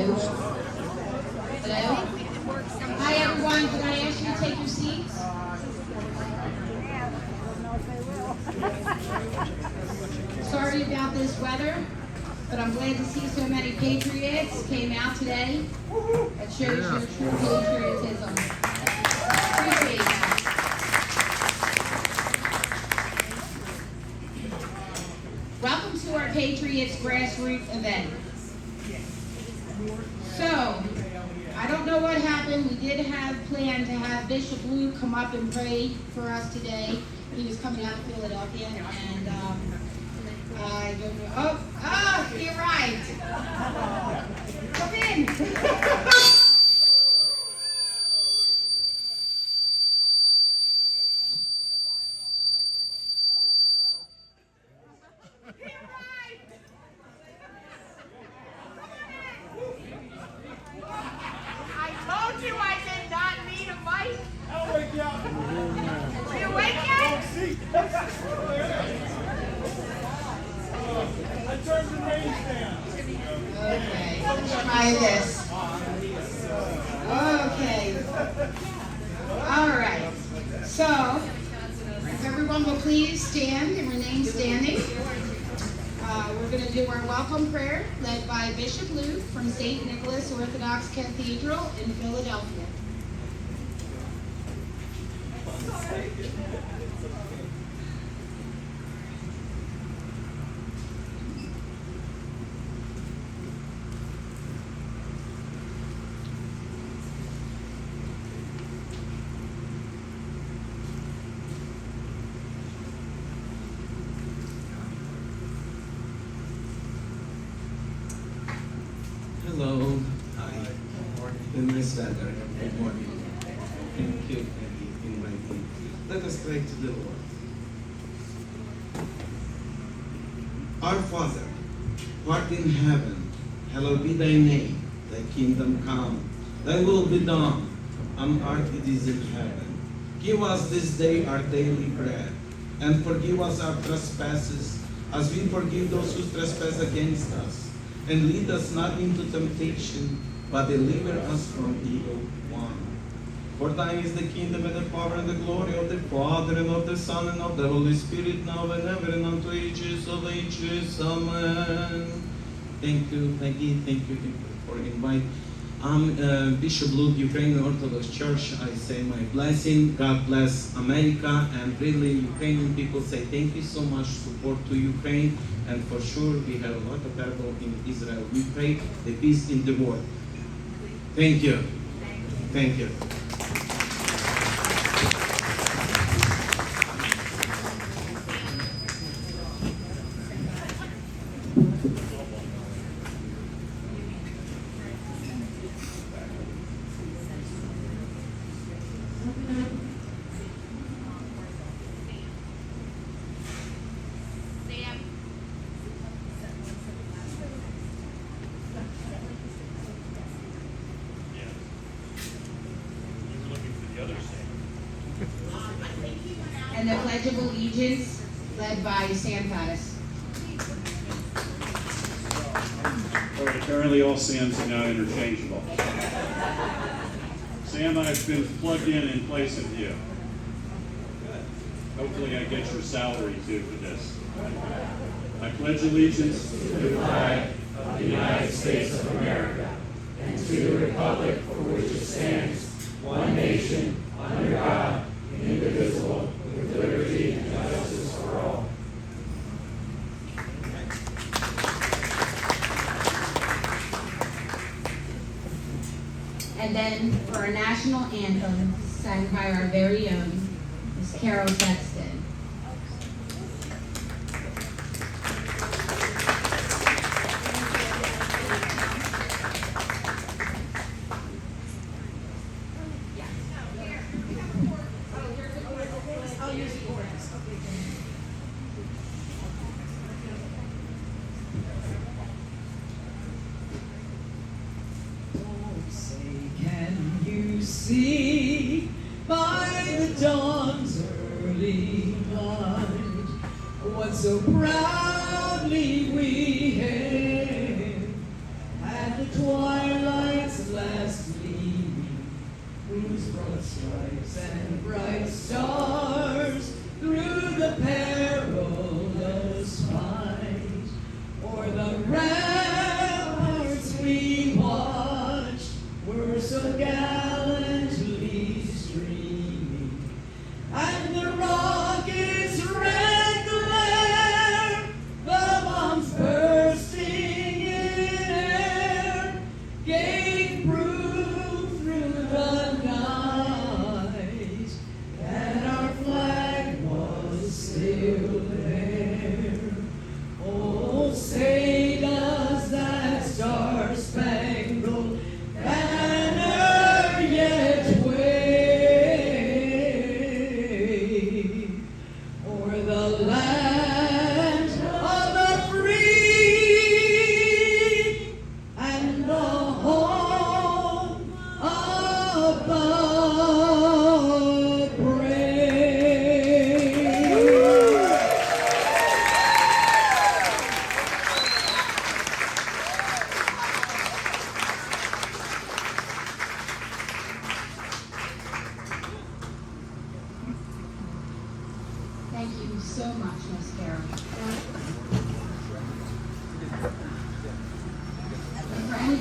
Hello? Hello? Hi everyone, can I ask you to take your seats? Sorry about this weather, but I'm glad to see so many Patriots came out today. That shows your true patriotism. Appreciate that. Welcome to our Patriots grassroots event. So, I don't know what happened. We did have planned to have Bishop Luke come up and pray for us today. He was coming out of Philadelphia, and I don't know. Oh, he arrived. Come in. I told you I did not need a mic. I'll wake you up. You awake yet? I turned the range down. Okay, let's try this. Okay. All right. So, if everyone will please stand and remain standing. We're going to do our welcome prayer led by Bishop Luke from St. Nicholas Orthodox Cathedral in Philadelphia. Hello. Hi. Nice weather. Good morning. Thank you for inviting me. Let us pray to the Lord. Our Father, who art in heaven, hallowed be thy name. Thy kingdom come. Thy will be done on earth it is in heaven. Give us this day our daily bread, and forgive us our trespasses, as we forgive those who trespass against us. And lead us not into temptation, but deliver us from evil one. For thine is the kingdom and the power and the glory of the Father and of the Son and of the Holy Spirit, now and ever and unto ages of ages. Amen. Thank you, Peggy. Thank you for inviting. I'm Bishop Luke, Ukrainian Orthodox Church. I say my blessing. God bless America, and really Ukrainian people say thank you so much support to Ukraine, and for sure we have a lot of people in Israel. We pray the peace in the world. Thank you. Thank you. And the Pledge of Allegiance led by Sam Pattis. All right, apparently all Sams are now interchangeable. Sam, I've been plugged in place of you. Hopefully I get your salary too for this. I pledge allegiance to the flag of the United States of America and to the republic for which it stands, one nation, under God, indivisible, with liberty and justice for all. And then for our national anthem, sung by our very own Miss Carol Sexton. See by the dawn's early light what so proudly we hailed at the twilight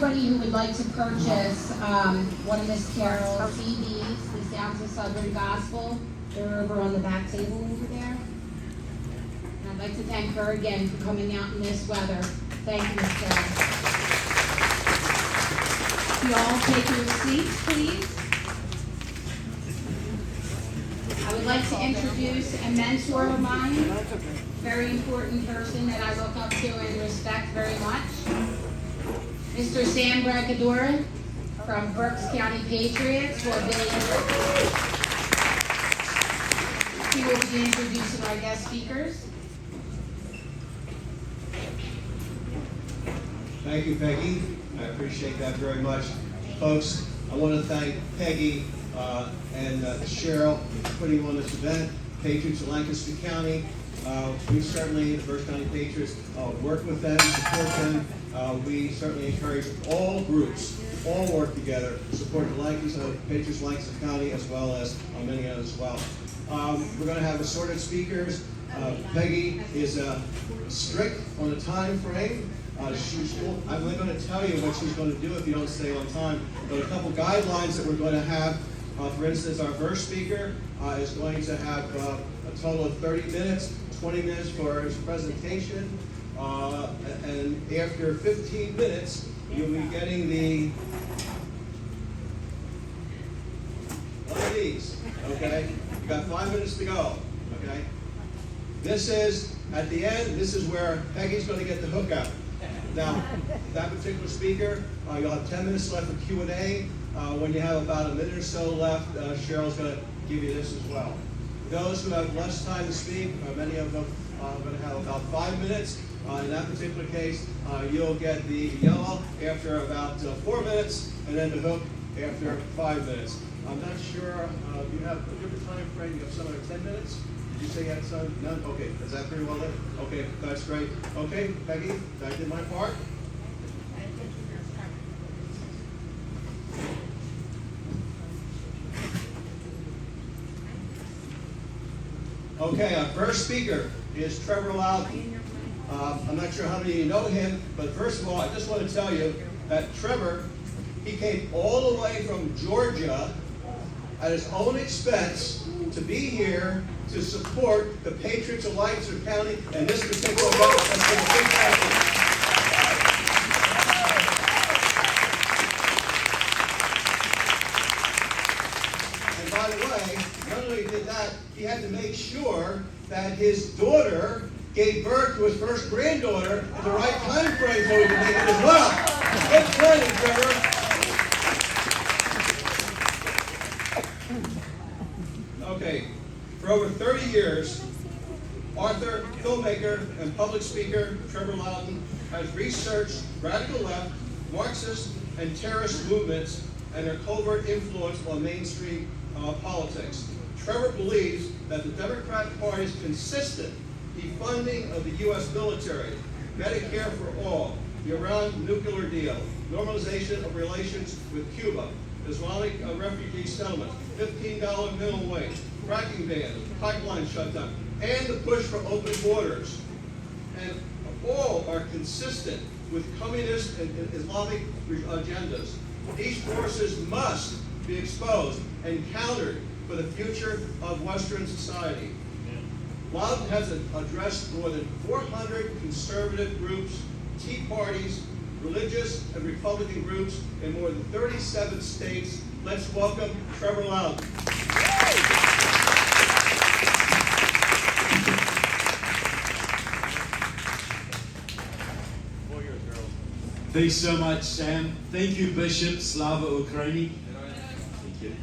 anybody who would like to purchase one of Miss Carol's CDs, the Sounds of Southern Gospel, they're over on the back table over there. And I'd like to thank her again for coming out in this weather. Thank you, Miss Carol. You all take your seats, please. I would like to introduce a mentor of mine, very important person that I look up to and respect very much. Mr. Sam Brancadora from Berks County Patriots will be introducing our guest speakers. Thank you, Peggy. I appreciate that very much. Folks, I want to thank Peggy and Cheryl for putting on this event. Patriots of Lancaster County. We certainly, the Berks County Patriots, work with them, support them. We certainly encourage all groups, all work together, support the Patriots of Lancaster County as well as many others as well. We're going to have assorted speakers. Peggy is strict on the time frame. I'm only going to tell you what she's going to do if you don't stay on time. But a couple guidelines that we're going to have. For instance, our first speaker is going to have a total of 30 minutes, 20 minutes for his presentation. And after 15 minutes, you'll be getting one of these, okay? You got 5 minutes to go, okay? This is, at the end, this is where Peggy's going to get the hook out. Now, that particular speaker, you'll have 10 minutes left for Q&A. When you have about a minute or so left, Cheryl's going to give you this as well. Those who have less time to speak, many of them are going to have about 5 minutes. In that particular case, you'll get the yellow after about 4 minutes, and then the hook after 5 minutes. I'm not sure, you have a different time frame, you have some other 10 minutes? Did you say you had some? None? Okay, is that pretty well lit? Okay, that's great. Okay, Peggy, I did my part. Okay, our first speaker is Trevor Loudon. I'm not sure how many of you know him, but first of all, I just want to tell you that Trevor, he came all the way from Georgia at his own expense to be here to support the Patriots of Lancaster County and this particular vote. And by the way, not only did that, he had to make sure that his daughter gave birth to his first granddaughter at the right time frame so he could make it as well. Good planning, Trevor. Okay, for over 30 years, author, filmmaker, and public speaker Trevor Loudon has researched radical left, Marxist, and terrorist movements and their covert influence on mainstream politics. Trevor believes that the Democratic Party's consistent defunding of the U.S. military, Medicare for all, the Iran nuclear deal, normalization of relations with Cuba, Islamic refugee settlement, $15 minimum wage, fracking ban, pipeline shutdown, and the push for open borders. And all are consistent with communist and Islamic agendas. These forces must be exposed and countered for the future of Western society. Loudon has addressed more than 400 conservative groups, Tea Parties, religious and Republican groups in more than 37 states. Let's welcome Trevor Loudon. Thanks so much, Sam. Thank you, Bishop. Slava Ukraini. Thank you.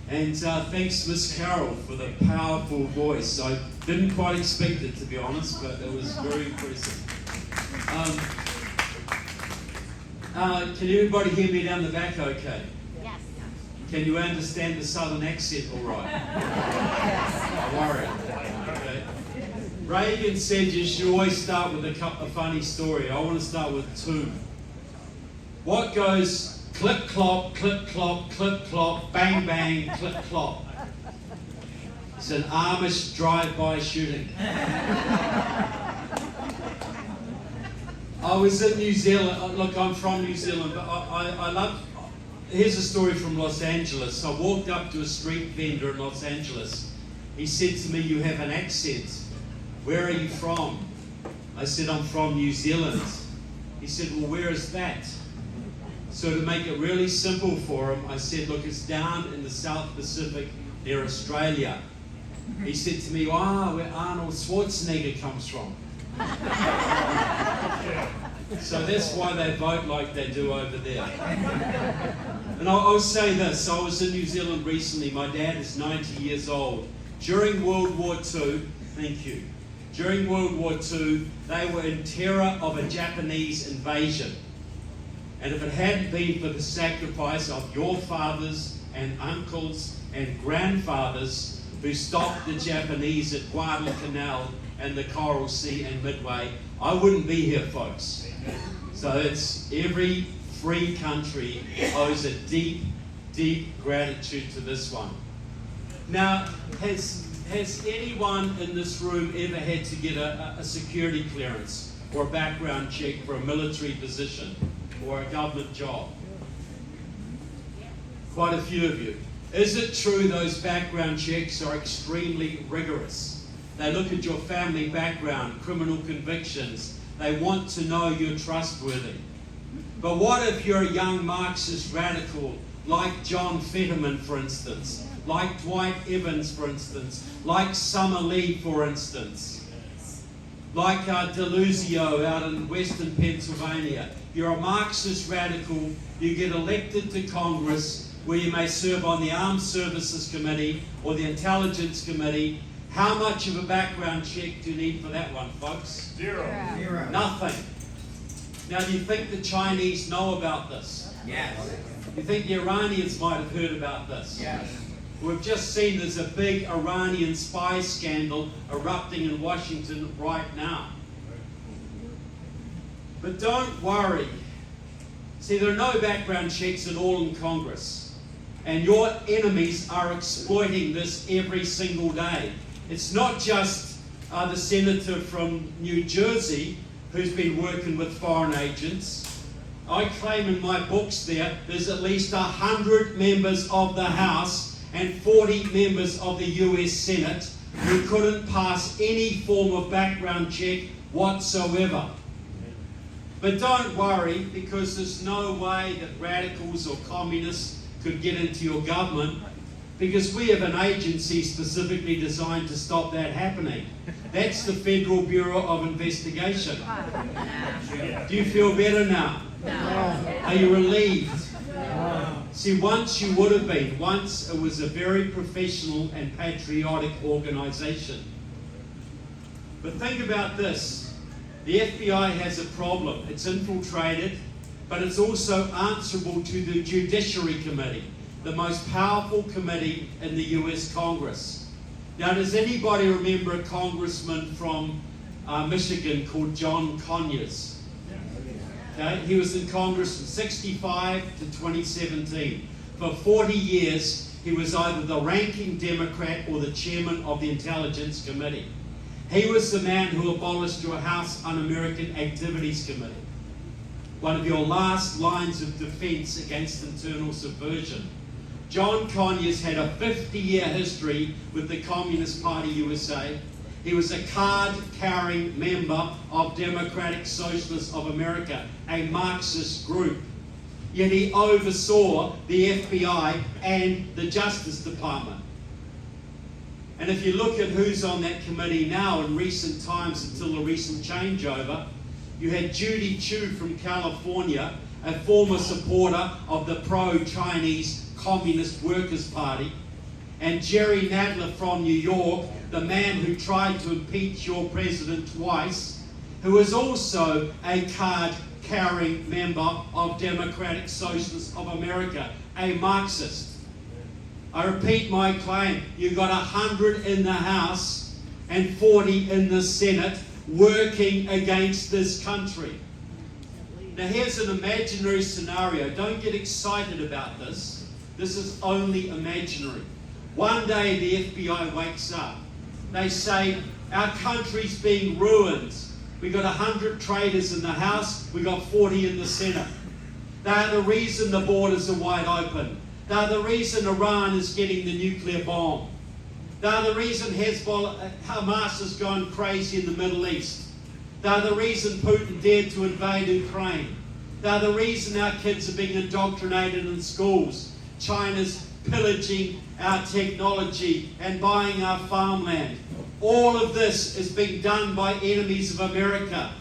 And thanks, Miss Carol, for the powerful voice. I didn't quite expect it, to be honest, but it was very impressive. Can everybody hear me down the back okay? Yes. Can you understand the southern accent all right? Yes. Don't worry. Okay. Reagan said you should always start with a funny story. I want to start with two. What goes clip clop, clip clop, clip clop, bang bang, clip clop? It's an Amish drive-by shooting. I was in New Zealand. Look, I'm from New Zealand, but I love. Here's a story from Los Angeles. I walked up to a street vendor in Los Angeles. He said to me, "You have an accent. Where are you from?" I said, "I'm from New Zealand." He said, "Well, where is that?" So to make it really simple for him, I said, "Look, it's down in the South Pacific near Australia." He said to me, "Where Arnold Schwarzenegger comes from." So that's why they vote like they do over there. And I'll say this, I was in New Zealand recently. My dad is 90 years old. During World War II, thank you. During World War II, they were in terror of a Japanese invasion. And if it hadn't been for the sacrifice of your fathers and uncles and grandfathers who stopped the Japanese at Guadalcanal and the Coral Sea and Midway, I wouldn't be here, folks. So it's every free country owes a deep, deep gratitude to this one. Now, has anyone in this room ever had to get a security clearance or a background check for a military position or a government job? Quite a few of you. Is it true those background checks are extremely rigorous? They look at your family background, criminal convictions. They want to know you're trustworthy. But what if you're a young Marxist radical like John Fetterman, for instance, like Dwight Evans, for instance, like Summer Lee, for instance, like Deluzio out in Western Pennsylvania? You're a Marxist radical, you get elected to Congress where you may serve on the Armed Services Committee or the Intelligence Committee. How much of a background check do you need for that one, folks? Zero. Nothing. Now, do you think the Chinese know about this? Yes. You think the Iranians might have heard about this? Yes. We've just seen there's a big Iranian spy scandal erupting in Washington right now. But don't worry. See, there are no background checks at all in Congress. And your enemies are exploiting this every single day. It's not just the senator from New Jersey who's been working with foreign agents. I claim in my books there's at least 100 members of the House and 40 members of the US Senate who couldn't pass any form of background check whatsoever. But don't worry, because there's no way that radicals or communists could get into your government, because we have an agency specifically designed to stop that happening. That's the Federal Bureau of Investigation. Do you feel better now? Are you relieved? See, once you would have been. Once it was a very professional and patriotic organization. But think about this. The FBI has a problem. It's infiltrated, but it's also answerable to the Judiciary Committee, the most powerful committee in the US Congress. Now, does anybody remember a congressman from Michigan called John Conyers? Okay? He was in Congress from 65 to 2017. For 40 years, he was either the ranking Democrat or the chairman of the Intelligence Committee. He was the man who abolished your House Un-American Activities Committee, one of your last lines of defense against internal subversion. John Conyers had a 50-year history with the Communist Party USA. He was a card-carrying member of Democratic Socialists of America, a Marxist group. Yet he oversaw the FBI and the Justice Department. And if you look at who's on that committee now in recent times until the recent changeover, you had Judy Chu from California, a former supporter of the pro-Chinese Communist Workers' Party, and Jerry Nadler from New York, the man who tried to impeach your president twice, who was also a card-carrying member of Democratic Socialists of America, a Marxist. I repeat my claim, you've got 100 in the House and 40 in the Senate working against this country. Now here's an imaginary scenario. Don't get excited about this. This is only imaginary. One day the FBI wakes up. They say, our country's being ruined. We got 100 traitors in the House, we got 40 in the Senate. They're the reason the borders are wide open. They're the reason Iran is getting the nuclear bomb. They're the reason Hamas has gone crazy in the Middle East. They're the reason Putin dared to invade Ukraine. They're the reason our kids are being indoctrinated in schools. China's pillaging our technology and buying our farmland. All of this is being done by enemies of America.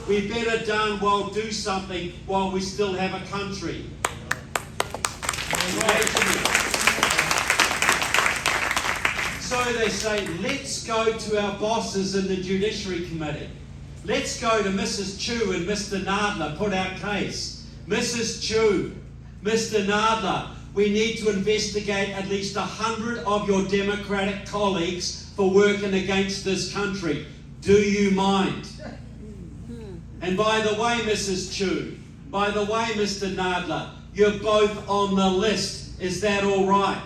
We better darn well do something while we still have a country. So they say, let's go to our bosses in the Judiciary Committee. Let's go to Mrs. Chu and Mr. Nadler, put our case. Mrs. Chu, Mr. Nadler, we need to investigate at least 100 of your Democratic colleagues for working against this country. Do you mind? And by the way, Mrs. Chu, by the way, Mr. Nadler, you're both on the list. Is that all right?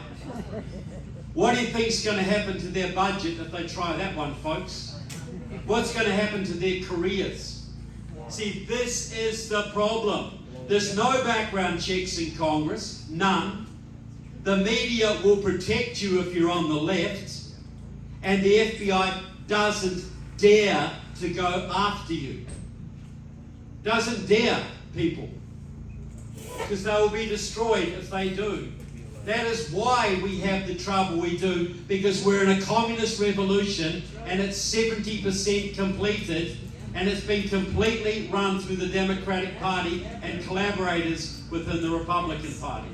What do you think's going to happen to their budget if they try that one, folks? What's going to happen to their careers? See, this is the problem. There's no background checks in Congress, none. The media will protect you if you're on the left, and the FBI doesn't dare to go after you. Doesn't dare, people, because they will be destroyed if they do. That is why we have the trouble we do, because we're in a communist revolution and it's 70% completed, and it's been completely run through the Democratic Party and collaborators within the Republican Party.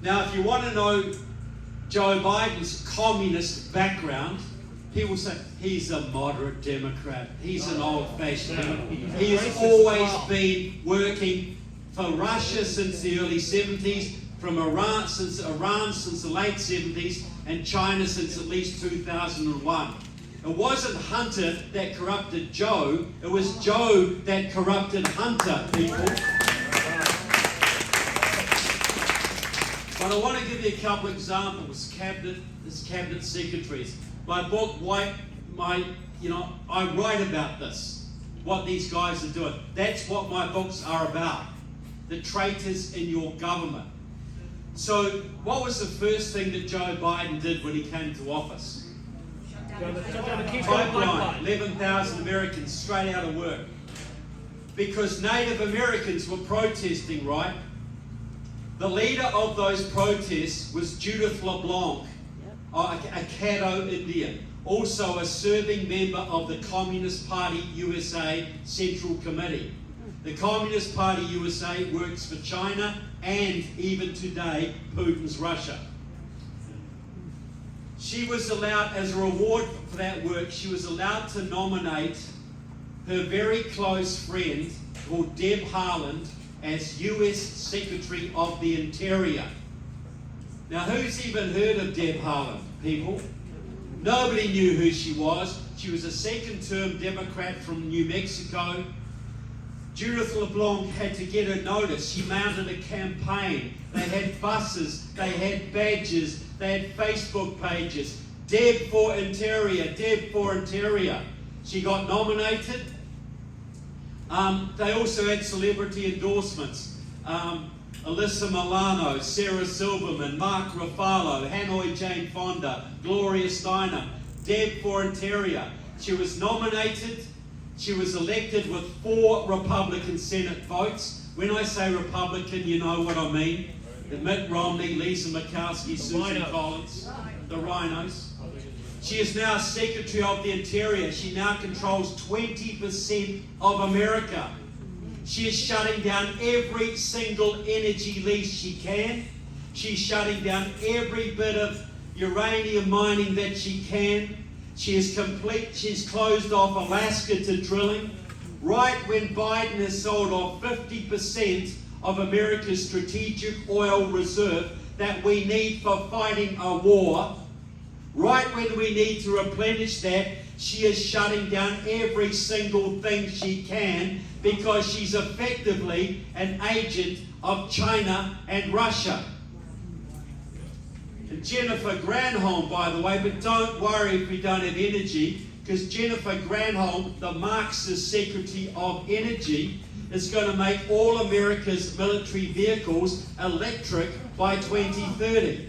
Now, if you want to know Joe Biden's communist background, people say he's a moderate Democrat, he's an old-fashioned. He has always been working for Russia since the early 70s, from Iran since the late 70s, and China since at least 2001. It wasn't Hunter that corrupted Joe, it was Joe that corrupted Hunter, people. But I want to give you a couple examples, cabinet secretaries. My book, I write about this, what these guys are doing. That's what my books are about. The traitors in your government. So, what was the first thing that Joe Biden did when he came to office? Pipeline, 11,000 Americans straight out of work. Because Native Americans were protesting, right? The leader of those protests was Judith LeBlanc, a Caddo Indian, also a serving member of the Communist Party USA Central Committee. The Communist Party USA works for China and, even today, Putin's Russia. She was allowed, as a reward for that work, she was allowed to nominate her very close friend called Deb Haaland as US Secretary of the Interior. Now, who's even heard of Deb Haaland, people? Nobody knew who she was. She was a second-term Democrat from New Mexico. Judith LeBlanc had to get her notice. She mounted a campaign. They had buses, they had badges, they had Facebook pages. Deb for Interior, Deb for Interior. She got nominated. They also had celebrity endorsements. Alyssa Milano, Sarah Silverman, Mark Ruffalo, Hanoi Jane Fonda, Gloria Steinem. Deb for Interior. She was nominated. She was elected with 4 Republican Senate votes. When I say Republican, you know what I mean. The Mitt Romney, Lisa Murkowski, Susan Collins, the Rhinos. She is now Secretary of the Interior. She now controls 20% of America. She is shutting down every single energy lease she can. She's shutting down every bit of uranium mining that she can. She's closed off Alaska to drilling. Right when Biden has sold off 50% of America's strategic oil reserve that we need for fighting a war, right when we need to replenish that, she is shutting down every single thing she can because she's effectively an agent of China and Russia. And Jennifer Granholm, by the way, but don't worry if we don't have energy, because Jennifer Granholm, the Marxist Secretary of Energy, is going to make all America's military vehicles electric by 2030.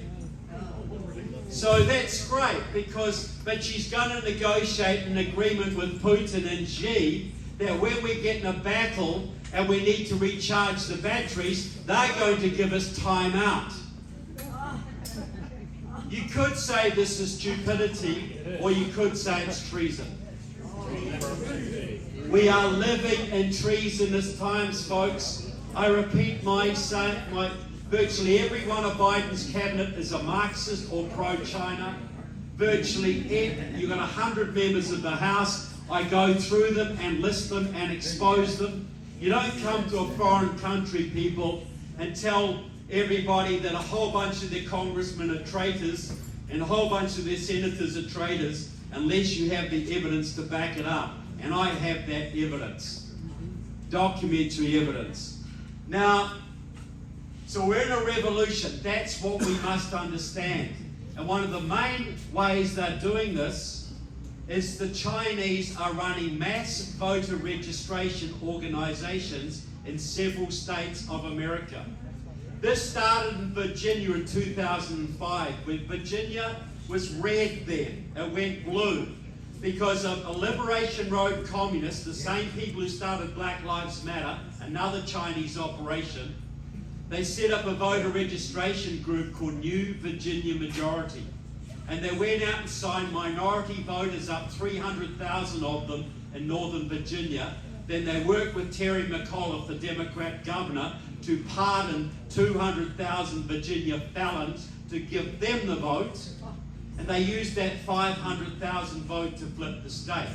So that's great, but she's going to negotiate an agreement with Putin and Xi that when we get in a battle and we need to recharge the batteries, they're going to give us time out. You could say this is stupidity, or you could say it's treason. We are living in treasonous times, folks. I repeat, virtually every one of Biden's cabinet is a Marxist or pro-China. Virtually, you've got 100 members of the House. I go through them and list them and expose them. You don't come to a foreign country, people, and tell everybody that a whole bunch of their congressmen are traitors and a whole bunch of their senators are traitors unless you have the evidence to back it up. And I have that evidence. Documentary evidence. Now, so we're in a revolution. That's what we must understand. And one of the main ways they're doing this is the Chinese are running mass voter registration organizations in several states of America. This started in Virginia in 2005, when Virginia was red then. It went blue because of a Liberation Road communists, the same people who started Black Lives Matter, another Chinese operation. They set up a voter registration group called New Virginia Majority. And they went out and signed minority voters up, 300,000 of them in Northern Virginia. Then they worked with Terry McAuliffe, the Democrat governor, to pardon 200,000 Virginia felons to give them the vote. And they used that 500,000 vote to flip the state.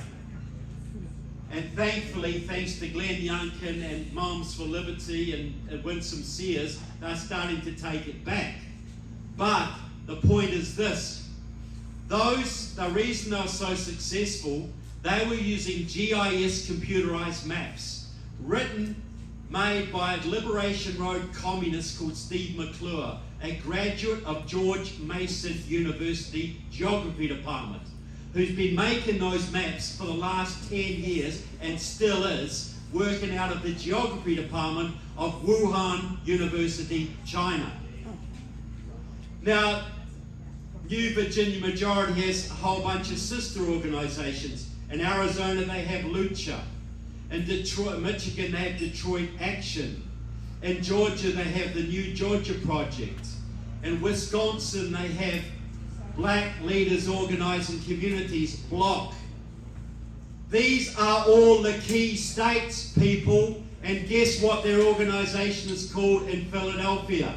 And thankfully, thanks to Glenn Youngkin and Moms for Liberty and Winsome Sears, they're starting to take it back. But the point is this. The reason they were so successful, they were using GIS computerized maps, made by a Liberation Road communist called Steve McClure, a graduate of George Mason University Geography Department, who's been making those maps for the last 10 years and still is, working out of the Geography Department of Wuhan University, China. Now, New Virginia Majority has a whole bunch of sister organizations. In Arizona, they have Lucha. In Detroit, Michigan, they have Detroit Action. In Georgia, they have the New Georgia Project. In Wisconsin, they have Black Leaders Organizing Communities, Block. These are all the key states, people, and guess what their organization is called in Philadelphia?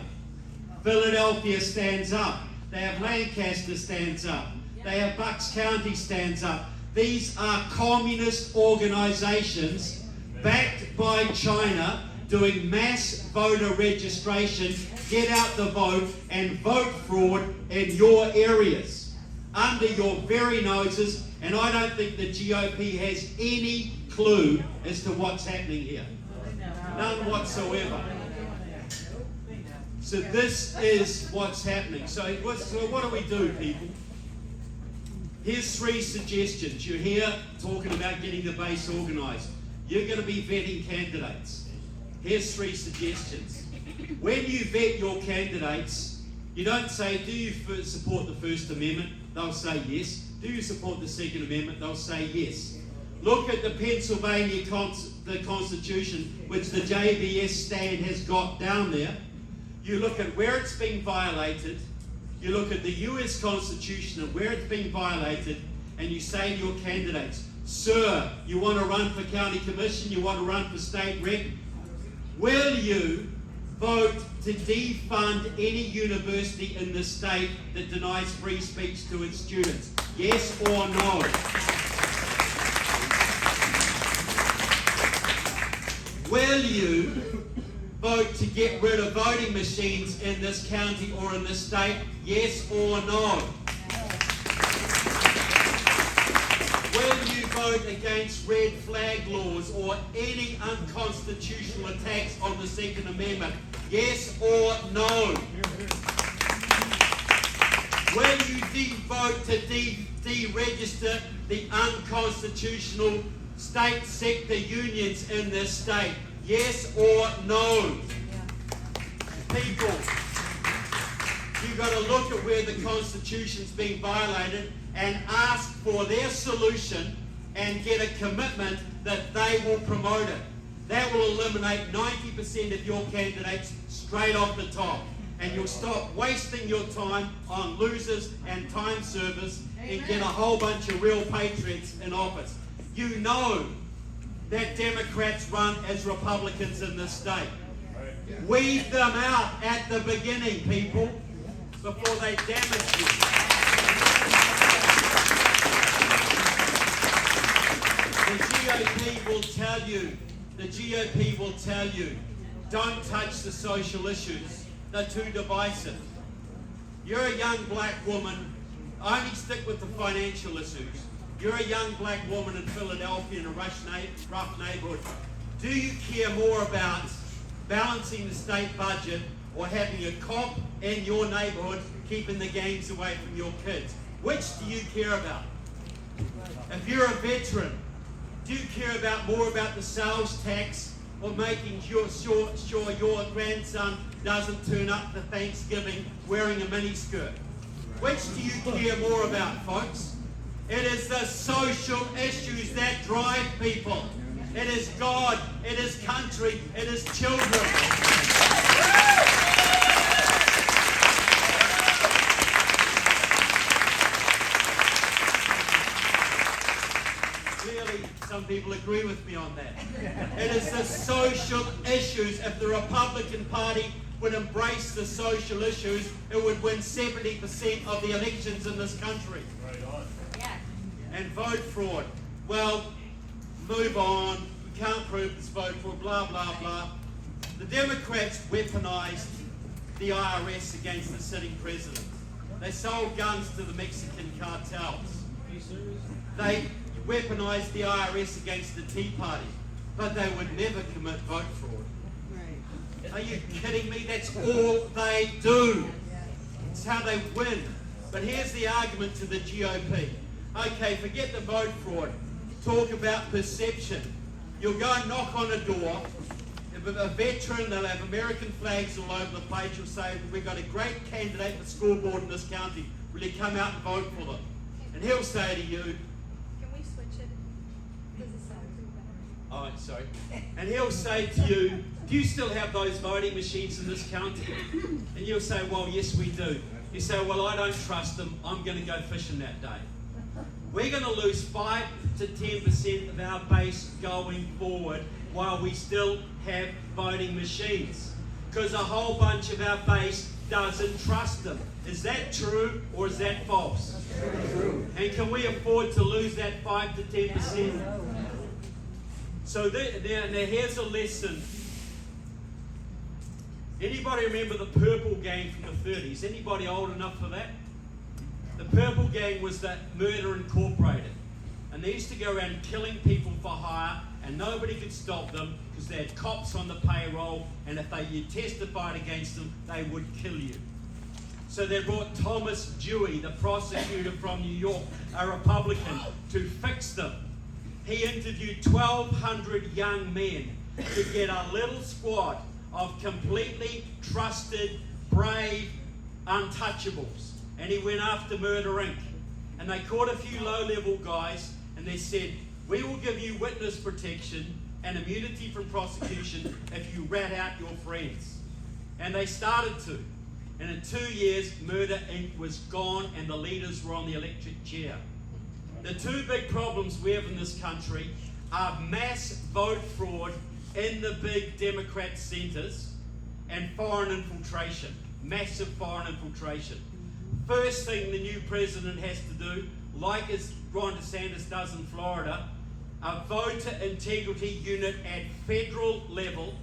Philadelphia Stands Up. They have Lancaster Stands Up. They have Bucks County Stands Up. These are communist organizations backed by China doing mass voter registration, get out the vote, and vote fraud in your areas, under your very noses, and I don't think the GOP has any clue as to what's happening here. None whatsoever. So this is what's happening. So what do we do, people? Here's 3 suggestions. You're here talking about getting the base organised. You're going to be vetting candidates. Here's 3 suggestions. When you vet your candidates, you don't say, do you support the First Amendment? They'll say yes. Do you support the Second Amendment? They'll say yes. Look at the Pennsylvania the Constitution, which the JBS stand has got down there. You look at where it's being violated. You look at the US Constitution and where it's being violated, and you say to your candidates, sir, you want to run for county commission, you want to run for state rep, will you vote to defund any university in the state that denies free speech to its students? Yes or no? Will you vote to get rid of voting machines in this county or in this state? Yes or no? Will you vote against red flag laws or any unconstitutional attacks on the Second Amendment? Yes or no? Will you vote to deregister the unconstitutional state sector unions in this state? Yes or no? People, you've got to look at where the Constitution's being violated and ask for their solution and get a commitment that they will promote it. That will eliminate 90% of your candidates straight off the top. And you'll stop wasting your time on losers and time servers and get a whole bunch of real patriots in office. You know that Democrats run as Republicans in this state. Weed them out at the beginning, people, before they damage you. The GOP will tell you, don't touch the social issues. They're too divisive. You're a young black woman. Only stick with the financial issues. You're a young black woman in Philadelphia in a rough neighborhood. Do you care more about balancing the state budget or having a cop in your neighborhood keeping the gangs away from your kids? Which do you care about? If you're a veteran, do you care more about the sales tax or making sure your grandson doesn't turn up to Thanksgiving wearing a miniskirt? Which do you care more about, folks? It is the social issues that drive people. It is God, it is country, it is children. Clearly, some people agree with me on that. It is the social issues. If the Republican Party would embrace the social issues, it would win 70% of the elections in this country. Right on. And vote fraud. Well, move on. We can't prove this vote fraud, blah, blah, blah. The Democrats weaponized the IRS against the sitting president. They sold guns to the Mexican cartels. They weaponized the IRS against the Tea Party, but they would never commit vote fraud. Are you kidding me? That's all they do. It's how they win. But here's the argument to the GOP. Okay, forget the vote fraud. Talk about perception. You'll go and knock on a door. If a veteran, they'll have American flags all over the place. You'll say, we've got a great candidate for school board in this county. Will you come out and vote for them? And he'll say to you, Can we switch it? Does it sound too bad? oh, sorry. And he'll say to you, do you still have those voting machines in this county? And you'll say, well, yes, we do. You say, well, I don't trust them. I'm going to go fishing that day. We're going to lose 5 to 10% of our base going forward while we still have voting machines. Because a whole bunch of our base doesn't trust them. Is that true or is that false? True. And can we afford to lose that 5 to 10%? So now here's a lesson. Anybody remember the Purple Gang from the 30s? Anybody old enough for that? The Purple Gang was the Murder Incorporated. And they used to go around killing people for hire, and nobody could stop them because they had cops on the payroll, and if you testified against them, they would kill you. So they brought Thomas Dewey, the prosecutor from New York, a Republican, to fix them. He interviewed 1,200 young men to get a little squad of completely trusted, brave, untouchables. And he went after Murder Inc. And they caught a few low-level guys, and they said, we will give you witness protection and immunity from prosecution if you rat out your friends. And they started to. And in 2 years, Murder Inc. was gone, and the leaders were on the electric chair. The two big problems we have in this country are mass vote fraud in the big Democrat centers and foreign infiltration, massive foreign infiltration. First thing the new president has to do, like as Ron DeSantis does in Florida, a voter integrity unit at federal level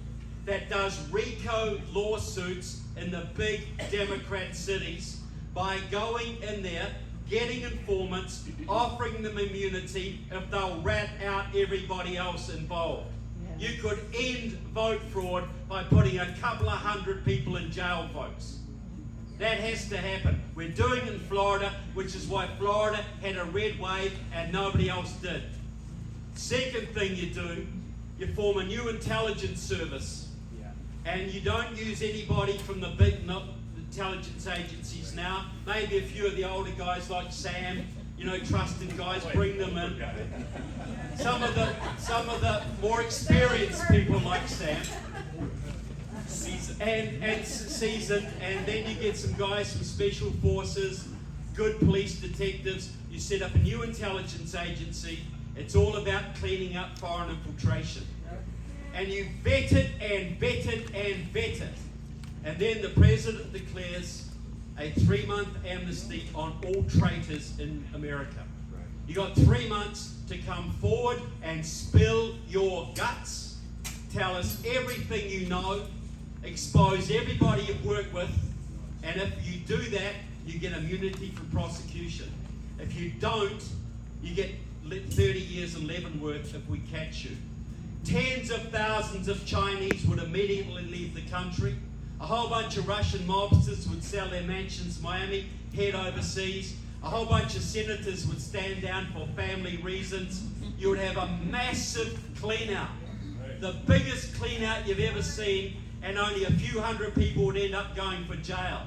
that does RICO lawsuits in the big Democrat cities by going in there, getting informants, offering them immunity if they'll rat out everybody else involved. You could end vote fraud by putting a couple of hundred people in jail, folks. That has to happen. We're doing it in Florida, which is why Florida had a red wave and nobody else did. Second thing you do, you form a new intelligence service. And you don't use anybody from the big intelligence agencies now. Maybe a few of the older guys like Sam, trusted guys, bring them in. Some of the more experienced people like Sam, and seasoned, and then you get some guys from special forces, good police detectives. You set up a new intelligence agency. It's all about cleaning up foreign infiltration. And you vet it and vet it and vet it. And then the president declares a 3-month amnesty on all traitors in America. You got 3 months to come forward and spill your guts. Tell us everything you know. Expose everybody you've worked with. And if you do that, you get immunity from prosecution. If you don't, you get 30 years in Leavenworth if we catch you. Tens of thousands of Chinese would immediately leave the country. A whole bunch of Russian mobsters would sell their mansions in Miami, head overseas. A whole bunch of senators would stand down for family reasons. You would have a massive clean out. The biggest clean out you've ever seen, and only a few hundred people would end up going for jail.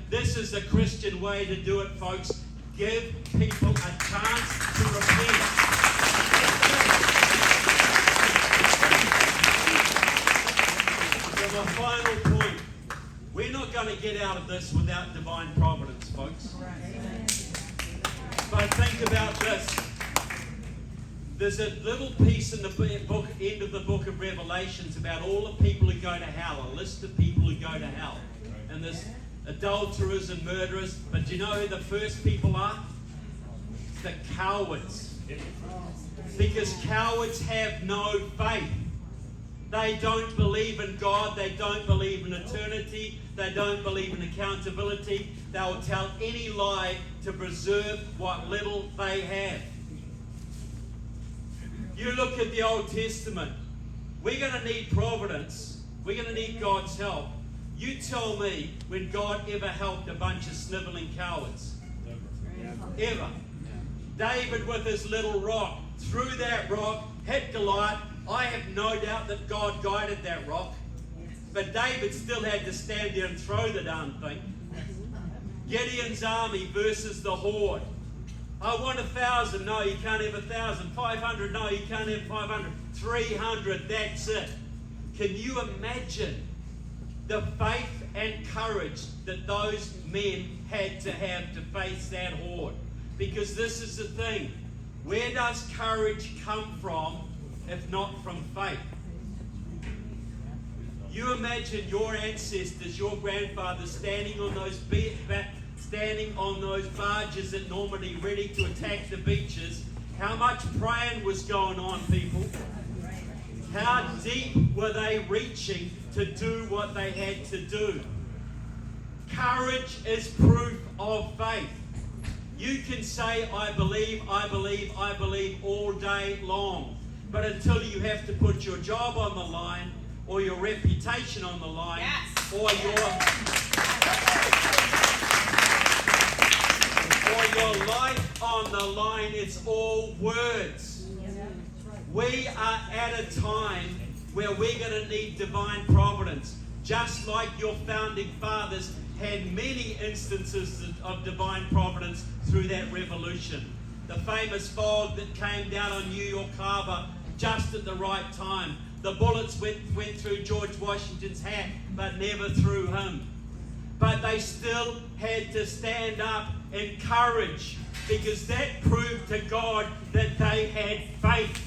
This is the Christian way to do it, folks. Give people a chance to repent. So my final point, we're not going to get out of this without divine providence, folks. But think about this. There's a little piece in the book, end of the book of Revelations about all the people who go to hell, a list of people who go to hell. And there's adulterers and murderers, but do you know who the first people are? It's the cowards. Because cowards have no faith. They don't believe in God, they don't believe in eternity, they don't believe in accountability. They will tell any lie to preserve what little they have. You look at the Old Testament, we're going to need providence, we're going to need God's help. You tell me when God ever helped a bunch of sniveling cowards. Ever. David with his little rock, threw that rock, hit Goliath. I have no doubt that God guided that rock. But David still had to stand there and throw the darn thing. Gideon's army versus the horde. I want 1,000. No, you can't have 1,000. 500. No, you can't have 500. 300. That's it. Can you imagine the faith and courage that those men had to have to face that horde? Because this is the thing. Where does courage come from if not from faith? You imagine your ancestors, your grandfathers standing on those barges at Normandy ready to attack the beaches. How much praying was going on, people? How deep were they reaching to do what they had to do? Courage is proof of faith. You can say, I believe, I believe, I believe all day long. But until you have to put your job on the line, or your reputation on the line, or your life on the line, it's all words. We are at a time where we're going to need divine providence. Just like your founding fathers had many instances of divine providence through that revolution. The famous fog that came down on New York Harbor just at the right time. The bullets went through George Washington's hat, but never through him. But they still had to stand up in courage, because that proved to God that they had faith.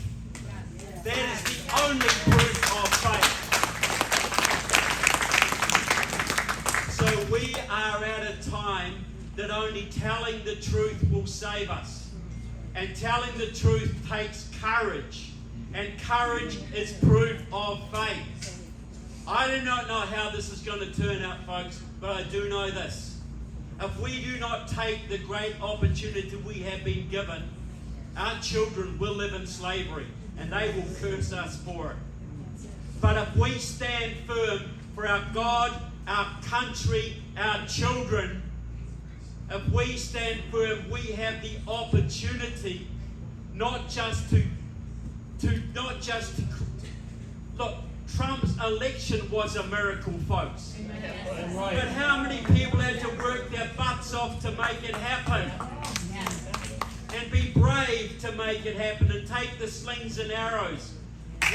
That is the only proof of faith. So we are at a time that only telling the truth will save us. And telling the truth takes courage. And courage is proof of faith. I do not know how this is going to turn out, folks, but I do know this. If we do not take the great opportunity we have been given, our children will live in slavery, and they will curse us for it. But if we stand firm for our God, our country, our children, if we stand firm, we have the opportunity not just to look, Trump's election was a miracle, folks. But how many people had to work their butts off to make it happen? And be brave to make it happen and take the slings and arrows.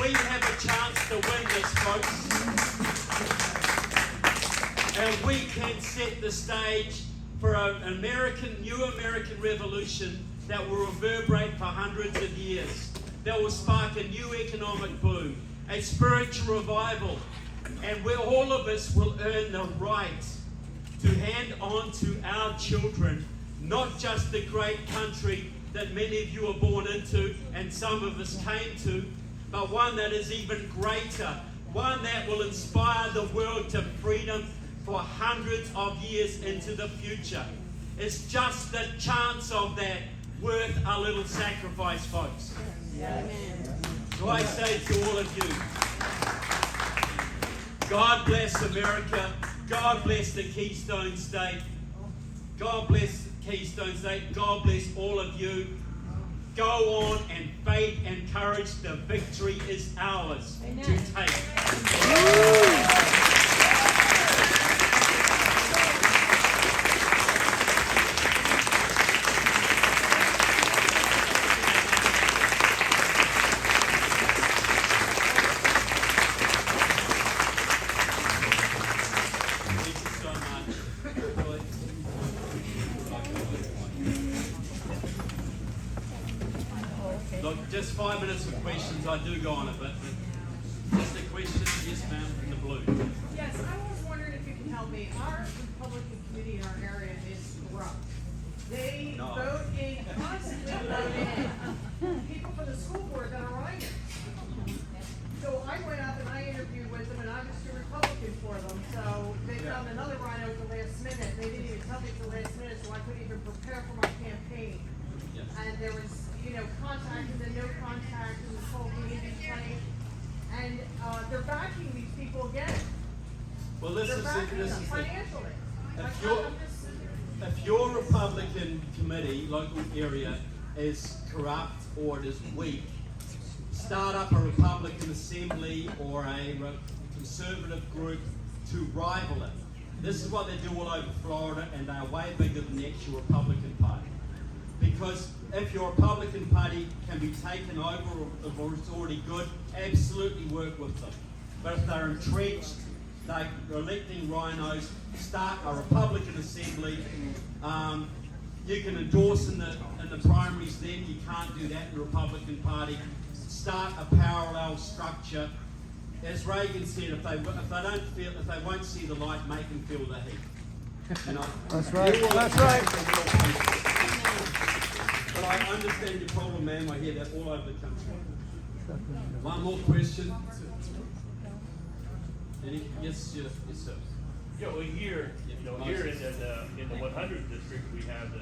We have a chance to win this, folks. And we can set the stage for an new American revolution that will reverberate for hundreds of years, that will spark a new economic boom, a spiritual revival, and where all of us will earn the right to hand on to our children not just the great country that many of you were born into and some of us came to, but one that is even greater, one that will inspire the world to freedom for hundreds of years into the future. It's just the chance of that worth a little sacrifice, folks. So I say to all of you, God bless America. God bless the Keystone State. God bless Keystone State. God bless all of you. Go on, and faith and courage. The victory is ours to take. Look, just 5 minutes of questions. I do go on a bit, but just a question. Yes, ma'am, in the blue. Yes, I was wondering if you can help me. Our Republican committee in our area is corrupt. They vote in, constantly vote in people for the school board that are writers. So I went up and I interviewed with them, and I was the Republican for them. So they found another rhino at the last minute. They didn't even tell me at the last minute, so I couldn't even prepare for my campaign. And there was, contact and then no contact, and this whole community playing. And they're backing these people again. Well, this They're is backing them the financially. if your Republican committee, local area, is corrupt or it is weak, start up a Republican assembly or a conservative group to rival it. This is what they do all over Florida, and they are way bigger than the actual Republican Party. Because if your Republican Party can be taken over or it's already good, absolutely work with them. But if they're entrenched, they're electing rhinos, start a Republican assembly. You can endorse in the primaries then, you can't do that in the Republican Party. Start a parallel structure. As Reagan said, if they won't see the light, make them feel the heat. That's right. That's right. But I understand your problem, ma'am. I hear that all over the country. One more question. Yes, sir. Yeah, well, here in the 100th district, we have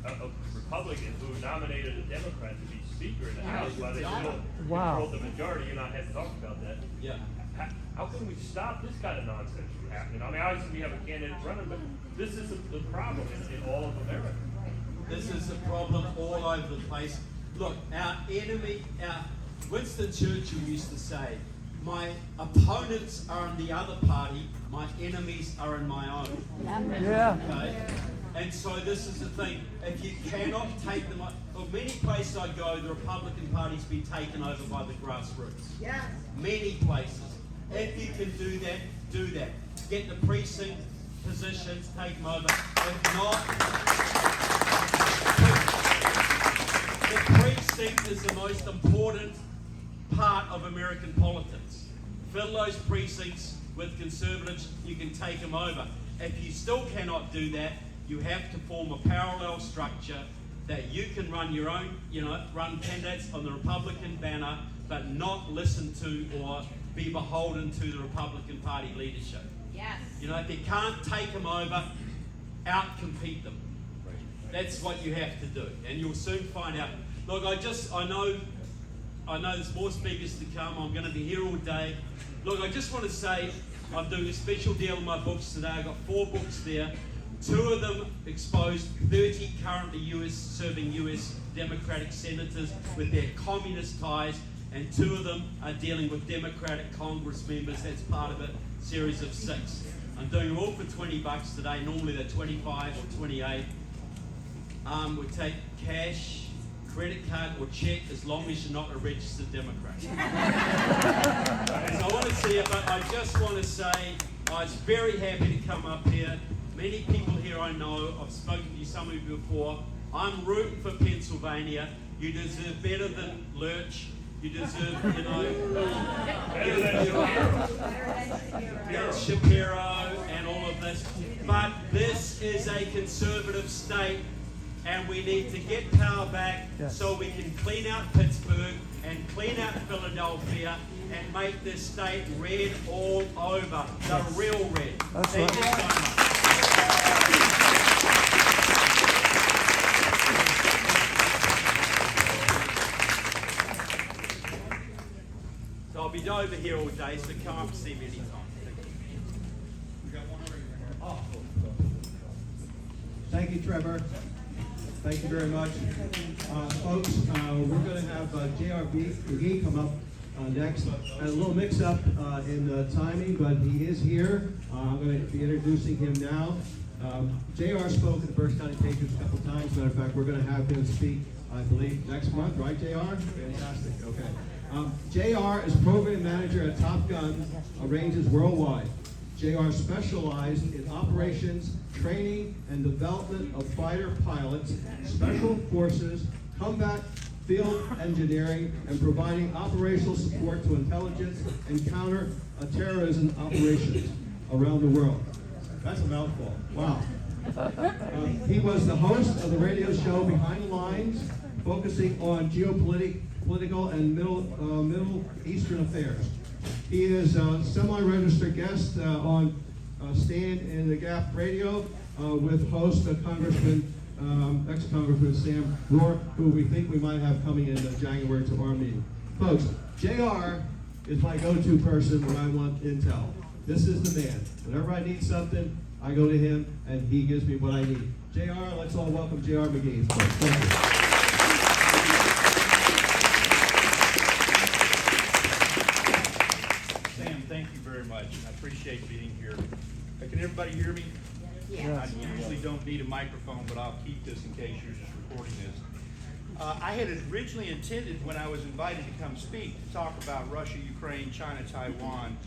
a Republican who nominated a Democrat to be Speaker in the House while they still controlled the majority. You and I had to talk about that. Yeah. How can we stop this kind of nonsense from happening? I mean, obviously we have a candidate running, but this is the problem in all of America. This is a problem all over the place. Look, our enemy, Winston Churchill used to say, my opponents are in the other party, my enemies are in my own. Yeah. Okay? And so this is the thing, if you cannot take them, well, many places I go, the Republican Party's been taken over by the grassroots. Yeah. Many places. If you can do that, do that. Get the precinct positions, take them over. If not, the precinct is the most important part of American politics. Fill those precincts with conservatives, you can take them over. If you still cannot do that, you have to form a parallel structure that you can run your own, run candidates on the Republican banner, but not listen to or be beholden to the Republican Party leadership. Yes. If you can't take them over, out-compete them. That's what you have to do, and you'll soon find out. Look, I know there's more speakers to come. I'm going to be here all day. Look, I just want to say, I'm doing a special deal on my books today. I've got 4 books there. 2 of them expose 30 currently serving US Democratic senators with their communist ties, and 2 of them are dealing with Democratic Congress members. That's part of a series of 6. I'm doing them all for $20 today. Normally they're 25 or 28. We take cash, credit card, or check, as long as you're not a registered Democrat. So I want to see it, but I just want to say I was very happy to come up here. Many people here I know. I've spoken to some of you before. I'm rooting for Pennsylvania. You deserve better than Lurch. You deserve, Shapiro and all of this. But this is a conservative state, and we need to get power back so we can clean out Pittsburgh and clean out Philadelphia and make this state red all over. The real red. Thank you so much. So I'll be over here all day, so come up and see me anytime. Thank you, Trevor. Thank you very much. Folks, we're going to have J.R. McGee come up next. A little mix-up in timing, but he is here. I'm going to be introducing him now. J.R. spoke at the Berks County Patriots a couple times. Matter of fact, we're going to have him speak, I believe, next month, right, J.R.? Fantastic, okay. J.R. is program manager at Top Gun, ranges worldwide. J.R. specialized in operations, training, and development of fighter pilots, special forces, combat field engineering, and providing operational support to intelligence and counter-terrorism operations around the world. That's a mouthful. Wow. He was the host of the radio show Behind the Lines, focusing on geopolitical and Middle Eastern affairs. He is a semi-registered guest on Stand in the Gap Radio with host Congressman, ex-Congressman Sam Rohr, who we think we might have coming in January to our meeting. Folks, JR is my go-to person when I want intel. This is the man. Whenever I need something, I go to him, and he gives me what I need. JR, let's all welcome J.R. McGee. Thank you. Thank you very much. I appreciate being here. Can everybody hear me? I usually don't need a microphone, but I'll keep this in case you're just recording this. I had originally intended, when I was invited to come speak, to talk about Russia, Ukraine, China, Taiwan,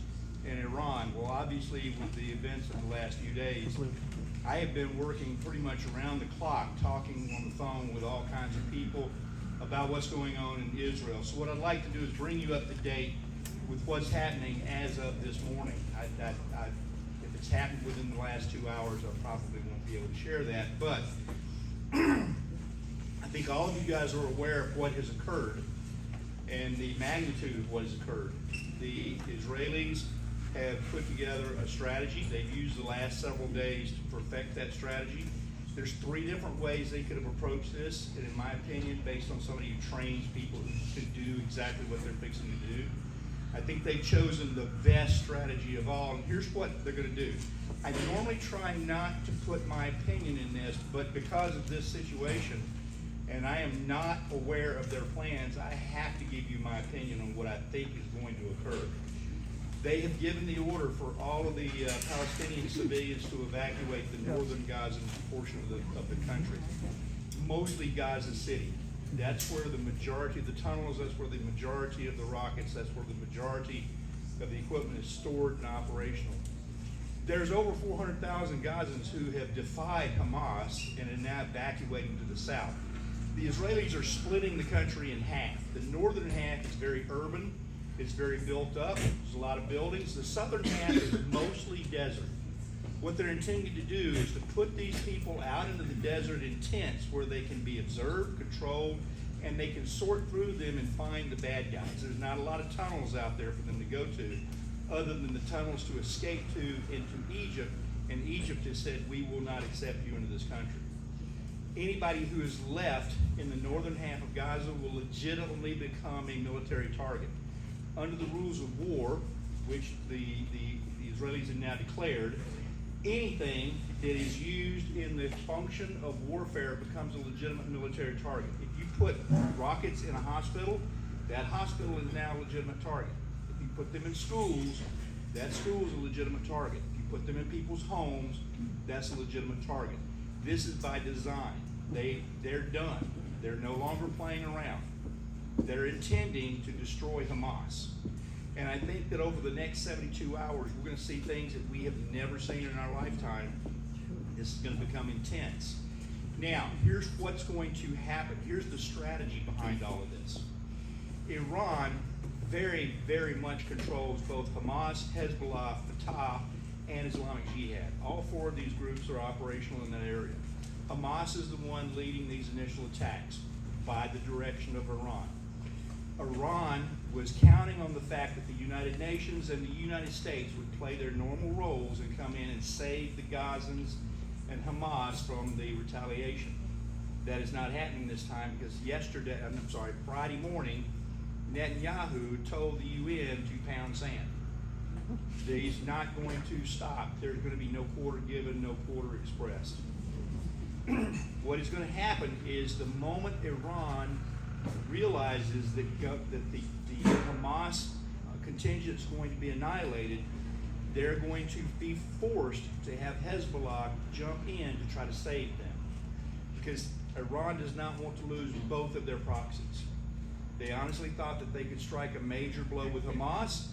and Iran. Well, obviously, with the events of the last few days, I have been working pretty much around the clock, talking on the phone with all kinds of people about what's going on in Israel. So what I'd like to do is bring you up to date with what's happening as of this morning. If it's happened within the last 2 hours, I probably won't be able to share that. But I think all of you guys are aware of what has occurred and the magnitude of what has occurred. The Israelis have put together a strategy. They've used the last several days to perfect that strategy. There's 3 different ways they could have approached this, and in my opinion, based on somebody who trains people who could do exactly what they're fixing to do, I think they've chosen the best strategy of all, and here's what they're going to do. I normally try not to put my opinion in this, but because of this situation, and I am not aware of their plans, I have to give you my opinion on what I think is going to occur. They have given the order for all of the Palestinian civilians to evacuate the northern Gaza portion of the country, mostly Gaza City. That's where the majority of the tunnels, that's where the majority of the rockets, that's where the majority of the equipment is stored and operational. There's over 400,000 Gazans who have defied Hamas and are now evacuating to the south. The Israelis are splitting the country in half. The northern half is very urban, it's very built up, there's a lot of buildings. The southern half is mostly desert. What they're intending to do is to put these people out into the desert in tents where they can be observed, controlled, and they can sort through them and find the bad guys. There's not a lot of tunnels out there for them to go to, other than the tunnels to escape to into Egypt, and Egypt has said, we will not accept you into this country. Anybody who is left in the northern half of Gaza will legitimately become a military target. Under the rules of war, which the Israelis have now declared, anything that is used in the function of warfare becomes a legitimate military target. If you put rockets in a hospital, that hospital is now a legitimate target. If you put them in schools, that school is a legitimate target. If you put them in people's homes, that's a legitimate target. This is by design. They're done. They're no longer playing around. They're intending to destroy Hamas. And I think that over the next 72 hours, we're going to see things that we have never seen in our lifetime. This is going to become intense. Now, here's what's going to happen. Here's the strategy behind all of this. Iran very, very much controls both Hamas, Hezbollah, Fatah, and Islamic Jihad. All four of these groups are operational in that area. Hamas is the one leading these initial attacks by the direction of Iran. Iran was counting on the fact that the United Nations and the United States would play their normal roles and come in and save the Gazans and Hamas from the retaliation. That is not happening this time because Friday morning, Netanyahu told the UN to pound sand. He's not going to stop. There's going to be no quarter given, no quarter expressed. What is going to happen is the moment Iran realizes that the Hamas contingent is going to be annihilated, they're going to be forced to have Hezbollah jump in to try to save them. Because Iran does not want to lose both of their proxies. They honestly thought that they could strike a major blow with Hamas.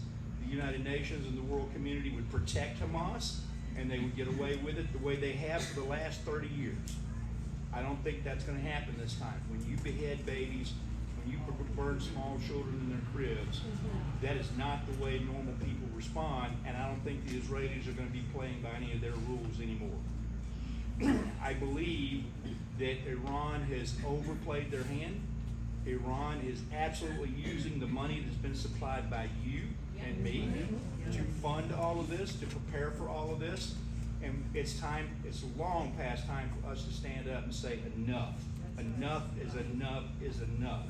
The United Nations and the world community would protect Hamas, and they would get away with it the way they have for the last 30 years. I don't think that's going to happen this time. When you behead babies, when you burn small children in their cribs, that is not the way normal people respond, and I don't think the Israelis are going to be playing by any of their rules anymore. I believe that Iran has overplayed their hand. Iran is absolutely using the money that's been supplied by you and me to fund all of this, to prepare for all of this. And it's long past time for us to stand up and say enough. Enough is enough is enough.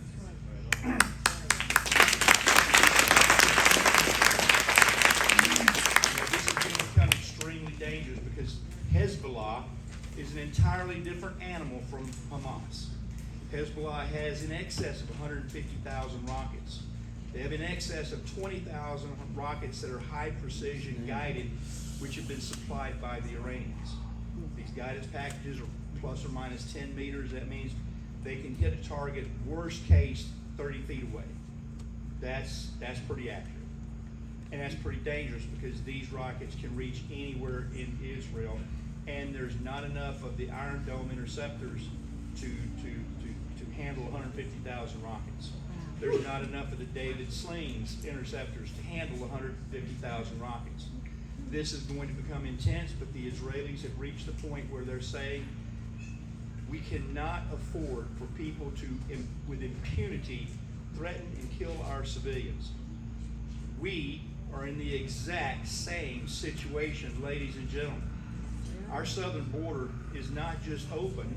This is going to become extremely dangerous because Hezbollah is an entirely different animal from Hamas. Hezbollah has in excess of 150,000 rockets. They have in excess of 20,000 rockets that are high precision guided, which have been supplied by the Iranians. These guidance packages are plus or minus 10 meters. That means they can hit a target, worst case, 30 feet away. That's pretty accurate. And that's pretty dangerous because these rockets can reach anywhere in Israel, and there's not enough of the Iron Dome interceptors to handle 150,000 rockets. There's not enough of the David Slings interceptors to handle 150,000 rockets. This is going to become intense, but the Israelis have reached the point where they're saying we cannot afford for people to, with impunity, threaten and kill our civilians. We are in the exact same situation, ladies and gentlemen. Our southern border is not just open,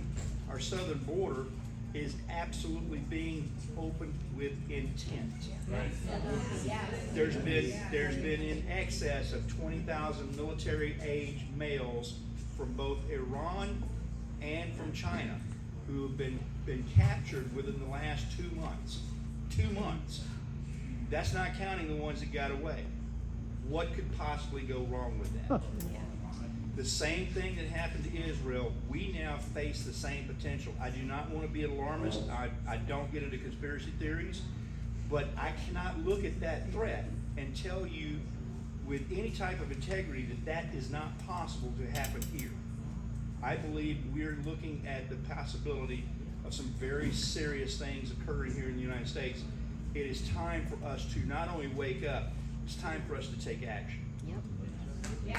our southern border is absolutely being opened with intent. There's been in excess of 20,000 military-age males from both Iran and from China who have been captured within the last 2 months. 2 months. That's not counting the ones that got away. What could possibly go wrong with that? The same thing that happened to Israel, we now face the same potential. I do not want to be alarmist. I don't get into conspiracy theories, but I cannot look at that threat and tell you with any type of integrity that that is not possible to happen here. I believe we're looking at the possibility of some very serious things occurring here in the United States. It is time for us to not only wake up, it's time for us to take action. Yep. Yes.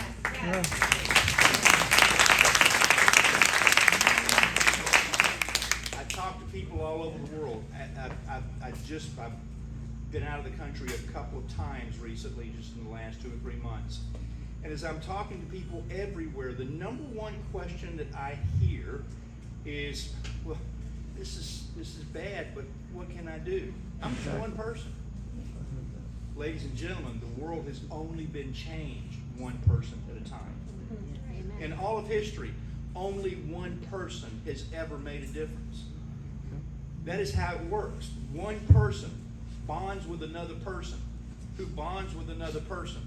I talk to people all over the world. I've been out of the country a couple of times recently, just in the last 2 or 3 months. And as I'm talking to people everywhere, the number one question that I hear is, well, this is bad, but what can I do? I'm just one person. ladies and gentlemen, the world has only been changed one person at a time. In all of history, only one person has ever made a difference. That is how it works. One person bonds with another person, who bonds with another person,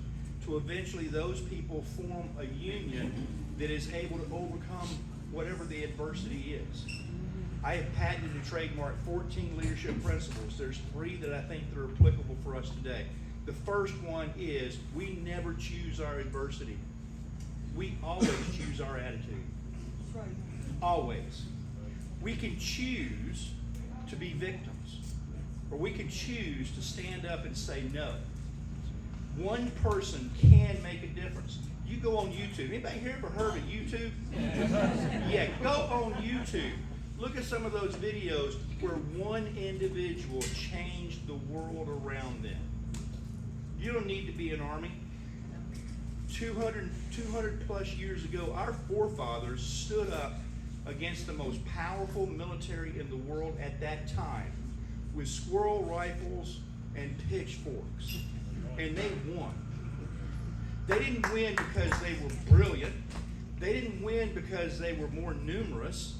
to eventually those people form a union that is able to overcome whatever the adversity is. I have patented and trademarked 14 leadership principles. There's 3 that I think that are applicable for us today. The first one is we never choose our adversity. We always choose our attitude. Always. We can choose to be victims, or we can choose to stand up and say no. One person can make a difference. You go on YouTube. Anybody here ever heard of YouTube? Yeah, go on YouTube. Look at some of those videos where one individual changed the world around them. You don't need to be an army. 200 plus years ago, our forefathers stood up against the most powerful military in the world at that time with squirrel rifles and pitchforks. And they won. They didn't win because they were brilliant. They didn't win because they were more numerous.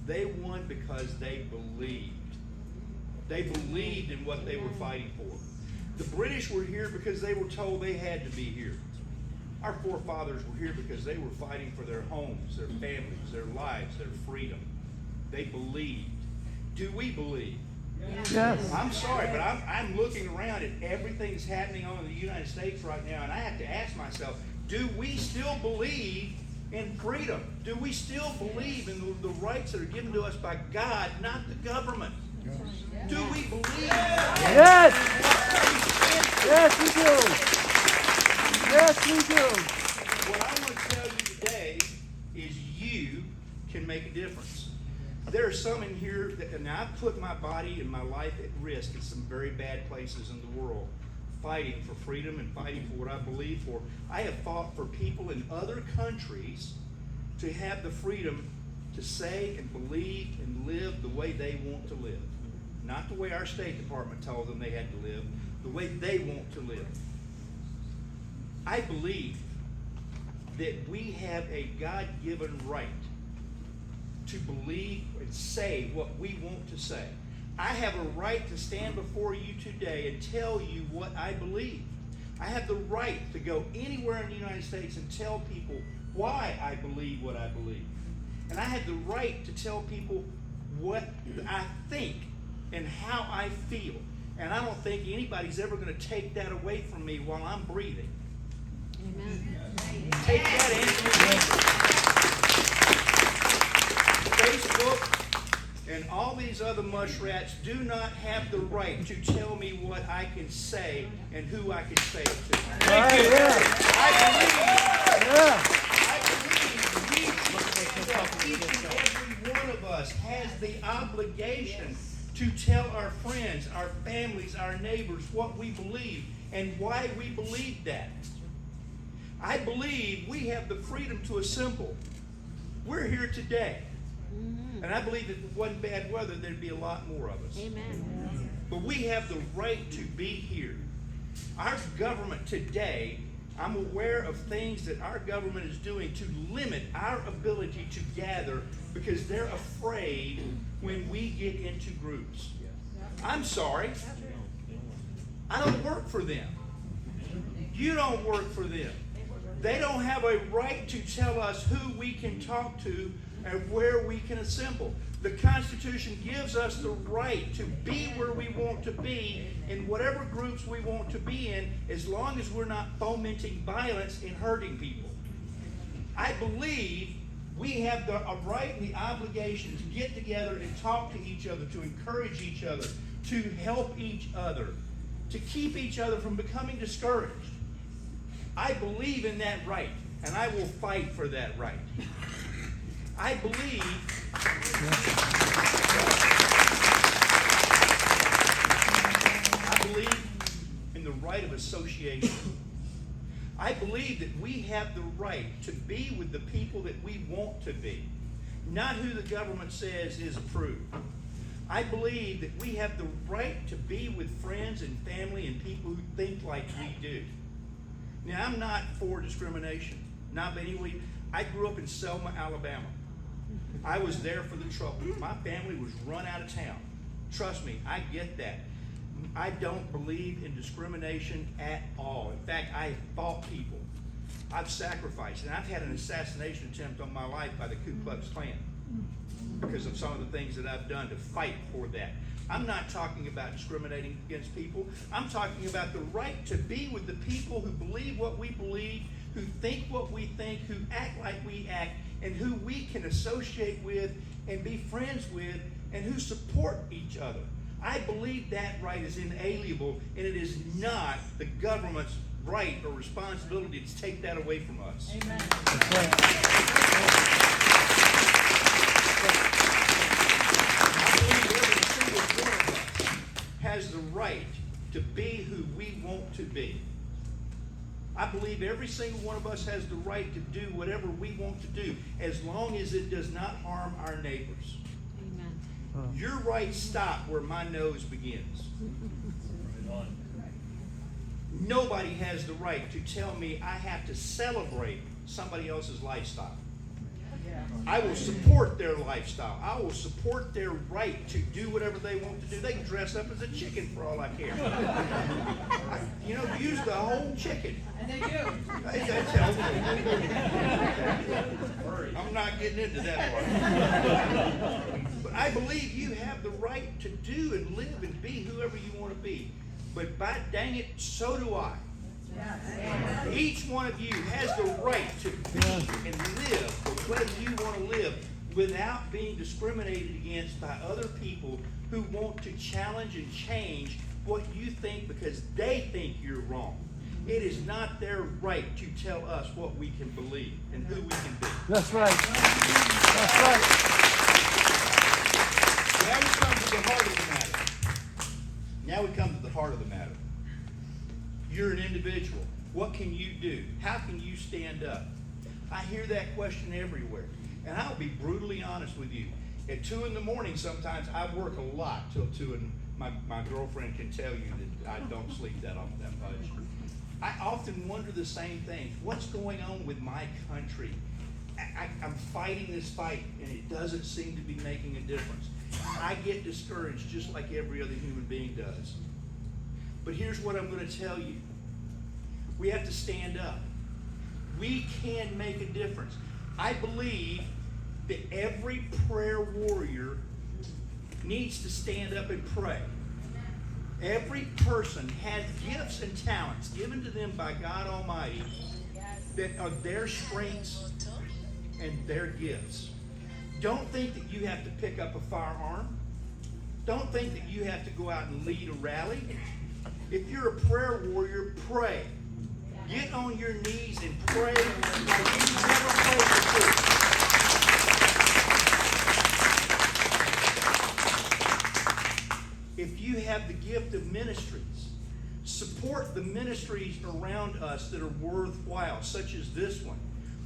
They won because they believed. They believed in what they were fighting for. The British were here because they were told they had to be here. Our forefathers were here because they were fighting for their homes, their families, their lives, their freedom. They believed. Do we believe? Yes. I'm sorry, but I'm looking around at everything that's happening on in the United States right now, and I have to ask myself, do we still believe in freedom? Do we still believe in the rights that are given to us by God, not the government? Yes. Do we believe? Yes. Yes, we do. Yes, we do. What I want to tell you today is you can make a difference. There are some in here that, and I've put my body and my life at risk in some very bad places in the world, fighting for freedom and fighting for what I believe for. I have fought for people in other countries to have the freedom to say and believe and live the way they want to live. Not the way our State Department told them they had to live, the way they want to live. I believe that we have a God-given right to believe and say what we want to say. I have a right to stand before you today and tell you what I believe. I have the right to go anywhere in the United States and tell people why I believe what I believe. And I have the right to tell people what I think and how I feel. And I don't think anybody's ever going to take that away from me while I'm breathing. Amen. Take that, Anthony. Facebook and all these other mushrats do not have the right to tell me what I can say and who I can say it to. Thank you. I believe each and every one of us has the obligation to tell our friends, our families, our neighbors what we believe and why we believe that. I believe we have the freedom to assemble. We're here today. And I believe if it wasn't bad weather, there'd be a lot more of us. Amen. But we have the right to be here. Our government today, I'm aware of things that our government is doing to limit our ability to gather because they're afraid when we get into groups. I'm sorry. I don't work for them. You don't work for them. They don't have a right to tell us who we can talk to and where we can assemble. The Constitution gives us the right to be where we want to be in whatever groups we want to be in, as long as we're not fomenting violence and hurting people. I believe we have a right and the obligation to get together and talk to each other, to encourage each other, to help each other, to keep each other from becoming discouraged. I believe in that right, and I will fight for that right. I believe in the right of association. I believe that we have the right to be with the people that we want to be, not who the government says is approved. I believe that we have the right to be with friends and family and people who think like we do. Now, I'm not for discrimination, not by any way. I grew up in Selma, Alabama. I was there for the trouble. My family was run out of town. Trust me, I get that. I don't believe in discrimination at all. In fact, I have fought people. I've sacrificed, and I've had an assassination attempt on my life by the Ku Klux Klan because of some of the things that I've done to fight for that. I'm not talking about discriminating against people. I'm talking about the right to be with the people who believe what we believe, who think what we think, who act like we act, and who we can associate with and be friends with, and who support each other. I believe that right is inalienable, and it is not the government's right or responsibility to take that away from us. Amen. I believe every single one of us has the right to be who we want to be. I believe every single one of us has the right to do whatever we want to do, as long as it does not harm our neighbors. Amen. Your rights stop where my nose begins. Nobody has the right to tell me I have to celebrate somebody else's lifestyle. I will support their lifestyle. I will support their right to do whatever they want to do. They can dress up as a chicken for all I care. Use the whole chicken. And they do. I'm not getting into that part. But I believe you have the right to do and live and be whoever you want to be. But by dang it, so do I. Each one of you has the right to be and live the way you want to live without being discriminated against by other people who want to challenge and change what you think because they think you're wrong. It is not their right to tell us what we can believe and who we can be. That's right. That's right. Now we come to the heart of the matter. You're an individual. What can you do? How can you stand up? I hear that question everywhere. And I'll be brutally honest with you. At 2 in the morning, sometimes I work a lot till 2, and my girlfriend can tell you that I don't sleep that much. I often wonder the same things. What's going on with my country? I'm fighting this fight, and it doesn't seem to be making a difference. I get discouraged just like every other human being does. But here's what I'm going to tell you. We have to stand up. We can make a difference. I believe that every prayer warrior needs to stand up and pray. Every person has gifts and talents given to them by God Almighty that are their strengths and their gifts. Don't think that you have to pick up a firearm. Don't think that you have to go out and lead a rally. If you're a prayer warrior, pray. Get on your knees and pray like you've never prayed before. If you have the gift of ministries, support the ministries around us that are worthwhile, such as this one,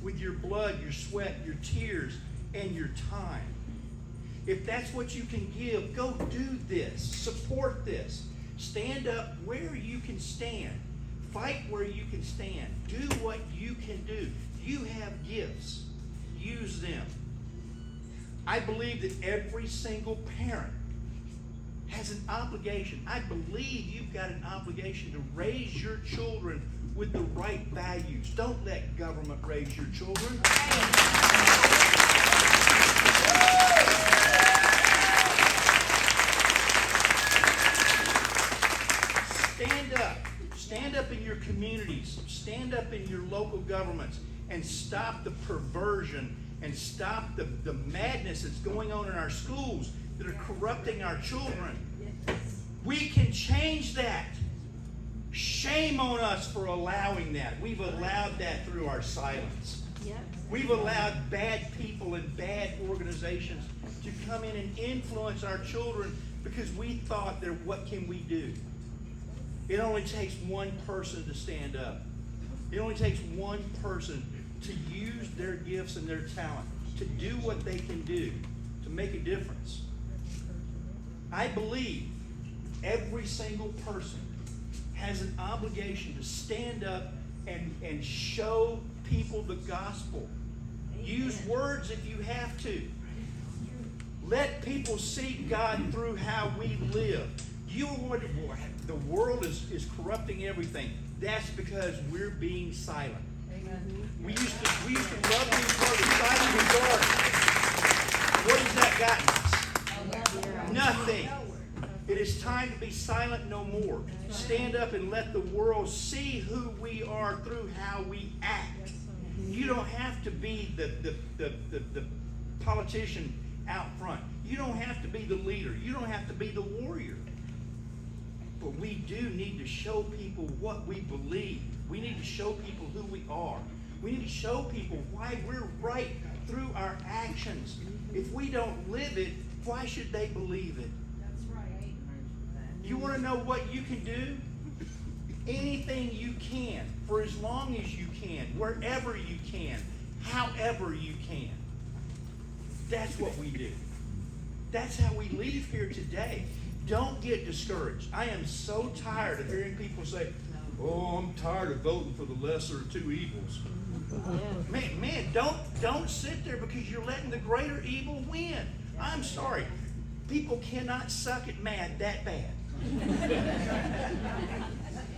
with your blood, your sweat, your tears, and your time. If that's what you can give, go do this. Support this. Stand up where you can stand. Fight where you can stand. Do what you can do. You have gifts. Use them. I believe that every single parent has an obligation. I believe you've got an obligation to raise your children with the right values. Don't let government raise your children. Stand up. Stand up in your communities. Stand up in your local governments and stop the perversion and stop the madness that's going on in our schools that are corrupting our children. We can change that. Shame on us for allowing that. We've allowed that through our silence. We've allowed bad people and bad organizations to come in and influence our children because we thought that what can we do? It only takes one person to stand up. It only takes one person to use their gifts and their talent to do what they can do to make a difference. I believe every single person has an obligation to stand up and show people the gospel. Use words if you have to. Let people see God through how we live. You wonder, the world is corrupting everything. That's because we're being silent. Amen. We used to love being part of the silent majority. What has that gotten us? Nothing. It is time to be silent no more. Stand up and let the world see who we are through how we act. You don't have to be the politician out front. You don't have to be the leader. You don't have to be the warrior. But we do need to show people what we believe. We need to show people who we are. We need to show people why we're right through our actions. If we don't live it, why should they believe it? That's right. You want to know what you can do? Anything you can, for as long as you can, wherever you can, however you can. That's what we do. That's how we leave here today. Don't get discouraged. I am so tired of hearing people say, "Oh, I'm tired of voting for the lesser of two evils." Man, don't sit there because you're letting the greater evil win. I'm sorry. People cannot suck at mad that bad.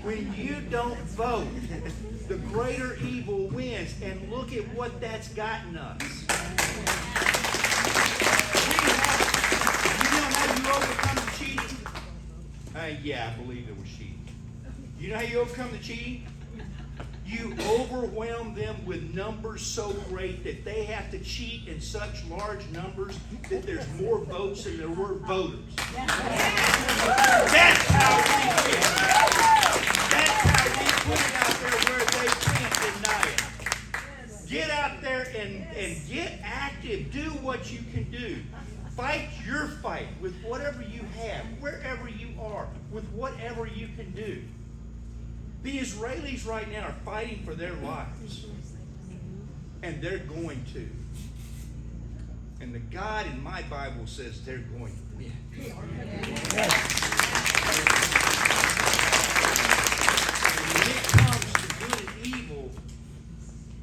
When you don't vote, the greater evil wins, and look at what that's gotten us. You know how you overcome the cheating? Yeah, I believe it was cheating. You know how you overcome the cheating? You overwhelm them with numbers so great that they have to cheat in such large numbers that there's more votes than there were voters. That's how we win. That's how we put it out there where they can't deny it. Get out there and get active. Do what you can do. Fight your fight with whatever you have, wherever you are, with whatever you can do. The Israelis right now are fighting for their lives. And they're going to. And the God in my Bible says they're going to win. And when it comes to good and evil,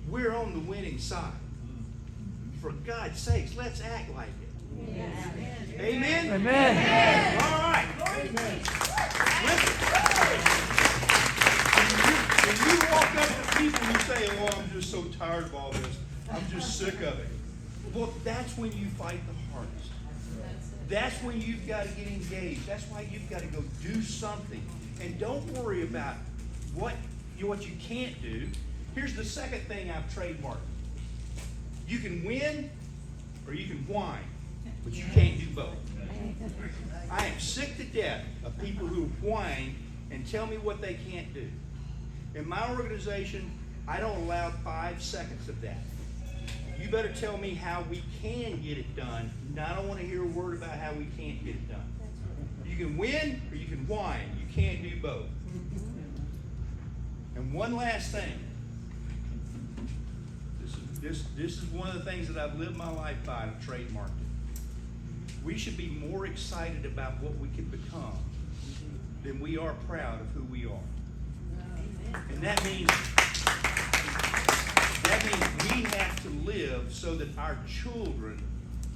we're on the winning side. For God's sakes, let's act like it. Amen? Amen. All right. Listen. When you walk up to people and you say, "Oh, I'm just so tired of all this. I'm just sick of it." Well, that's when you fight the hardest. That's when you've got to get engaged. That's why you've got to go do something. And don't worry about what you can't do. Here's the second thing I've trademarked. You can win or you can whine, but you can't do both. I am sick to death of people who whine and tell me what they can't do. In my organization, I don't allow 5 seconds of that. You better tell me how we can get it done, and I don't want to hear a word about how we can't get it done. You can win or you can whine. You can't do both. And one last thing. This is one of the things that I've lived my life by and trademarked it. We should be more excited about what we can become than we are proud of who we are. And that means we have to live so that our children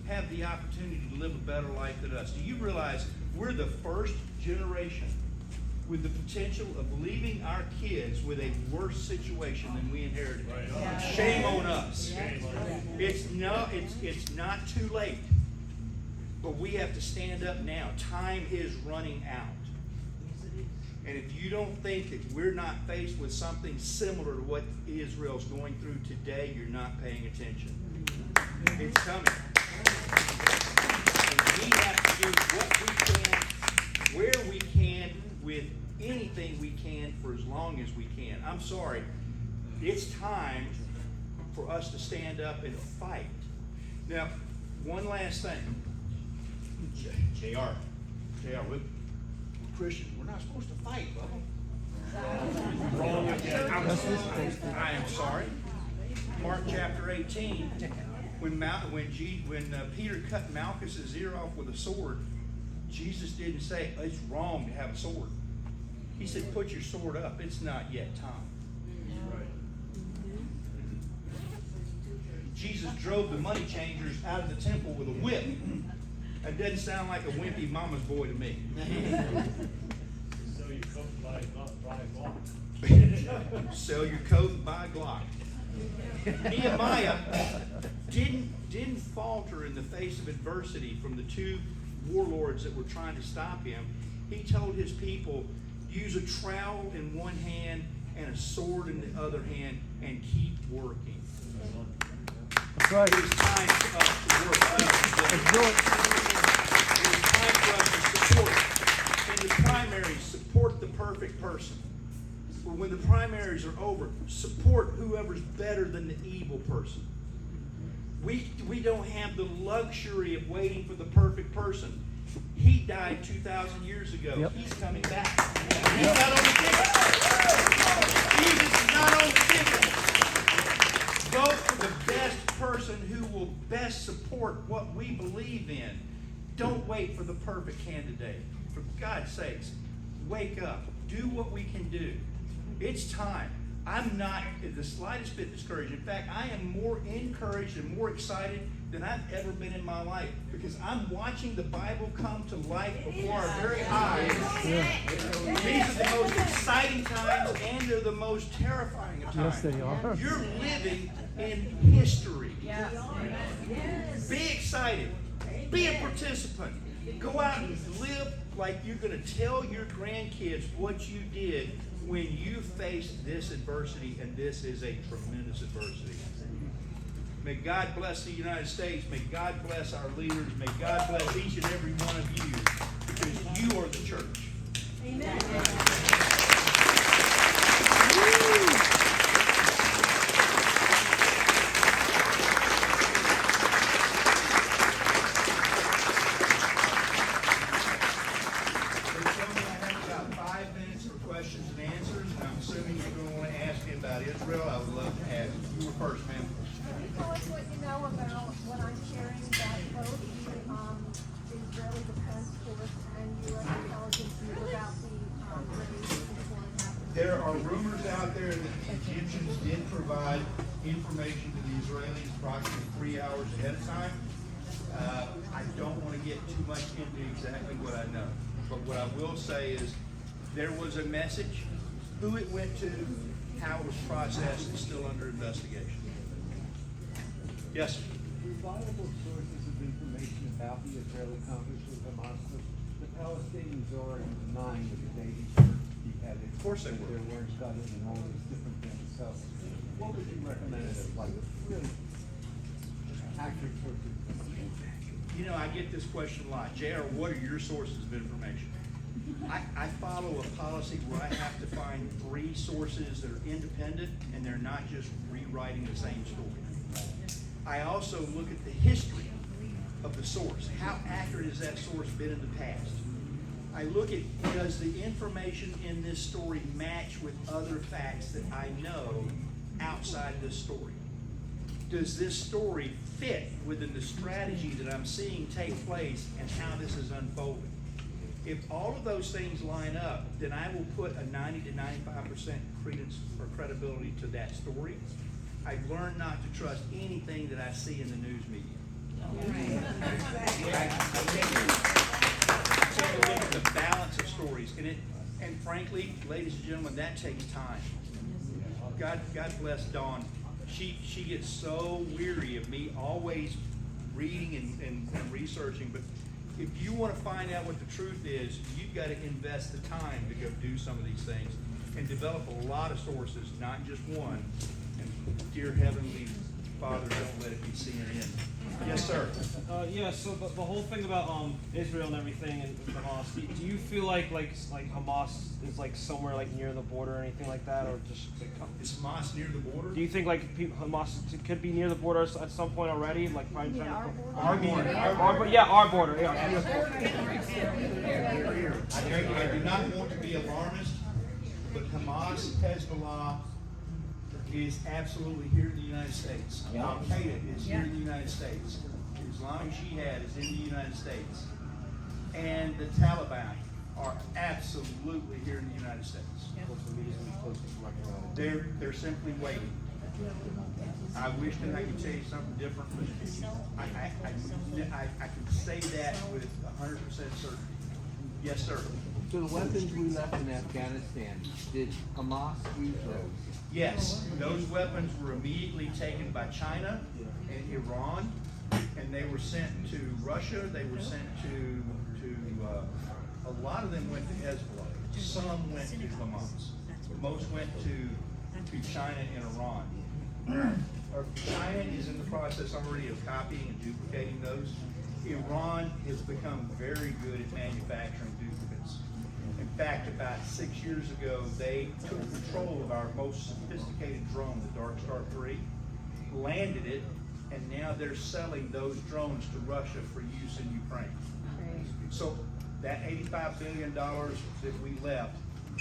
have the opportunity to live a better life than us. Do you realize we're the first generation with the potential of leaving our kids with a worse situation than we inherited? Right. Shame on us. It's not too late. But we have to stand up now. Time is running out. And if you don't think that we're not faced with something similar to what Israel's going through today, you're not paying attention. It's coming. And we have to do what we can, where we can, with anything we can for as long as we can. I'm sorry. It's time for us to stand up and fight. Now, one last thing. JR, we're Christians. We're not supposed to fight, Bubba. Wrong again. I am sorry. Mark chapter 18, when Peter cut Malchus's ear off with a sword, Jesus didn't say it's wrong to have a sword. He said, put your sword up. It's not yet time. Jesus drove the money changers out of the temple with a whip. That doesn't sound like a wimpy mama's boy to me. So you cook like Glock. Sell your coat and buy a Glock. Nehemiah didn't falter in the face of adversity from the two warlords that were trying to stop him. He told his people, use a trowel in one hand and a sword in the other hand and keep working. That's right. It is time for us to work. Let's do it. It is time for us to support. In the primaries, support the perfect person. But when the primaries are over, support whoever's better than the evil person. We don't have the luxury of waiting for the perfect person. He died 2,000 years ago. Yep. He's coming back. He's not on the ticket. Jesus is not on the ticket. Vote for the best person who will best support what we believe in. Don't wait for the perfect candidate. For God's sakes, wake up. Do what we can do. It's time. I'm not in the slightest bit discouraged. In fact, I am more encouraged and more excited than I've ever been in my life because I'm watching the Bible come to life before our very eyes. These are the most exciting times and they're the most terrifying of times. Yes, they are. You're living in history. Be excited. Be a participant. Go out and live like you're going to tell your grandkids what you did when you faced this adversity, and this is a tremendous adversity. May God bless the United States. May God bless our leaders. May God bless each and every one of you, because you are the church. Amen. Israel, I would love to ask. You were first, ma'am. Tell us what you know about what I'm hearing that both the Israeli Defense Force and U.S. intelligence knew about the raid before it happened. There are rumors out there that the Egyptians did provide information to the Israelis approximately 3 hours ahead of time. I don't want to get too much into exactly what I know, but what I will say is there was a message. Who it went to, how it was processed, is still under investigation. Yes, sir. Reliable sources of information about the Israeli conflict with Hamas. The Palestinians are already denying that the babies were beheaded. Of course they were. There weren't studies and all these different things. So, what would you recommend as like really accurate sources? You know, I get this question a lot. JR, what are your sources of information? I follow a policy where I have to find 3 sources that are independent and they're not just rewriting the same story. I also look at the history of the source. How accurate has that source been in the past? I look at, does the information in this story match with other facts that I know outside this story? Does this story fit within the strategy that I'm seeing take place and how this is unfolding? If all of those things line up, then I will put a 90 to 95% credence or credibility to that story. I've learned not to trust anything that I see in the news media. Take a look at the balance of stories, and frankly, ladies and gentlemen, that takes time. God bless Dawn. She gets so weary of me always reading and researching, but if you want to find out what the truth is, you've got to invest the time to go do some of these things and develop a lot of sources, not just one. And dear Heavenly Father, don't let it be CNN. Yes, sir. Yeah. So the whole thing about Israel and everything and Hamas. Do you feel like Hamas is like somewhere like near the border or anything like that, or just? Is Hamas near the border? Do you think like Hamas could be near the border at some point already? Like Our border. Yeah, our border. Yeah. I do not want to be alarmist, but Hamas, Hezbollah is absolutely here in the United States. Al-Qaeda is here in the United States. Islamic Jihad is in the United States. and the Taliban are absolutely here in the United States. They're simply waiting. I wish that I could tell you something different, but I can say that with 100% certainty. Yes, sir. So the weapons we left in Afghanistan, did Hamas use those? Yes, those weapons were immediately taken by China and Iran, and they were sent to Russia. They were sent to a lot of them went to Hezbollah. Some went to Hamas. Most went to China and Iran. China is in the process already of copying and duplicating those. Iran has become very good at manufacturing duplicates. In fact, about 6 years ago, they took control of our most sophisticated drone, the Dark Star 3, landed it, and now they're selling those drones to Russia for use in Ukraine. So that $85 billion that we left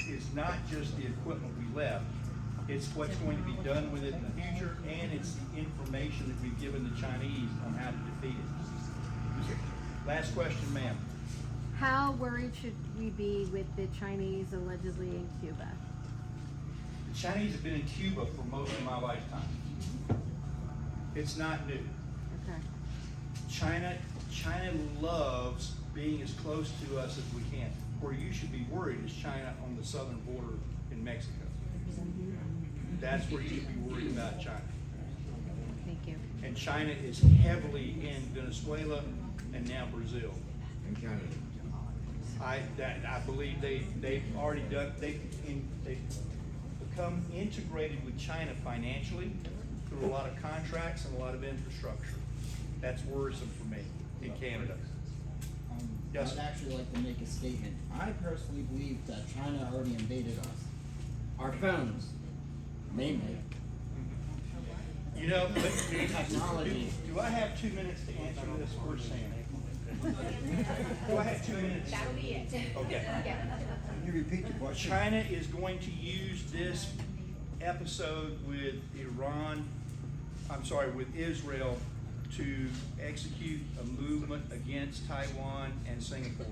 is not just the equipment we left, it's what's going to be done with it in the future, and it's the information that we've given the Chinese on how to defeat it. Last question, ma'am. How worried should we be with the Chinese allegedly in Cuba? The Chinese have been in Cuba for most of my lifetime. It's not new. Okay. China loves being as close to us as we can. Where you should be worried is China on the southern border in Mexico. That's where you should be worried about China. Thank you. And China is heavily in Venezuela and now Brazil. And Canada. I believe they've already done, they've become integrated with China financially through a lot of contracts and a lot of infrastructure. That's worrisome for me in Canada. Yes, I'd actually like to make a statement. I personally believe that China already invaded us. Our phones, mainly. you know, Technology. do I have 2 minutes to answer this for Sam? Do I have 2 minutes? That'll be it. Okay. Can you repeat the question? China is going to use this episode with with Israel to execute a movement against Taiwan and Singapore.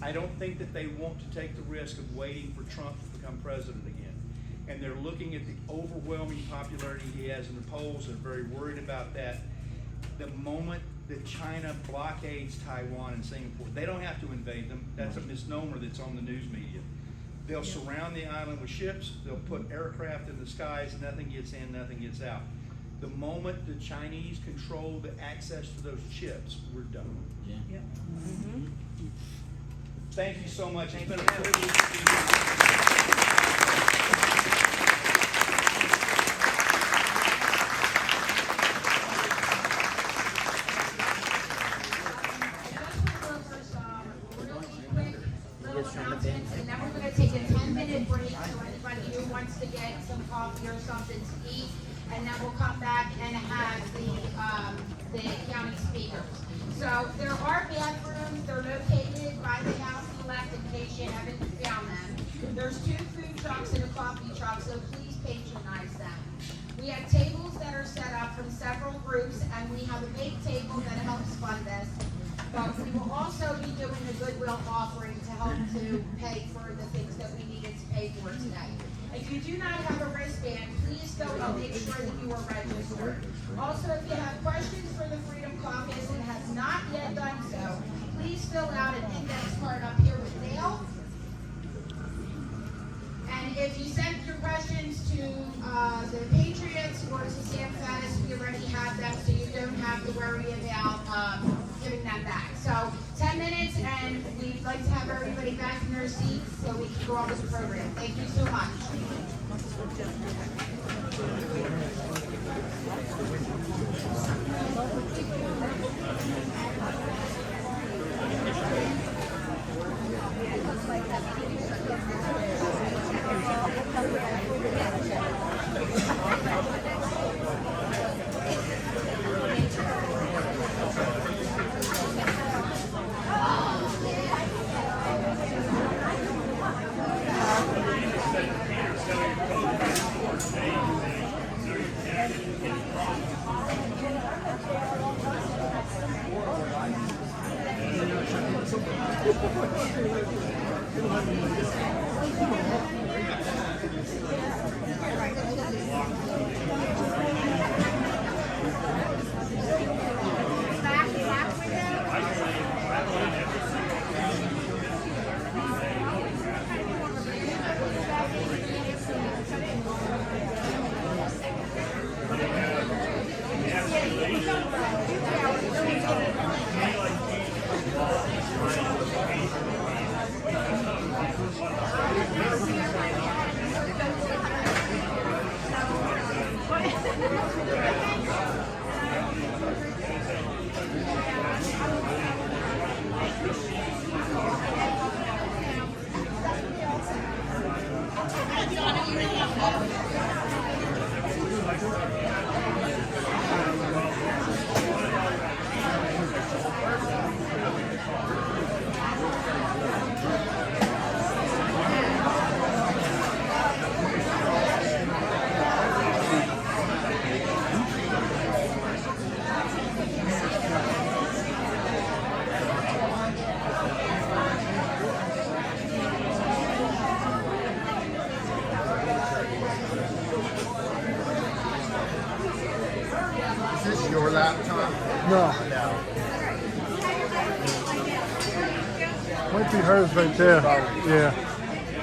I don't think that they want to take the risk of waiting for Trump to become president again. And they're looking at the overwhelming popularity he has in the polls and very worried about that. The moment that China blockades Taiwan and Singapore, they don't have to invade them. That's a misnomer that's on the news media. They'll surround the island with ships. They'll put aircraft in the skies. Nothing gets in, nothing gets out. The moment the Chinese control the access to those ships, we're done. Yeah. Yep. Thank you so much. It's been a privilege to be here. And then we're gonna take a 10-minute break for anybody who wants to get some coffee or something to eat. And then we'll come back and have the county speakers. So there are bathrooms, they're located by the house on the left in case you haven't found them. There's 2 food trucks and a coffee truck, so please patronize them. We have tables that are set up from several groups, and we have a big table that helps fund this. But we will also be doing a goodwill offering to help to pay for the things that we needed to pay for today. If you do not have a wristband, please go and make sure that you are registered. Also, if you have questions for the Freedom Caucus and have not yet done so, please fill out an index card up here with Dale. And if you sent your questions to the Patriots or to Sam Faddis, we already have them, so you don't have to worry about giving them back. So 10 minutes, and we'd like to have everybody back in their seats so we can go on with the program. Thank you so much. Thank you. Is this your laptop? No. Might be hers right there. Yeah.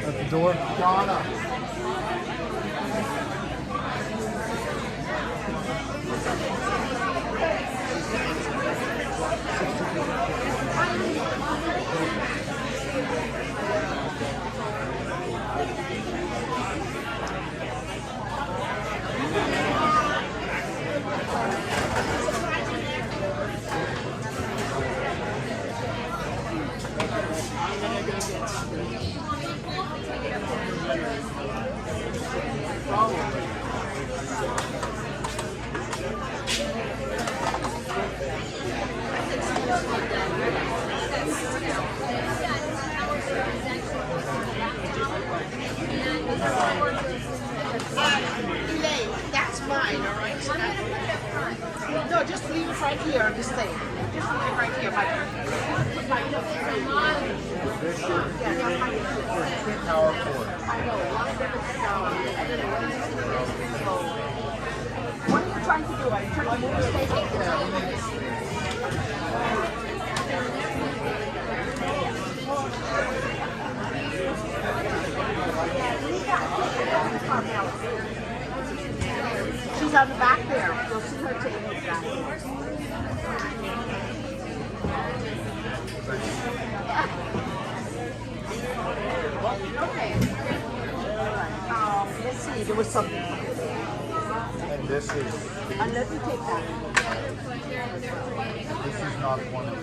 At the door. Donna. That's mine, all right? No, just leave it right here on this thing. Just leave it right here. Power cord. What are you trying to do? Are you trying to move the station? She's on the back there. You'll see her taking it back. Okay. Let's see. There was something. And this is Let me take that. this is not one of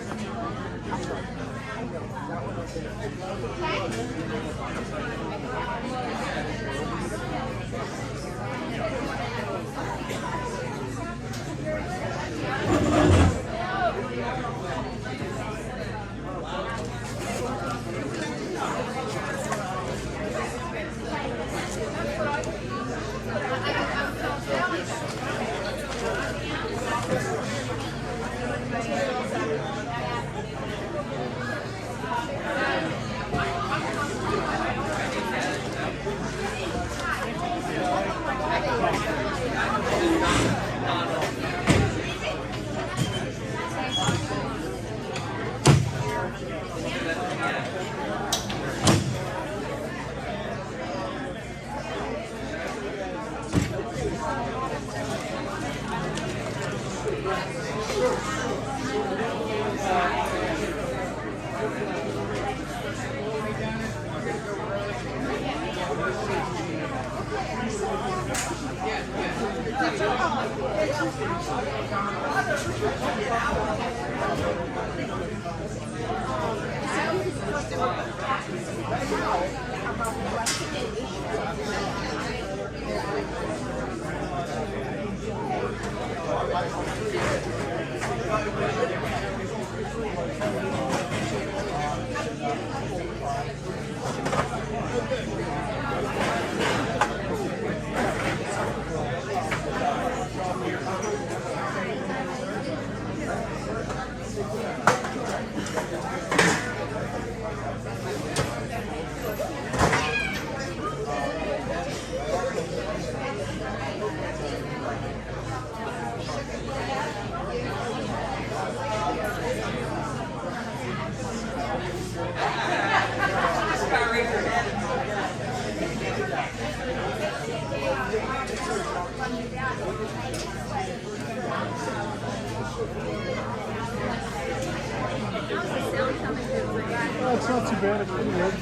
It's not too bad. It's pretty good.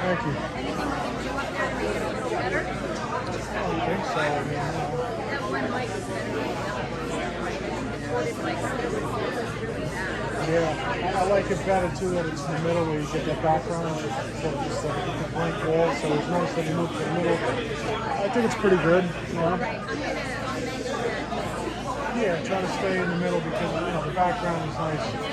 Thank you. I don't think so. I mean, yeah, I like it better too that it's in the middle where you get that background instead of just like a blank wall. So it's nice that you move to the middle. I think it's pretty good. You know? Yeah, try to stay in the middle because the background is nice.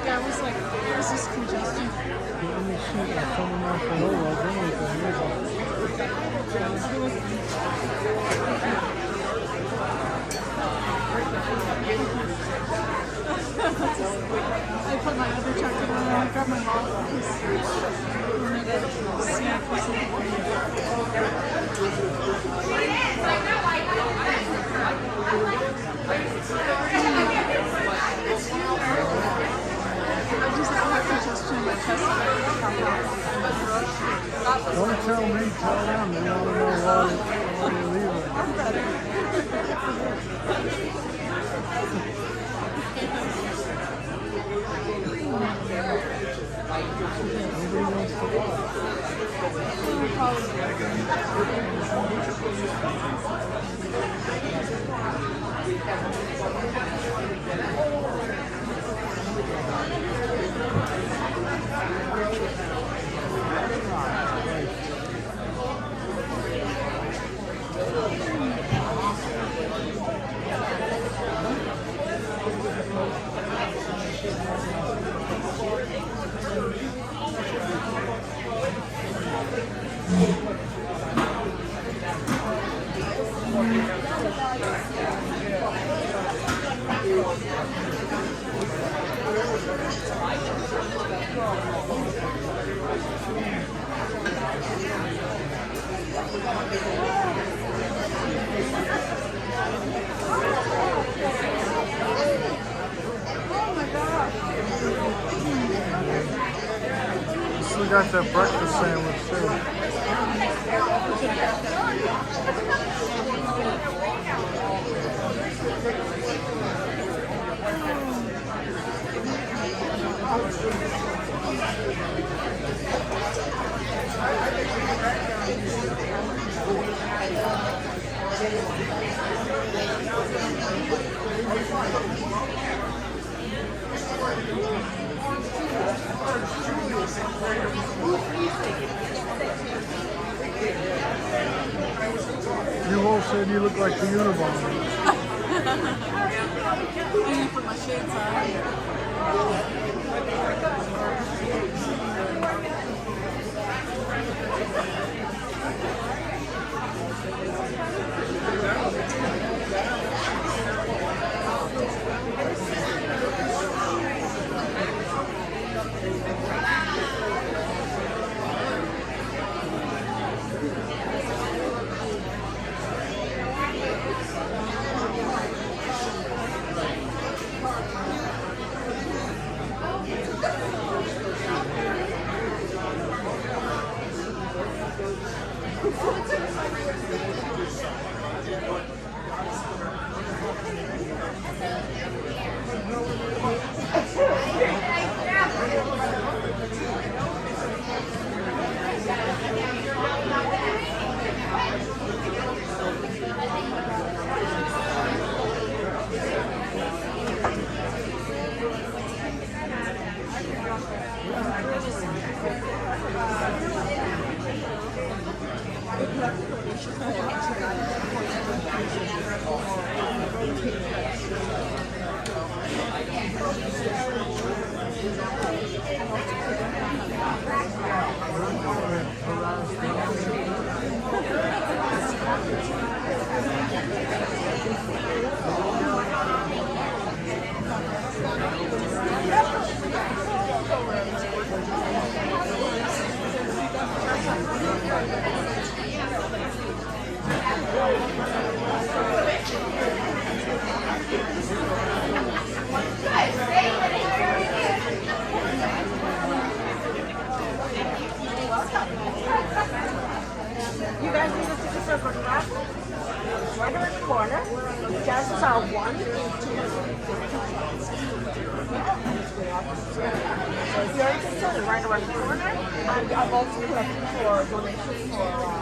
Yeah, I was like, where's this congestion? I put my other jacket on and I grabbed my wallet because we needed a snack or I just have congestion in my chest. Still got that breakfast sandwich too. You all said you look like the Unabomber. I need to put my shades on. You guys need a ticket for class? Right here in the corner. Chances are 1 in 2. So if you're interested, right around the corner. And I've also collected for donations for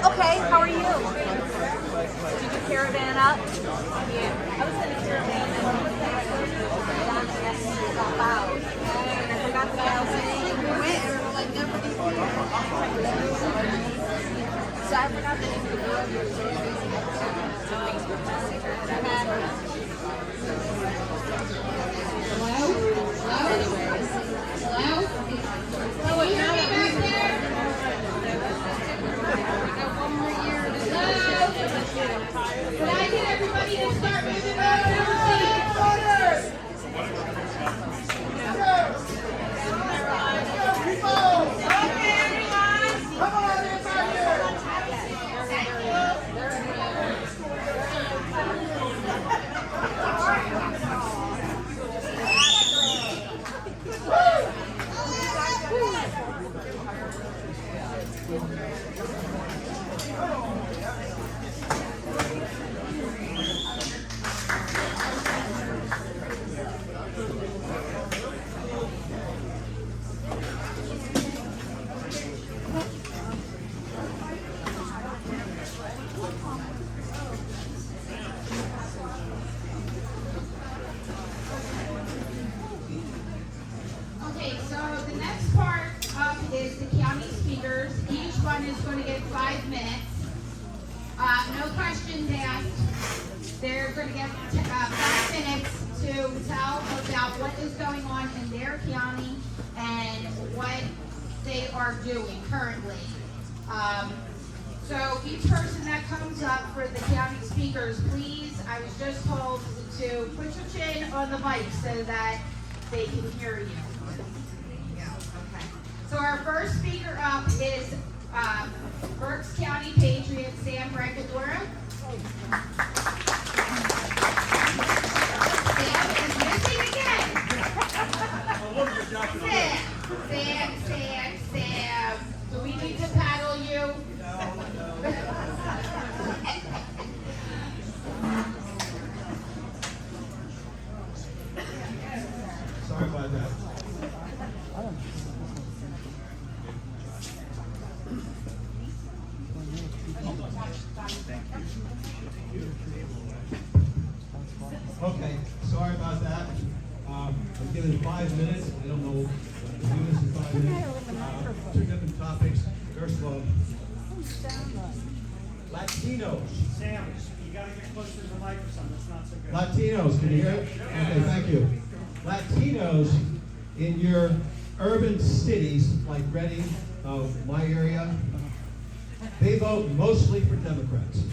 Okay, how are you? Did you caravan up? Yeah. I was in a caravan and I was down to that stop out. And I forgot the bell thing. We went and we were like, nobody's here. So I forgot the name of the girl who was so Facebook Messenger. Hello? Hello? Can you hear me back there? Can I get everybody to start moving back to their seats? Okay, everyone. Come on, Okay, so the next part up is the county speakers. Each one is going to get 5 minutes. No questions asked. They're going to get 5 minutes to tell about what is going on in their county and what they are doing currently. So each person that comes up for the county speakers, please, I was just told to put your chin on the mic so that they can hear you. Okay. So our first speaker up is Berks County Patriots, Sam Brancadora. Sam is missing again. Sam. Do we need to paddle you? Sorry about that. Okay, sorry about that. I'm given 5 minutes. I don't know what to do this in 5 minutes. 2 different topics. First of all, Latinos. Sam, you gotta get closer to the microphone. That's not so good. Latinos, can you hear it? Okay, thank you. Latinos in your urban cities like Reading, my area, they vote mostly for Democrats.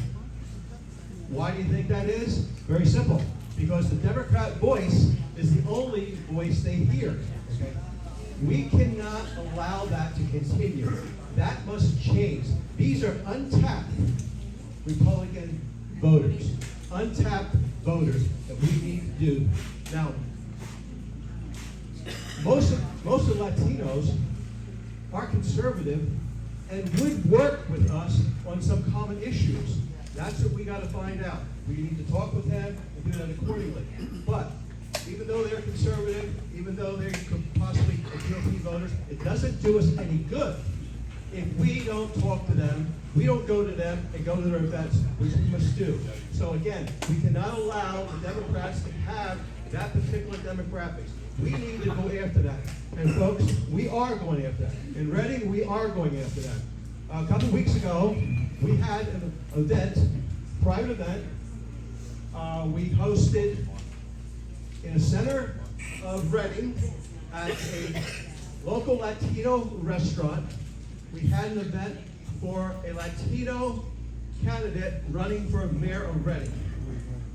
Why do you think that is? Very simple. because the Democrat voice is the only voice they hear. Okay? We cannot allow that to continue. That must change. These are untapped Republican voters, untapped voters that we need to do. Now, most of Latinos are conservative and would work with us on some common issues. That's what we got to find out. We need to talk with them and do that accordingly. But even though they're conservative, even though they could possibly be GOP voters, it doesn't do us any good if we don't talk to them, we don't go to them and go to their events, which we must do. So again, we cannot allow the Democrats to have that particular demographics. We need to go after that. And folks, we are going after that. In Reading, we are going after that. A couple of weeks ago, we had an event, private event. We hosted in the center of Reading at a local Latino restaurant. We had an event for a Latino candidate running for mayor of Reading.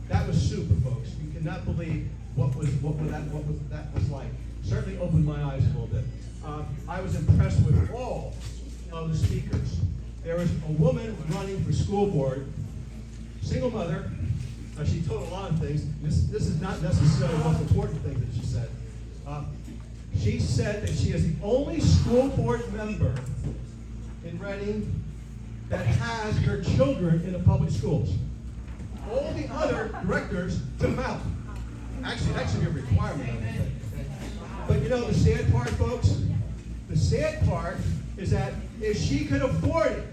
That was super, folks. You cannot believe what that was like. Certainly opened my eyes a little bit. I was impressed with all of the speakers. There was a woman running for school board, single mother. She told a lot of things. This is not necessarily the most important thing that she said. She said that she is the only school board member in Reading that has her children in the public schools. All the other directors took them out. Actually, that should be a requirement, I think. But you know the sad part, folks? The sad part is that if she could afford it,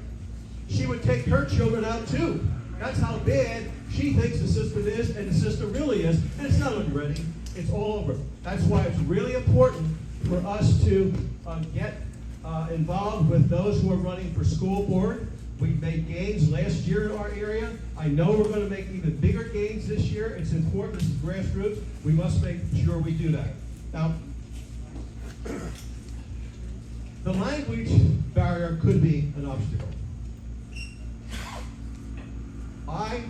she would take her children out too. That's how bad she thinks the system is, and the system really is. And it's not only Reading, it's all over. That's why it's really important for us to get involved with those who are running for school board. We made gains last year in our area. I know we're going to make even bigger gains this year. It's important. This is grassroots. We must make sure we do that. Now, the language barrier could be an obstacle. I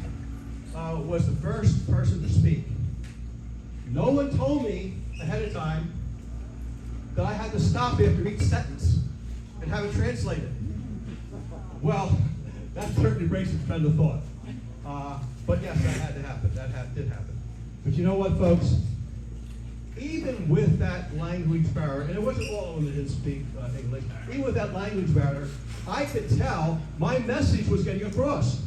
was the first person to speak. No one told me ahead of time that I had to stop after each sentence and have it translated. Well, that certainly breaks the trend of thought. But yes, that had to happen. That did happen. But you know what, folks? Even with that language barrier, and it wasn't all of them that didn't speak English, even with that language barrier, I could tell my message was getting across.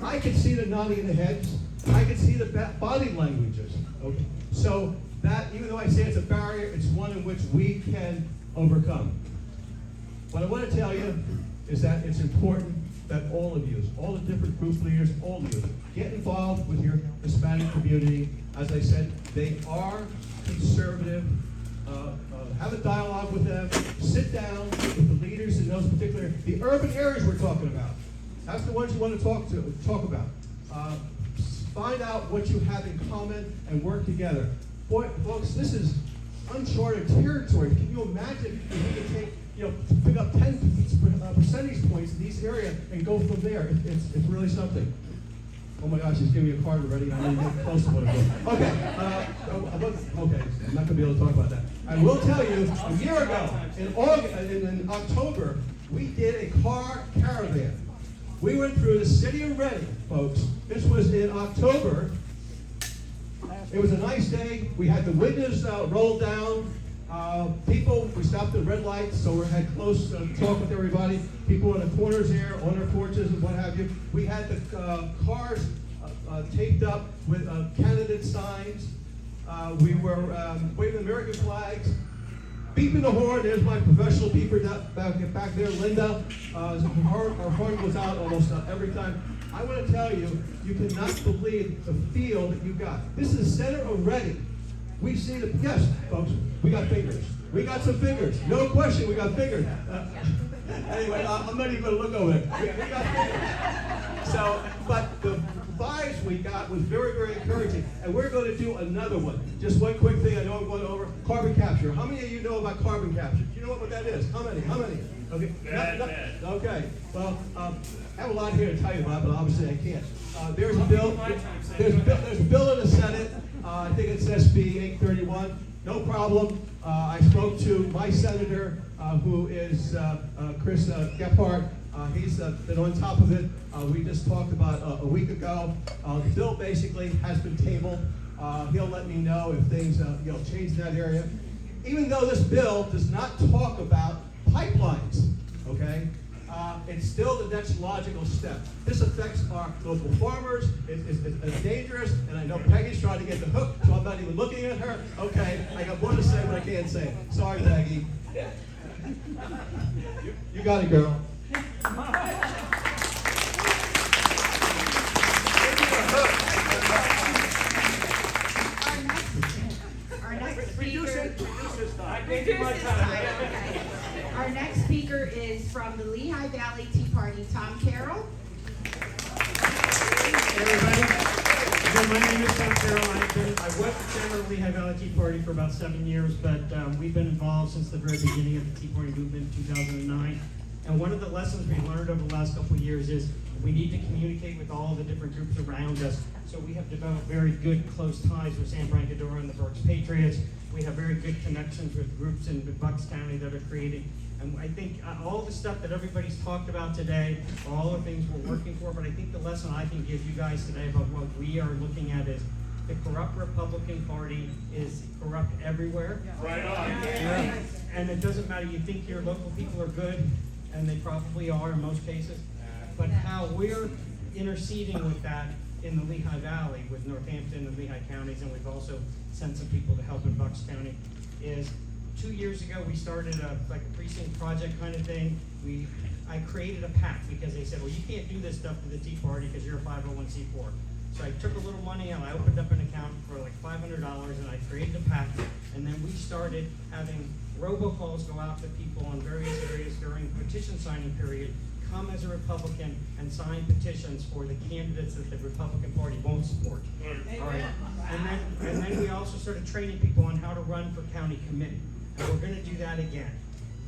I could see the nodding of the heads. I could see the body languages. Okay? So that, even though I say it's a barrier, it's one in which we can overcome. What I want to tell you is that it's important that all of you, all the different group leaders, all of you, get involved with your Hispanic community. As I said, they are conservative. Have a dialogue with them. Sit down with the leaders in those particular, the urban areas we're talking about. That's the ones you want to talk about. Find out what you have in common and work together. Boy, folks, this is uncharted territory. Can you imagine if we could take, pick up 10 percentage points in these areas and go from there? It's really something. Oh my gosh, he's giving me a card already. I'm going to get close to what it was. Okay, I'm not going to be able to talk about that. I will tell you, a year ago, in October, we did a car caravan. We went through the city of Reading, folks. This was in October. It was a nice day. We had the windows rolled down. We stopped at red lights, so we had close talk with everybody. People in the corners there, on their porches and what have you. We had the cars taped up with candidate signs. We were waving American flags, beeping the horn. There's my professional beeper back there, Linda. Our horn goes out almost every time. I want to tell you, you cannot believe the feel that you got. This is the center of Reading. We see the, yes, folks, we got fingers. We got some fingers. No question, we got fingers. Anyway, I'm not even going to look over there. We got fingers. So, but the vibes we got was very, very encouraging. And we're going to do another one. Just one quick thing, I know I'm going over. Carbon capture. How many of you know about carbon capture? Do you know what that is? How many? Okay. Okay. Well, I have a lot here to tell you about, but obviously I can't. There's a bill in the Senate. I think it's SB 831. No problem. I spoke to my senator, who is Chris Gephardt. He's been on top of it. We just talked about a week ago. The bill basically has been tabled. He'll let me know if things change in that area. Even though this bill does not talk about pipelines, okay? It's still the next logical step. This affects our local farmers. It's dangerous, and I know Peggy's trying to get the hook, so I'm not even looking at her. Okay, I got more to say, but I can't say it. Sorry, Peggy. You got it, girl. Our next speaker is from the Lehigh Valley Tea Party, Tom Carroll. Hey everybody. Again, my name is Tom Carroll. I was the chairman of the Lehigh Valley Tea Party for about 7 years, but we've been involved since the very beginning of the Tea Party movement in 2009. And one of the lessons we've learned over the last couple of years is we need to communicate with all the different groups around us. So we have developed very good, close ties with San Brancadora and the Berks Patriots. We have very good connections with groups in Bucks County that are creating. And I think all the stuff that everybody's talked about today, are all the things we're working for, but I think the lesson I can give you guys today about what we are looking at is the corrupt Republican Party is corrupt everywhere. Right on. And it doesn't matter, you think your local people are good, and they probably are in most cases, but how we're interceding with that in the Lehigh Valley with Northampton and Lehigh counties, and we've also sent some people to help in Bucks County, is 2 years ago we started a precinct project kind of thing. I created a PAC because they said, well, you can't do this stuff to the Tea Party because you're a 501c4. So I took a little money and I opened up an account for like $500 and I created a PAC, and then we started having robocalls go out to people on various areas during petition signing period. Come as a Republican and sign petitions for the candidates that the Republican Party won't support. All right. And then we also started training people on how to run for county committee. And we're going to do that again.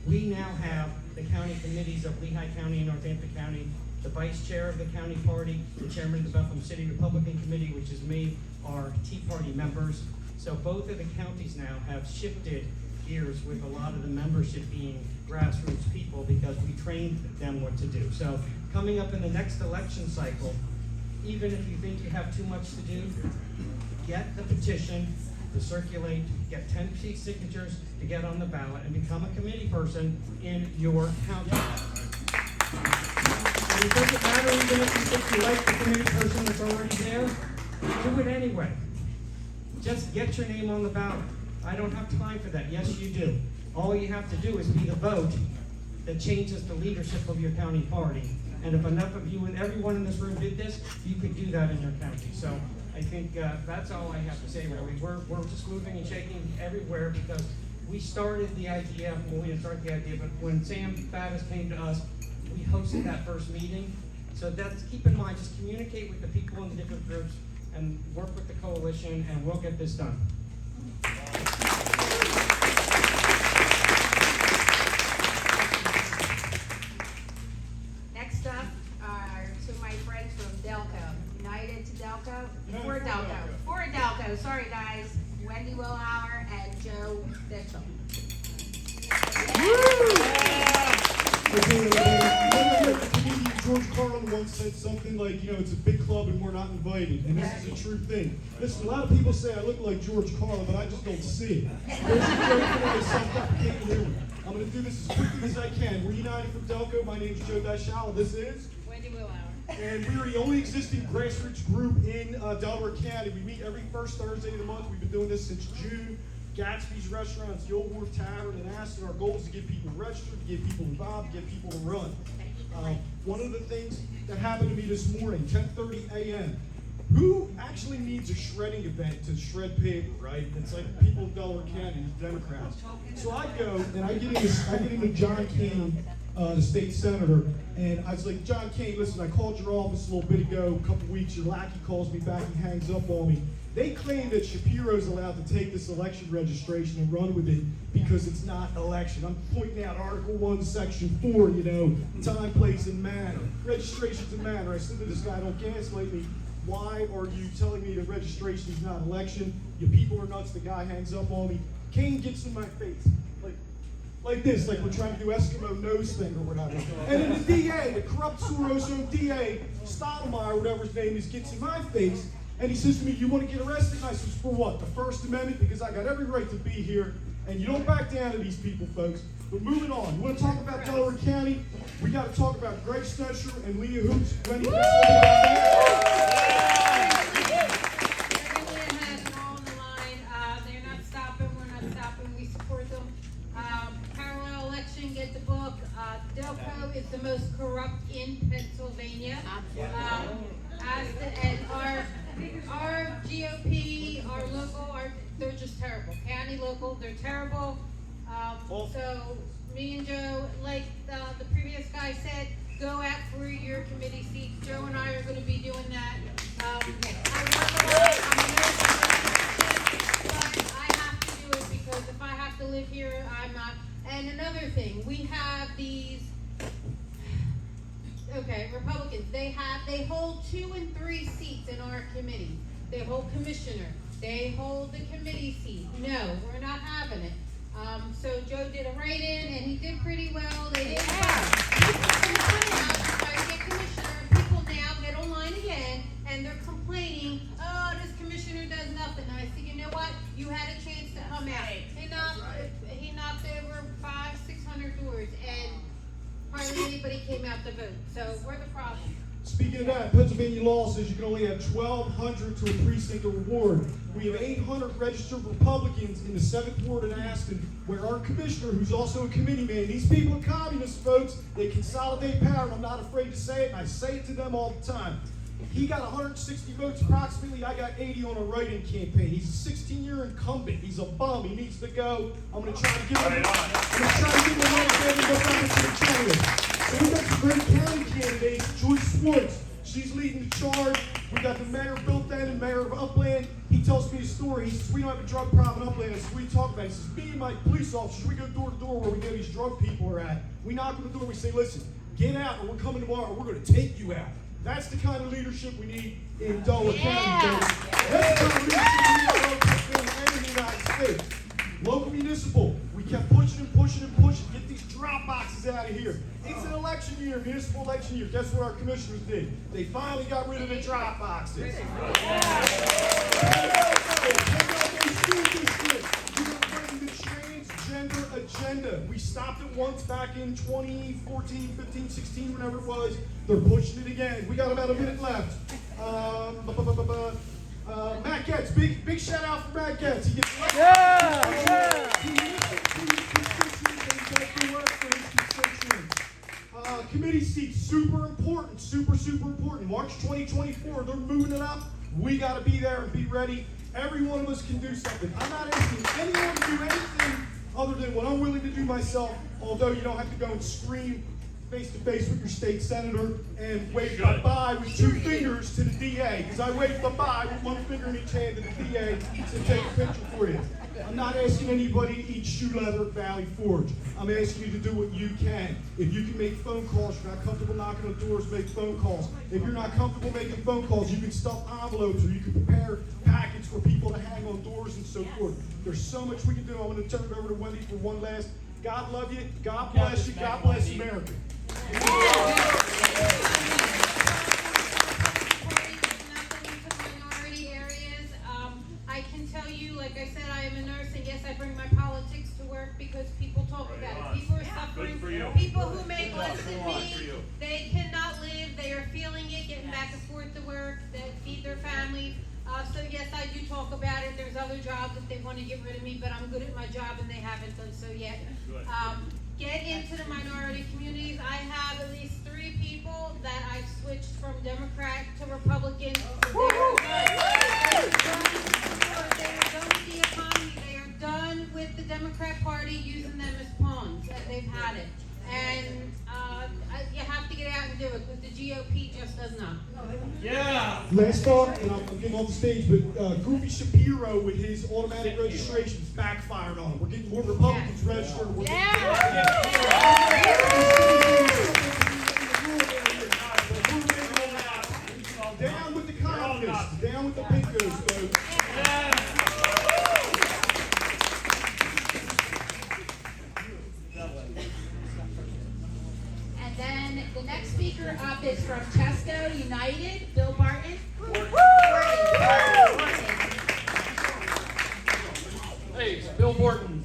We now have the county committees of Lehigh County and Northampton County. The vice chair of the county party, the chairman of the Bethlehem City Republican Committee, which is me, are Tea Party members. So both of the counties now have shifted gears with a lot of the membership being grassroots people because we trained them what to do. So coming up in the next election cycle, even if you think you have too much to do, get the petition to circulate, get 10 signatures to get on the ballot, and become a committee person in your county. And it doesn't matter even if you think you like the committee person that's already there, do it anyway. Just get your name on the ballot. I don't have time for that. Yes, you do. All you have to do is be the vote that changes the leadership of your county party. And if enough of you and everyone in this room did this, you could do that in your county. So I think that's all I have to say, really. We're just moving and shaking everywhere because we started the idea, well, we didn't start the idea, but when Sam Favis came to us, we hosted that first meeting. So that's, keep in mind, just communicate with the people in the different groups and work with the coalition, and we'll get this done. Next up are two of my friends from Delco. United to Delco? For Delco. For Delco. Sorry, guys. Wendy Willhauer and Joe Mitchell. George Carlin once said something like, it's a big club and we're not invited. And this is a true thing. Listen, a lot of people say I look like George Carlin, but I just don't see it. There's a joke for my self-deprecating humor. I'm going to do this as quickly as I can. We're United from Delco. My name's Joe Dyschal. This is Wendy Willhauer. And we are the only existing grassroots group in Delaware County. We meet every first Thursday of the month. We've been doing this since June. Gatsby's Restaurants, the Old Wharf Tavern, and Aston. Our goal is to get people registered, to get people involved, to get people to run. One of the things that happened to me this morning, 10:30 a.m. Who actually needs a shredding event to shred paper, right? It's like people of Delaware County, the Democrats. So I go and I get into John Kane, the state senator, and I was like, John Kane, listen, I called your office a little bit ago, a couple weeks. Your lackey calls me back, he hangs up on me. They claim that Shapiro's allowed to take this election registration and run with it because it's not an election. I'm pointing out Article 1, Section 4, time, place, and manner. Registration's a manner. I said to this guy, don't gaslight me. Why are you telling me that registration is not an election? You people are nuts. The guy hangs up on me. Kane gets in my face. Like this, like we're trying to do Eskimo nose thing or whatever. And then the DA, the corrupt Soros-owned DA, Stottlemyre, whatever his name is, gets in my face, and he says to me, "You want to get arrested?" And I says, "For what? The First Amendment? Because I got every right to be here." And you don't back down to these people, folks. But moving on, you want to talk about Delaware County? We got to talk about Greg Stetcher and Leah Hoops. Wendy, Everyone has it all on the line. They're not stopping. We're not stopping. We support them. Parallel election. Get the book. Delco is the most corrupt in Pennsylvania. And our GOP, our local, they're just terrible. County, local, they're terrible. So me and Joe, like the previous guy said, go out for your committee seats. Joe and I are going to be doing that. I work a lot. I'm a nurse, but I have to do it because if I have to live here, I'm not. And another thing, we have these. Okay, Republicans. They hold 2 and 3 seats in our committee. They hold commissioner. They hold the committee seat. No, we're not having it. So Joe did a write-in, and he did pretty well. They did people now get online again, and they're complaining, "Oh, this commissioner does nothing." And I said, "You know what? You had a chance to come out." He knocked over 500-600 doors, and hardly anybody came out to vote. So we're the problem. Speaking of that, Pennsylvania law says you can only have 1,200 to a precinct or ward. We have 800 registered Republicans in the 7th Ward in Aston, where our commissioner, who's also a committee man, these people are communists, folks. They consolidate power, and I'm not afraid to say it, and I say it to them all the time. He got 160 votes approximately. I got 80 on a write-in campaign. He's a 16-year incumbent. He's a bum. He needs to go. I'm going to try to give him a candidate. So we got some great county candidates. Joyce Swartz, she's leading the charge. We got the mayor of Built and mayor of Upland. He tells me a story. He says, "We don't have a drug problem in Upland." I said, "What are you talking about?" He says, "Me and my police officers, we go door to door where we know these drug people are at. We knock on the door, we say, 'Listen, get out or we're coming tomorrow or we're going to take you out.'" That's the kind of leadership we need in Delaware County. That's the kind of leadership we need in the United States. Local municipal, we kept pushing and pushing and pushing. Get these drop boxes out of here. It's an election year, municipal election year. Guess what our commissioners did? They finally got rid of the drop boxes. Transgender agenda. We stopped it once back in 2014, 15, 16, whenever it was. They're pushing it again. We got about a minute left. Matt Getz, big shout out for Matt Getz. He gets committee seats, super important, super important. March 2024, they're moving it up. We got to be there and be ready. Every one of us can do something. I'm not asking anyone to do anything other than what I'm willing to do myself, although you don't have to go and scream face-to-face with your state senator and wave bye-bye with 2 fingers to the DA, because I waved bye-bye with 1 finger in each hand to the DA to take a picture for you. I'm not asking anybody to eat shoe leather at Valley Forge. I'm asking you to do what you can. If you can make phone calls, you're not comfortable knocking on doors, make phone calls. If you're not comfortable making phone calls, you can stuff envelopes or you can prepare packets for people to hang on doors and so forth. There's so much we can do. I'm going to turn it over to Wendy for one last. God love you. God bless you. God bless America. Minority areas. I can tell you, like I said, I am a nurse, and yes, I bring my politics to work because people talk about it. People are suffering. People who make less than me, they cannot live. They are feeling it, getting back and forth to work, that feed their families. So yes, I do talk about it. There's other jobs that they want to get rid of me, but I'm good at my job, and they haven't done so yet. Get into the minority communities. I have at least 3 people that I've switched from Democrat to Republican. They are done with the economy. They are done with the Democrat Party using them as pawns, and they've had it. And you have to get out and do it because the GOP just does not. Yeah. Last thought, and I'm getting off the stage, but Goofy Shapiro with his automatic registrations backfired on him. We're getting more Republicans registered. Down with the communists. Candidates, Bill Borton,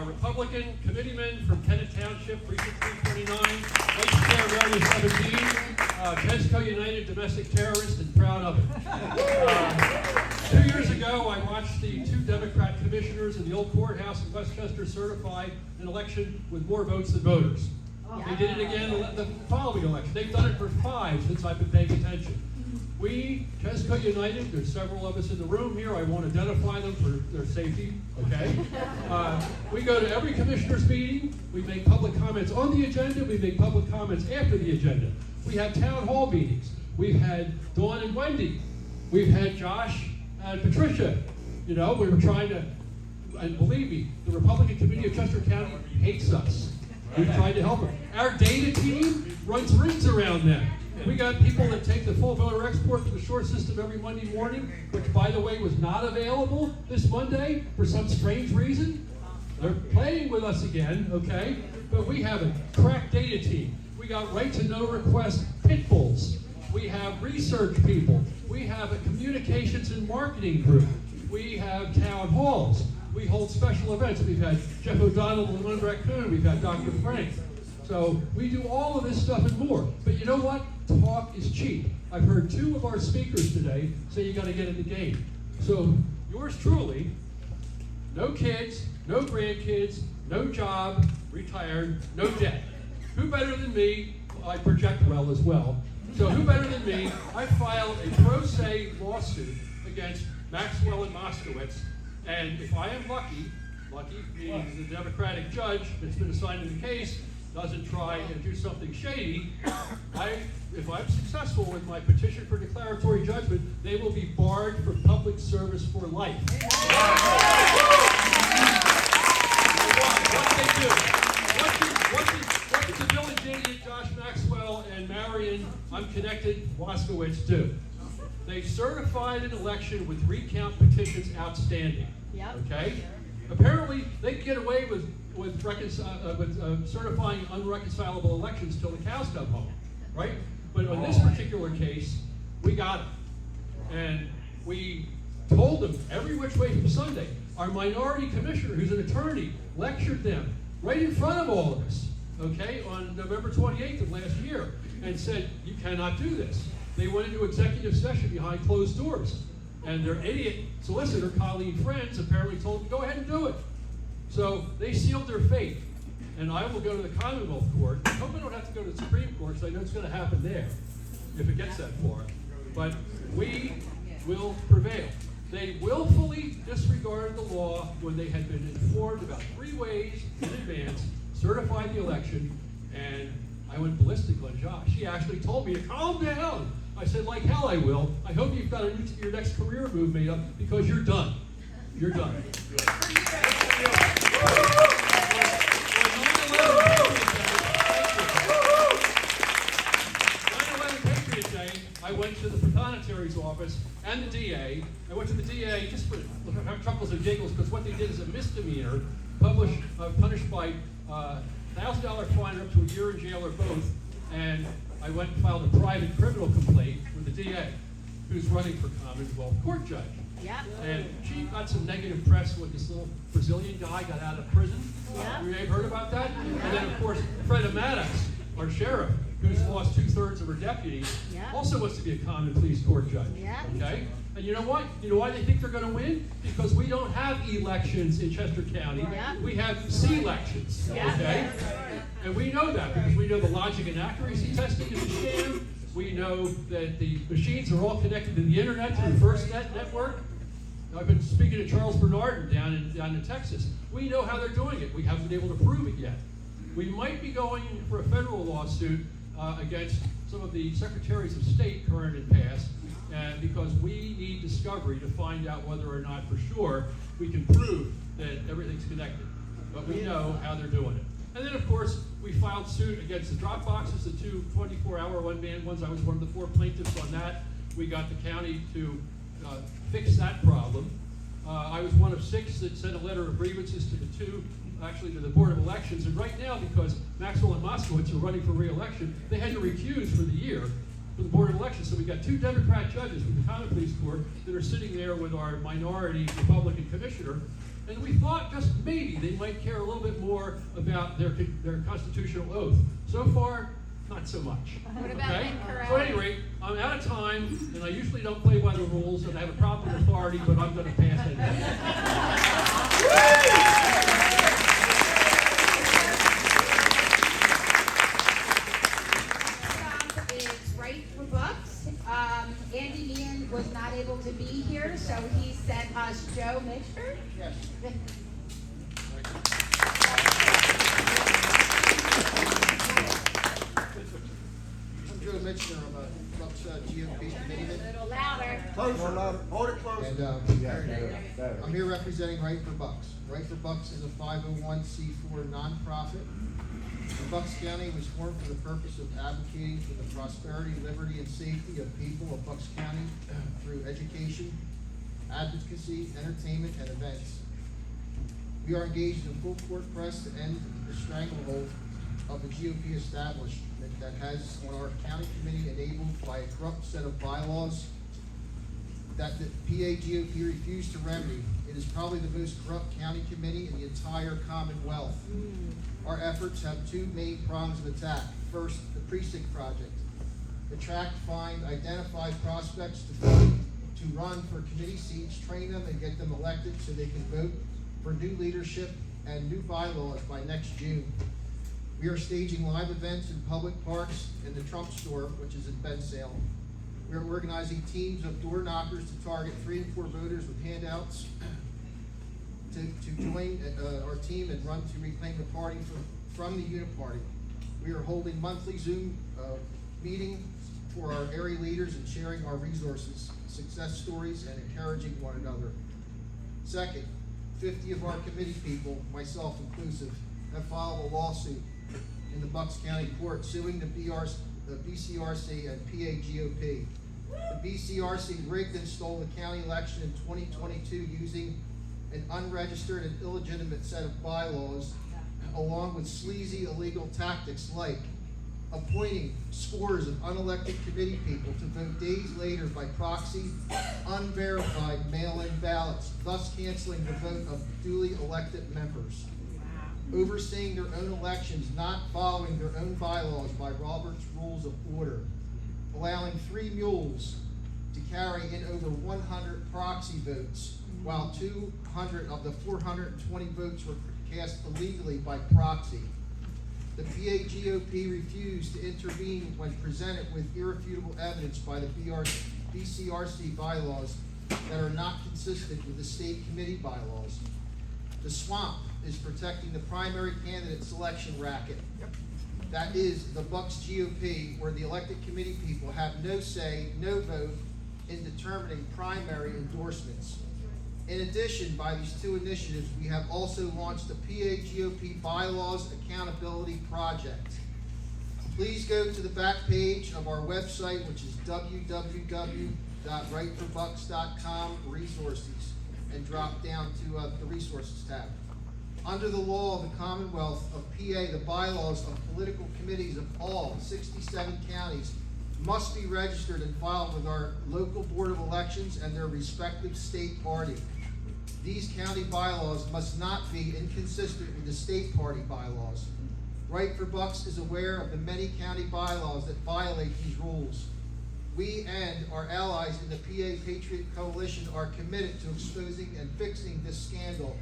Republican committeeman from Kennett Township, Precinct 329, Vice Chair of Area 17, Tesco United domestic terrorist and proud of it. 2 years ago, I watched the 2 Democrat commissioners in the old courthouse in Westchester certify an election with more votes than voters. They did it again the following election. They've done it for 5 since I've been paying attention. We, Tesco United, there's several of us in the room here. I won't identify them for their safety, okay? We go to every commissioner's meeting. We make public comments on the agenda. We make public comments after the agenda. We have town hall meetings. We've had Dawn and Wendy. We've had Josh and Patricia. You know, we were trying to, and believe me, the Republican Committee of Chester County hates us. We've tried to help them. Our data team runs rings around them. We got people that take the full voter export to the shore system every Monday morning, which, by the way, was not available this Monday for some strange reason. They're playing with us again, okay? But we have a crack data team. We got right-to-know request pit bulls. We have research people. We have a communications and marketing group. We have town halls. We hold special events. We've had Jeff O'Donnell and Lynn Raccoon. We've had Dr. Frank. So we do all of this stuff and more. But you know what? Talk is cheap. I've heard 2 of our speakers today say you got to get in the game. So yours truly, no kids, no grandkids, no job, retired, no debt. Who better than me? I project well as well. So who better than me? I filed a pro se lawsuit against Maxwell and Moskowitz, and if I am lucky means the Democratic judge that's been assigned to the case doesn't try and do something shady, if I'm successful with my petition for declaratory judgment, they will be barred from public service for life. What did the village idiot Josh Maxwell and Marion, I'm connected, Moskowitz do? They certified an election with recount petitions outstanding. Okay? Apparently, they can get away with certifying unreconcilable elections till the cows come home, right? But on this particular case, we got them. And we told them every which way from Sunday. Our minority commissioner, who's an attorney, lectured them right in front of all of us, okay, on November 28th of last year, and said, you cannot do this. They went into executive session behind closed doors. And their idiot solicitor, Colleen Friends, apparently told them, go ahead and do it. So they sealed their fate. And I will go to the Commonwealth Court. I hope I don't have to go to the Supreme Court, because I know it's going to happen there, if it gets that far. But we will prevail. They willfully disregarded the law when they had been informed about 3 ways in advance, certified the election, and I went ballistic on Josh. He actually told me to calm down. I said, like hell I will. I hope you've got your next career move made up, because you're done. You're done. On 9/11 Patriot Day, I went to the Proprietary's office and the DA. I went to the DA just for chuckles and giggles, because what they did is a misdemeanor, punished by $1,000 fine or up to a year in jail or both. And I went and filed a private criminal complaint with the DA, who's running for Commonwealth Court judge. Yeah. And she got some negative press when this little Brazilian guy got out of prison. Yeah. You may have heard about that? And then, of course, Freda Maddox, our sheriff, who's lost 2/3 of her deputies, also wants to be a common pleas court judge. Yeah. Okay? And you know what? You know why they think they're going to win? Because we don't have elections in Chester County. We have C-elections. Okay? And we know that because we know the logic and accuracy testing is a sham. We know that the machines are all connected to the internet through the FirstNet network. I've been speaking to Charles Bernard down in Texas. We know how they're doing it. We haven't been able to prove it yet. We might be going for a federal lawsuit against some of the secretaries of state, current and past, because we need discovery to find out whether or not for sure we can prove that everything's connected. But we know how they're doing it. And then, of course, we filed suit against the drop boxes, the 2 24-hour one-man ones. I was one of the 4 plaintiffs on that. We got the county to fix that problem. I was one of 6 that sent a letter of grievances to the Board of Elections. And right now, because Maxwell and Moskowitz are running for re-election, they had to recuse for the year for the Board of Elections. So we got 2 Democrat judges from the Common Pleas Court that are sitting there with our minority Republican commissioner. And we thought just maybe they might care a little bit more about their constitutional oath. So far, not so much. What about Okay? Nick So at any rate, I'm out of time, and I usually don't play by the rules, and I have a problem with authority, but I'm going to pass it. Is Right for Bucks. Andy Meehan was not able to be here, so he sent us Joe Mitchford. Yes. I'm Joe Mitchner. I'm a Bucks GOP committeeman. A little louder. Closer. Hold it close. And I'm here representing Right for Bucks. Right for Bucks is a 501c4 nonprofit. Bucks County was formed for the purpose of advocating for the prosperity, liberty, and safety of people of Bucks County through education, advocacy, entertainment, and events. We are engaged in full court press to end the stranglehold of the GOP establishment that has on our county committee enabled by a corrupt set of bylaws that the PA GOP refused to remedy. It is probably the most corrupt county committee in the entire Commonwealth. Our efforts have two main prongs of attack. First, the precinct project. Attract, find, identify prospects to run for committee seats, train them, and get them elected so they can vote for new leadership and new bylaws by next June. We are staging live events in public parks and the Trump store, which is in Bensalem. We are organizing teams of door knockers to target 3 and 4 voters with handouts to join our team and run to reclaim the party from the Uniparty. We are holding monthly Zoom meetings for our area leaders and sharing our resources, success stories, and encouraging one another. Second, 50 of our committee people, myself inclusive, have filed a lawsuit in the Bucks County Court suing the BCRC and PA GOP. The BCRC rigged and stole the county election in 2022 using an unregistered and illegitimate set of bylaws, along with sleazy illegal tactics like appointing scores of unelected committee people to vote days later by proxy, unverified mail-in ballots, thus canceling the vote of duly elected members. Overseeing their own elections, not following their own bylaws by Robert's Rules of Order. Allowing 3 mules to carry in over 100 proxy votes, while 200 of the 420 votes were cast illegally by proxy. The PA GOP refused to intervene when presented with irrefutable evidence by the BCRC bylaws that are not consistent with the state committee bylaws. The swamp is protecting the primary candidate selection racket. That is the Bucks GOP, where the elected committee people have no say, no vote in determining primary endorsements. In addition, by these 2 initiatives, we have also launched the PA GOP Bylaws Accountability Project. Please go to the back page of our website, which is www.rightforbucks.com resources, and drop down to the resources tab. Under the law of the Commonwealth of PA, the bylaws of political committees of all 67 counties must be registered and filed with our local board of elections and their respective state party. These county bylaws must not be inconsistent with the state party bylaws. Right for Bucks is aware of the many county bylaws that violate these rules. We and our allies in the PA Patriot Coalition are committed to exposing and fixing this scandal,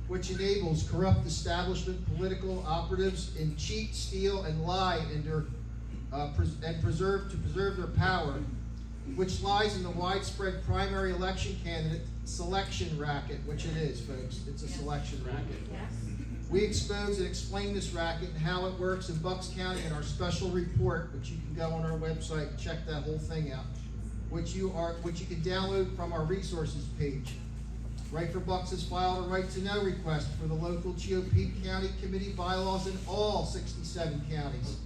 which enables corrupt establishment political operatives in cheat, steal, and lie and preserve their power, which lies in the widespread primary election candidate selection racket, which it is, folks. It's a selection racket. We expose and explain this racket and how it works in Bucks County in our special report, which you can go on our website and check that whole thing out, which you can download from our resources page. Right for Bucks has filed a right to know request for the local GOP county committee bylaws in all 67 counties.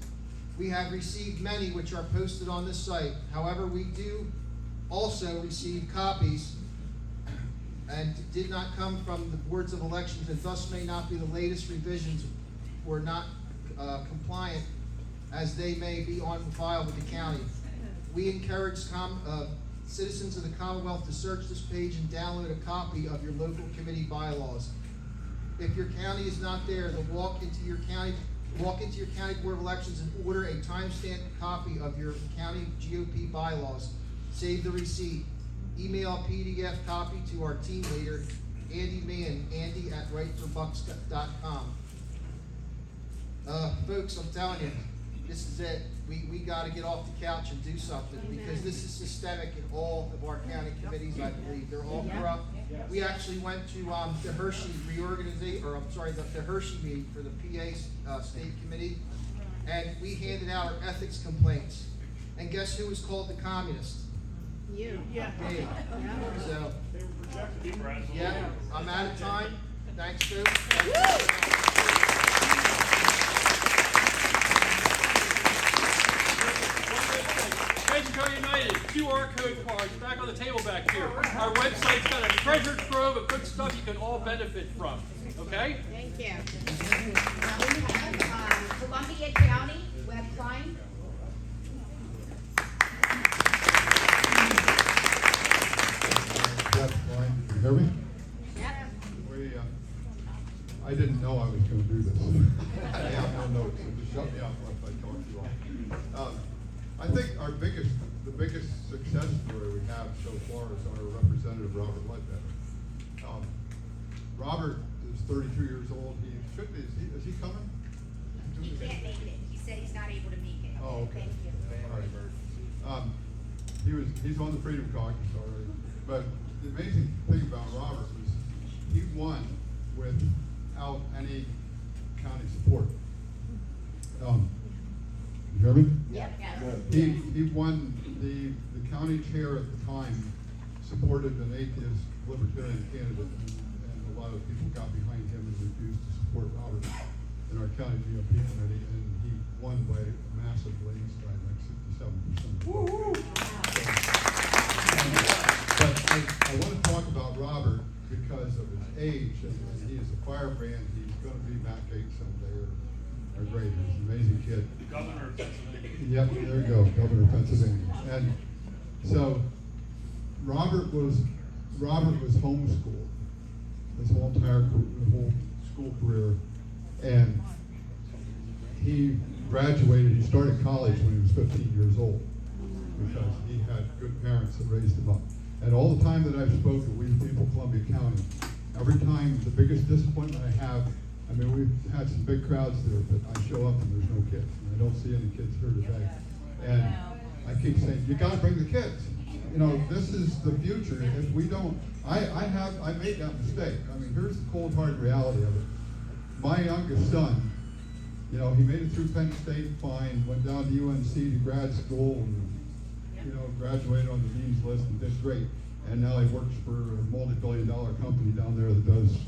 We have received many which are posted on this site. However, we do also receive copies and did not come from the boards of elections and thus may not be the latest revisions or not compliant as they may be on file with the county. We encourage citizens of the Commonwealth to search this page and download a copy of your local committee bylaws. If your county is not there, then walk into your county board of elections and order a timestamped copy of your county GOP bylaws. Save the receipt. Email a PDF copy to our team leader, Andy Mann, andy@rightforbucks.com. Folks, I'm telling you, this is it. We gotta get off the couch and do something, because this is systemic in all of our county committees, I believe. They're all corrupt. We actually went to, the Hershey the Hershey meeting for the PA, State Committee, and we handed out our ethics complaints. And guess who was called the communist? You. Yeah. Me. So, They were projected for us. yeah, I'm out of time. Thanks, folks. Mexico United, QR code cards back on the table back here. Our website's got a treasure trove of good stuff you can all benefit from. Okay? Thank you. We have Columbia County website. That's fine. Can you hear me? Yep. I didn't know I was going to do this. I have no notes, so just shut me up if I talk too long. I think the biggest success story we have so far is our representative, Robert Ledbetter. Robert is 32 years old. He should be. Is he coming? He can't make it. He said he's not able to make it. Oh, okay. Thank you. All right. He's on the Freedom Caucus already. But the amazing thing about Robert was he won without any county support. You hear me? Yep. He won the county chair at the time, supported an atheist libertarian candidate, and a lot of people got behind him and refused to support Robert in our county GOP committee, and he won by a massive landslide, like 67%. But I want to talk about Robert because of his age, and he is a firebrand. He's going to be Matt Gates someday, or great. He's an amazing kid. Governor of Pennsylvania. Yep, there you go, Governor of Pennsylvania. And so Robert was homeschooled his whole school career, and he graduated. He started college when he was 15 years old because he had good parents that raised him up. And all the time that I've spoken, we the people of Columbia County, every time the biggest disappointment I have, I mean, we've had some big crowds there, but I show up and there's no kids. And I don't see any kids here today. And I keep saying, you gotta bring the kids. You know, this is the future. If we don't, I made that mistake. I mean, here's the cold hard reality of it. My youngest son, you know, he made it through Penn State fine, went down to UNC to grad school, and, you know, graduated on the dean's list and did great. And now he works for a multi-billion-dollar company down there that does,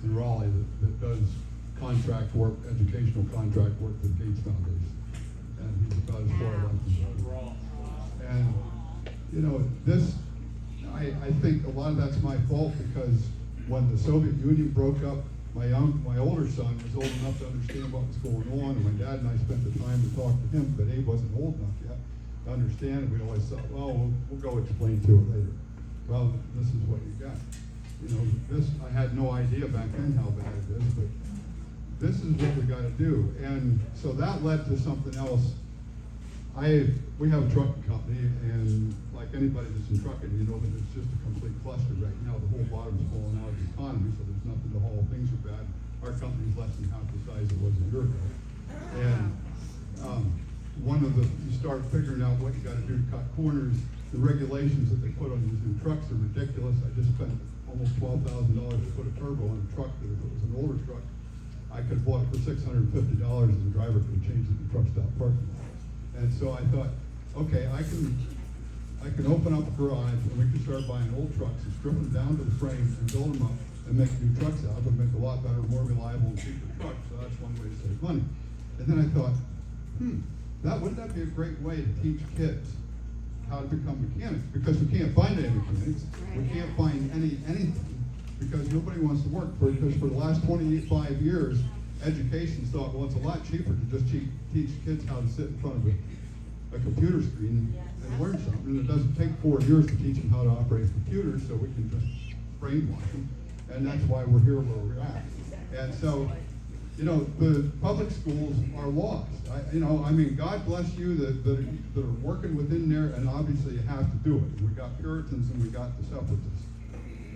in Raleigh, that does contract work, educational contract work for the Gates Foundation. And he's about as far along as And, you know, I think a lot of that's my fault because when the Soviet Union broke up, my older son was old enough to understand what was going on, and my dad and I spent the time to talk to him, but he wasn't old enough yet to understand, and we always thought, well, we'll go explain to it later. Well, this is what you got. You know, I had no idea back then how bad it is, but this is what we got to do. And so that led to something else. We have a trucking company, and like anybody that's in trucking, you know that it's just a complete cluster right now. The whole bottom's falling out of the economy, so there's nothing to haul. Things are bad. Our company's less than half the size it was a year ago. And you start figuring out what you got to do to cut corners. The regulations that they put on these new trucks are ridiculous. I just spent almost $12,000 to put a turbo on a truck that if it was an older truck, I could have bought it for $650 and the driver could have changed it in the truck stop parking lot. And so I thought, okay, I can open up a garage and we can start buying old trucks and strip them down to the frame and build them up and make new trucks out of them, make a lot better, more reliable and cheaper trucks. So that's one way to save money. And then I thought, wouldn't that be a great way to teach kids how to become mechanics? Because we can't find any mechanics. We can't find anything because nobody wants to work for it. Because for the last 25 years, education thought, well, it's a lot cheaper to just teach kids how to sit in front of a computer screen and learn something. And it doesn't take 4 years to teach them how to operate computers, so we can just brainwash them. and that's why we're here where we're at. And so, you know, the public schools are lost. I mean, God bless you that are working within there, and obviously you have to do it. We got Puritans and we got the separatists.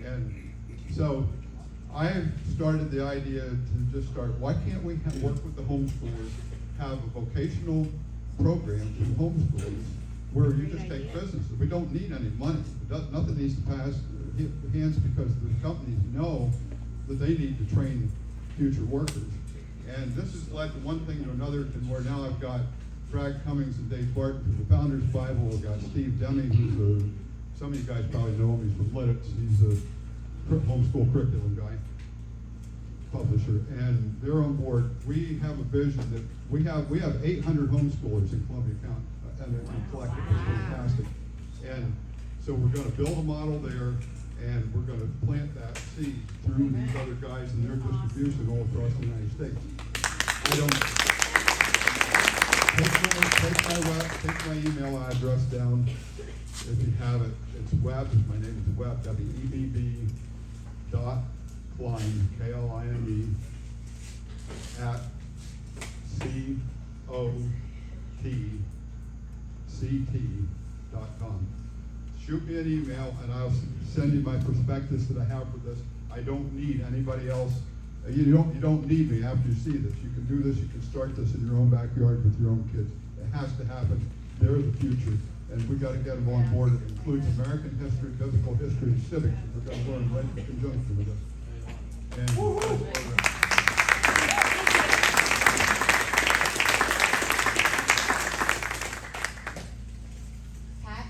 And so I have started the idea to just start, why can't we work with the homeschoolers, have a vocational program through homeschoolers where you just take business. We don't need any money. Nothing needs to pass hands because the companies know that they need to train future workers. And this has led to one thing to another, and where now I've got Brad Cummings and Dave Barton from the Founders Bible. I've got Steve Deming, who's some of you guys probably know him. He's from Lidditz. He's a homeschool curriculum guy, publisher, and they're on board. We have a vision that we have 800 homeschoolers in Columbia County, and they're collective. It's fantastic. And so we're going to build a model there, and we're going to plant that seed through these other guys and their distribution all across the United States. I don't take my email address down if you have it. It's Webb. My name is Webb. WEBB. Klein, Kline, at COTCT.com. Shoot me an email and I'll send you my prospectus that I have for this. I don't need anybody else. You don't need me after you see this. You can do this, you can start this in your own backyard with your own kids. It has to happen. They're the future. And we got to get them on board. It includes American history, biblical history, and civics. We're going to learn right in conjunction with it. Pat?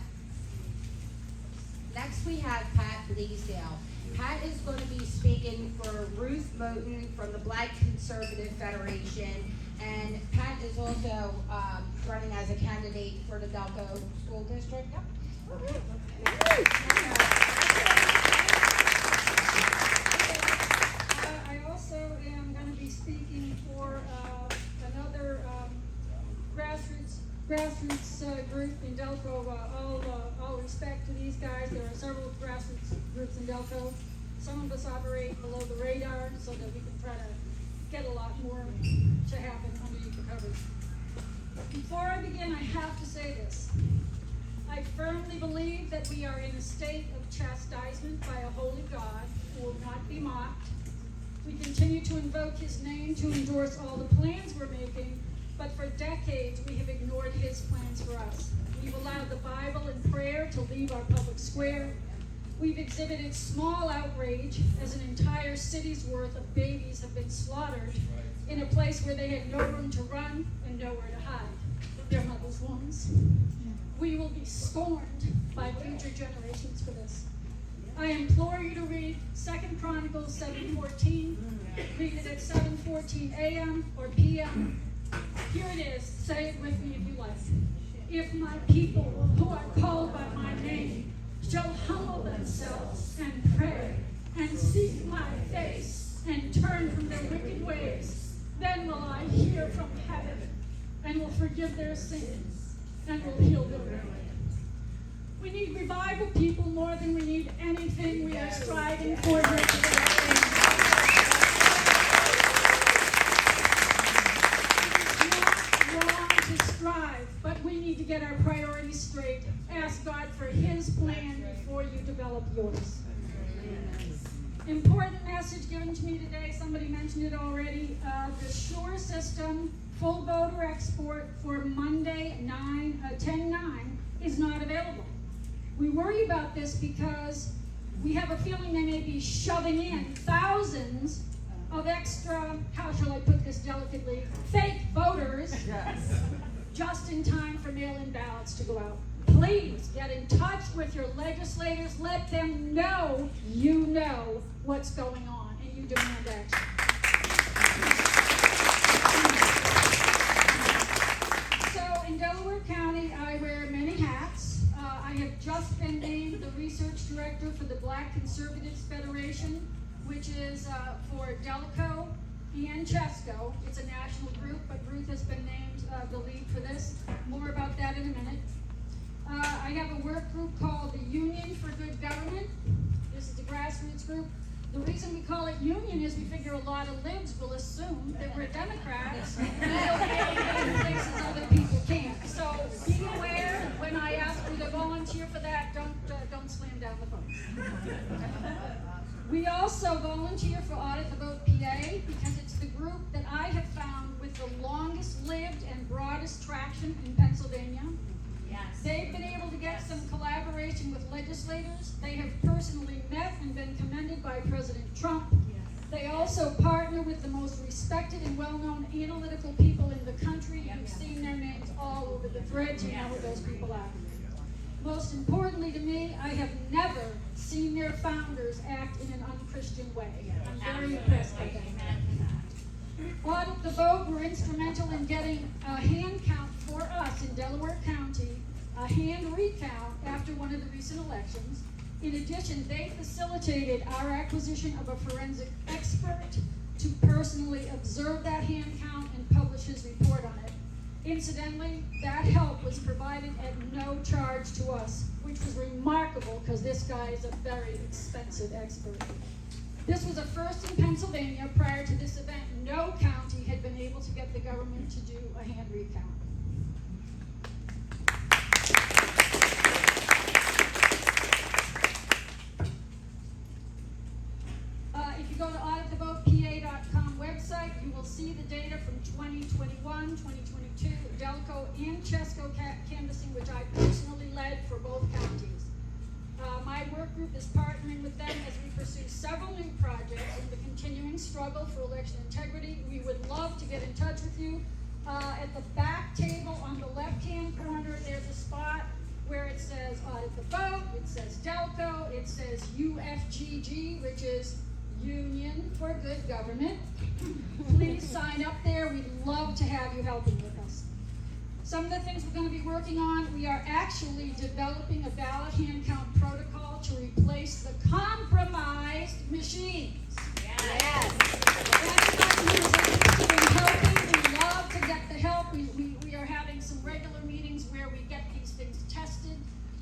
Next we have Pat Bleasdale. Pat is going to be speaking for Ruth Moten from the Black Conservative Federation, and Pat is also running as a candidate for the Delco School District. I also am going to be speaking for another grassroots group in Delco. All respect to these guys. There are several grassroots groups in Delco. Some of us operate below the radar so that we can try to get a lot more to happen underneath the covers. Before I begin, I have to say this. I firmly believe that we are in a state of chastisement by a holy God who will not be mocked. We continue to invoke his name to endorse all the plans we're making, but for decades we have ignored his plans for us. We've allowed the Bible and prayer to leave our public square. We've exhibited small outrage as an entire city's worth of babies have been slaughtered in a place where they had no room to run and nowhere to hide. Their mothers' wombs. We will be scorned by future generations for this. I implore you to read 2 Chronicles 7:14. Read it at 7:14 a.m. or p.m. Here it is. Say it with me if you like. If my people who are called by my name shall humble themselves and pray and seek my face and turn from their wicked ways, then will I hear from heaven and will forgive their sins and will heal their land. We need revival, people, more than we need anything we are striving for here today. It's not wrong to strive, but we need to get our priorities straight. Ask God for his plan before you develop yours. Important message given to me today, somebody mentioned it already, the SURE system full voter export for Monday 10/9 is not available. We worry about this because we have a feeling they may be shoving in thousands of extra, how shall I put this delicately, fake voters just in time for mail-in ballots to go out. Please get in touch with your legislators. Let them know you know what's going on and you demand action. So in Delaware County, I wear many hats. I have just been named the research director for the Black Conservatives Federation, which is for Delco and Chesco. It's a national group, but Ruth has been named the lead for this. More about that in a minute. I have a work group called the Union for Good Government. This is the grassroots group. The reason we call it union is we figure a lot of libs will assume that we're Democrats and we'll be able to get in places other people can't. So be aware when I ask you to volunteer for that, don't slam down the phone. We also volunteer for Audit the Vote PA because it's the group that I have found with the longest lived and broadest traction in Pennsylvania. Yes. They've been able to get some collaboration with legislators. They have personally met and been commended by President Trump. They also partner with the most respected and well-known analytical people in the country. You've seen their names all over the threads. You know who those people are. Most importantly to me, I have never seen their founders act in an unchristian way. I'm very impressed by them. Audit the Vote were instrumental in getting a hand count for us in Delaware County, a hand recount after one of the recent elections. In addition, they facilitated our acquisition of a forensic expert to personally observe that hand count and publish his report on it. Incidentally, that help was provided at no charge to us, which was remarkable because this guy is a very expensive expert. This was a first in Pennsylvania. Prior to this event, no county had been able to get the government to do a hand recount. If you go to auditthevotepA.com website, you will see the data from 2021, 2022, Delco and Chesco canvassing, which I personally led for both counties. My work group is partnering with them as we pursue several new projects in the continuing struggle for election integrity. We would love to get in touch with you. At the back table on the left-hand corner, there's a spot where it says Audit the Vote, it says Delco, it says UFGG, which is Union for Good Government. Please sign up there. We'd love to have you helping with us. Some of the things we're going to be working on, we are actually developing a ballot hand count protocol to replace the compromised machines. Yes. Everybody who is interested in helping, we love to get the help. We are having some regular meetings where we get these things tested,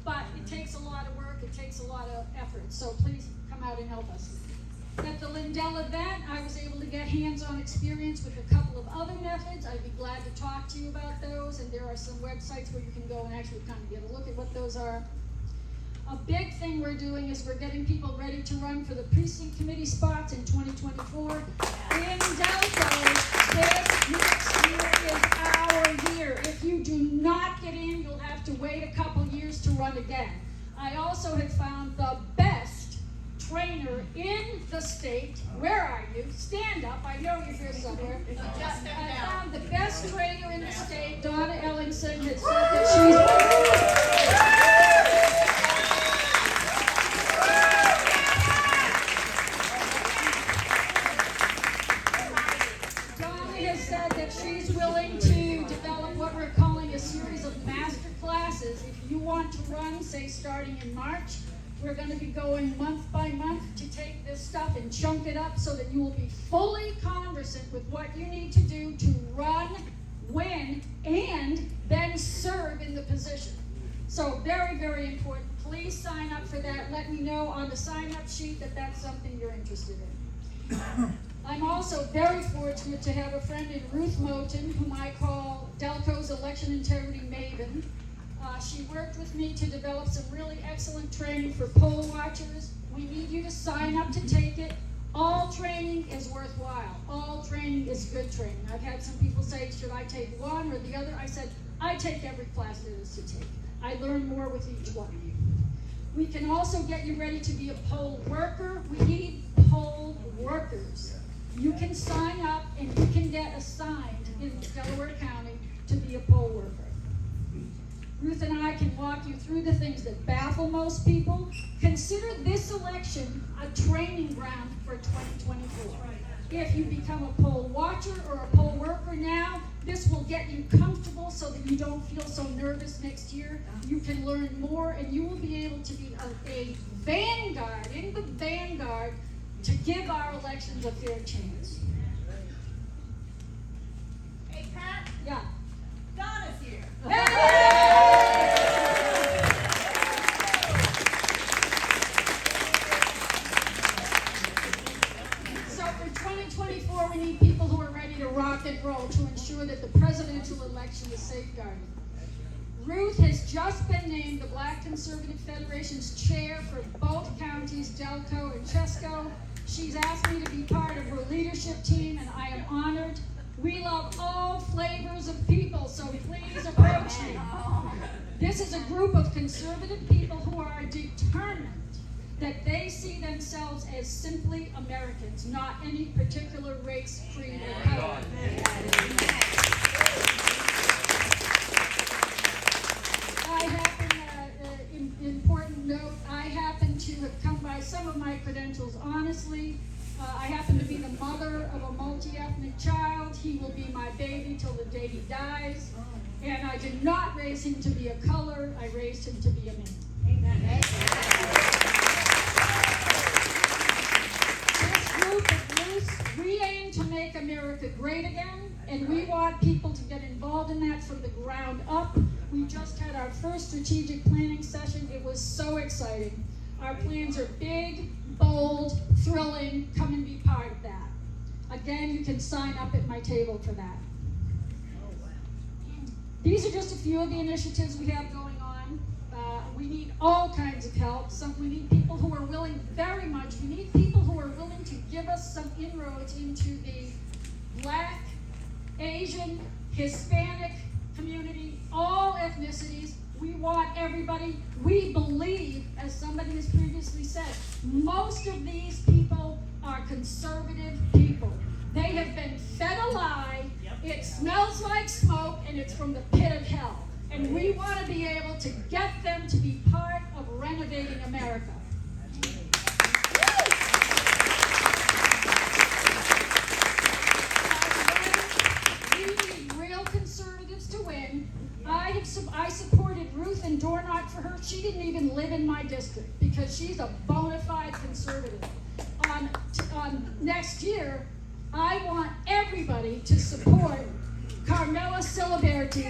but it takes a lot of work, it takes a lot of effort, so please come out and help us. At the Lindell event, I was able to get hands-on experience with a couple of other methods. I'd be glad to talk to you about those, and there are some websites where you can go and actually kind of get a look at what those are. A big thing we're doing is we're getting people ready to run for the precinct committee spots in 2024. In Delco, this next year is our year. If you do not get in, you'll have to wait a couple years to run again. I also have found the best trainer in the state. Where are you? Stand up. I know you're here somewhere. I found the best trainer in the state. Donna Ellingson had said that she's willing to develop what we're calling a series of master classes. If you want to run, say starting in March, we're going to be going month by month to take this stuff and chunk it up so that you will be fully conversant with what you need to do to run, win, and then serve in the position. So very, very important. Please sign up for that. Let me know on the sign-up sheet that that's something you're interested in. I'm also very fortunate to have a friend in Ruth Moten, whom I call Delco's Election Integrity Maven. She worked with me to develop some really excellent training for poll watchers. We need you to sign up to take it. All training is worthwhile. All training is good training. I've had some people say, should I take one or the other? I said, I take every class there is to take. I learn more with each one. We can also get you ready to be a poll worker. We need poll workers. You can sign up and you can get assigned in Delaware County to be a poll worker. Ruth and I can walk you through the things that baffle most people. Consider this election a training ground for 2024. If you become a poll watcher or a poll worker now, this will get you comfortable so that you don't feel so nervous next year. You can learn more and you will be able to be a vanguard, in the vanguard, to give our elections a fair chance. Hey, Pat? Yeah. Donna's here. 2024, we need people who are ready to rock and roll to ensure that the presidential election is safeguarded. Ruth has just been named the Black Conservative Federation's chair for both counties, Delco and Chesco. She's asked me to be part of her leadership team, and I am honored. We love all flavors of people, so please approach me. This is a group of conservative people who are determined that they see themselves as simply Americans, not any particular race, creed, or color. I happen, important note, I happen to have come by some of my credentials honestly. I happen to be the mother of a multi-ethnic child. He will be my baby till the day he dies. And I did not raise him to be a color, I raised him to be a man. Amen. This group of youth, we aim to make America great again, and we want people to get involved in that from the ground up. We just had our first strategic planning session. It was so exciting. Our plans are big, bold, thrilling. Come and be part of that. Again, you can sign up at my table for that. These are just a few of the initiatives we have going on. We need all kinds of help. We need people who are willing, very much, we need people who are willing to give us some inroads into the Black, Asian, Hispanic community, all ethnicities. We want everybody. We believe, as somebody has previously said, most of these people are conservative people. They have been fed a lie. It smells like smoke, and it's from the pit of hell. And we want to be able to get them to be part of renovating America. We need real conservatives to win. I supported Ruth and Dornock for her. She didn't even live in my district because she's a bona fide conservative. On next year, I want everybody to support Carmela Siliberti.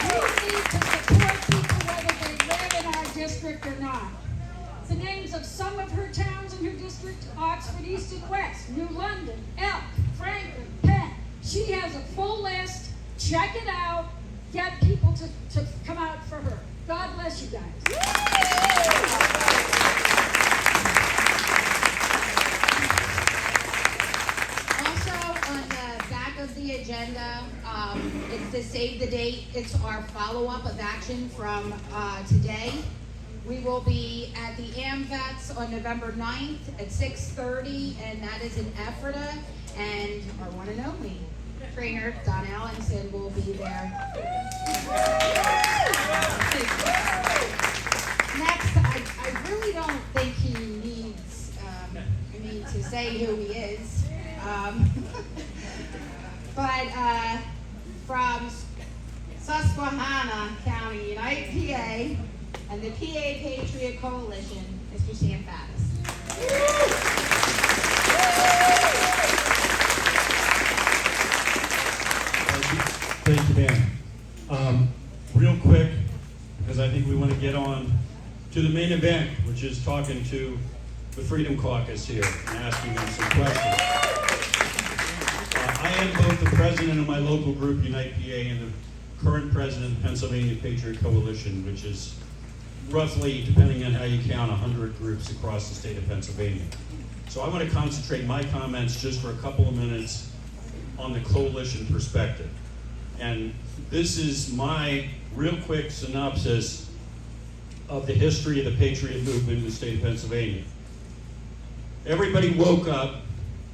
We need to support people whether they live in our district or not. The names of some of her towns in her district: Oxford East and West, New London, Elk, Franklin, Penn. She has a full list. Check it out. Get people to come out for her. God bless you guys. The agenda, it's the save the date. It's our follow-up of action from today. We will be at the AmVets on November 9th at 6:30, and that is in Ephrata, and our one and only trainer, Don Allenson, will be there. Next, I really don't think he needs to say who he is. But from Susquehanna County, United PA, and the PA Patriot Coalition, Mr. Sam Faddis. Thank you, Dan. Real quick, because I think we want to get on to the main event, which is talking to the Freedom Caucus here and asking them some questions. I am both the president of my local group, Unite PA, and the current president of the Pennsylvania Patriot Coalition, which is roughly, depending on how you count, 100 groups across the state of Pennsylvania. So I want to concentrate my comments just for a couple of minutes on the coalition perspective. And this is my real quick synopsis of the history of the Patriot movement in the state of Pennsylvania. Everybody woke up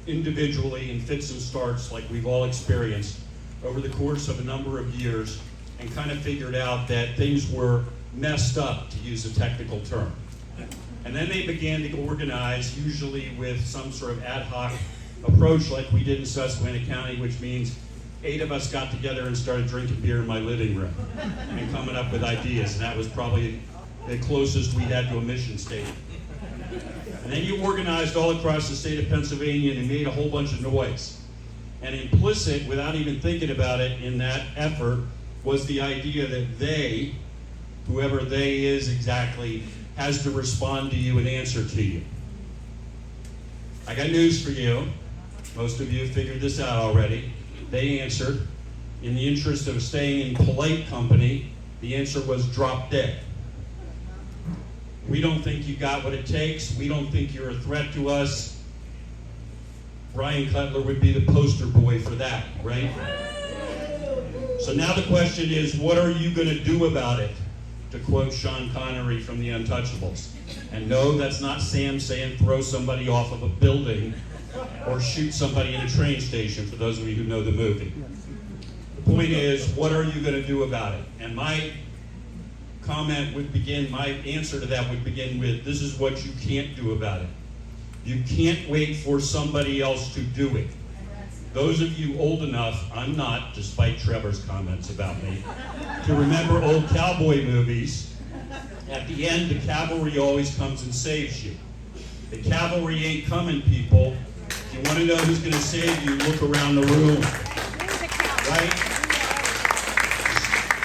individually in fits and starts like we've all experienced over the course of a number of years and kind of figured out that things were messed up, to use a technical term. And then they began to organize, usually with some sort of ad hoc approach like we did in Susquehanna County, which means 8 of us got together and started drinking beer in my living room and coming up with ideas, and that was probably the closest we had to a mission statement. And then you organized all across the state of Pennsylvania and made a whole bunch of noise. And implicit, without even thinking about it, in that effort was the idea that they, whoever they is exactly, has to respond to you and answer to you. I got news for you. Most of you have figured this out already. They answered. In the interest of staying in polite company, the answer was drop dead. We don't think you got what it takes. We don't think you're a threat to us. Brian Cutler would be the poster boy for that, right? So now the question is, what are you going to do about it? To quote Sean Connery from The Untouchables. And no, that's not Sam saying throw somebody off of a building or shoot somebody in a train station, for those of you who know the movie. The point is, what are you going to do about it? And my comment would begin, my answer to that would begin with, this is what you can't do about it. You can't wait for somebody else to do it. Those of you old enough, I'm not, despite Trevor's comments about me, to remember old cowboy movies. At the end, the cavalry always comes and saves you. The cavalry ain't coming, people. If you want to know who's going to save you, look around the room. Right?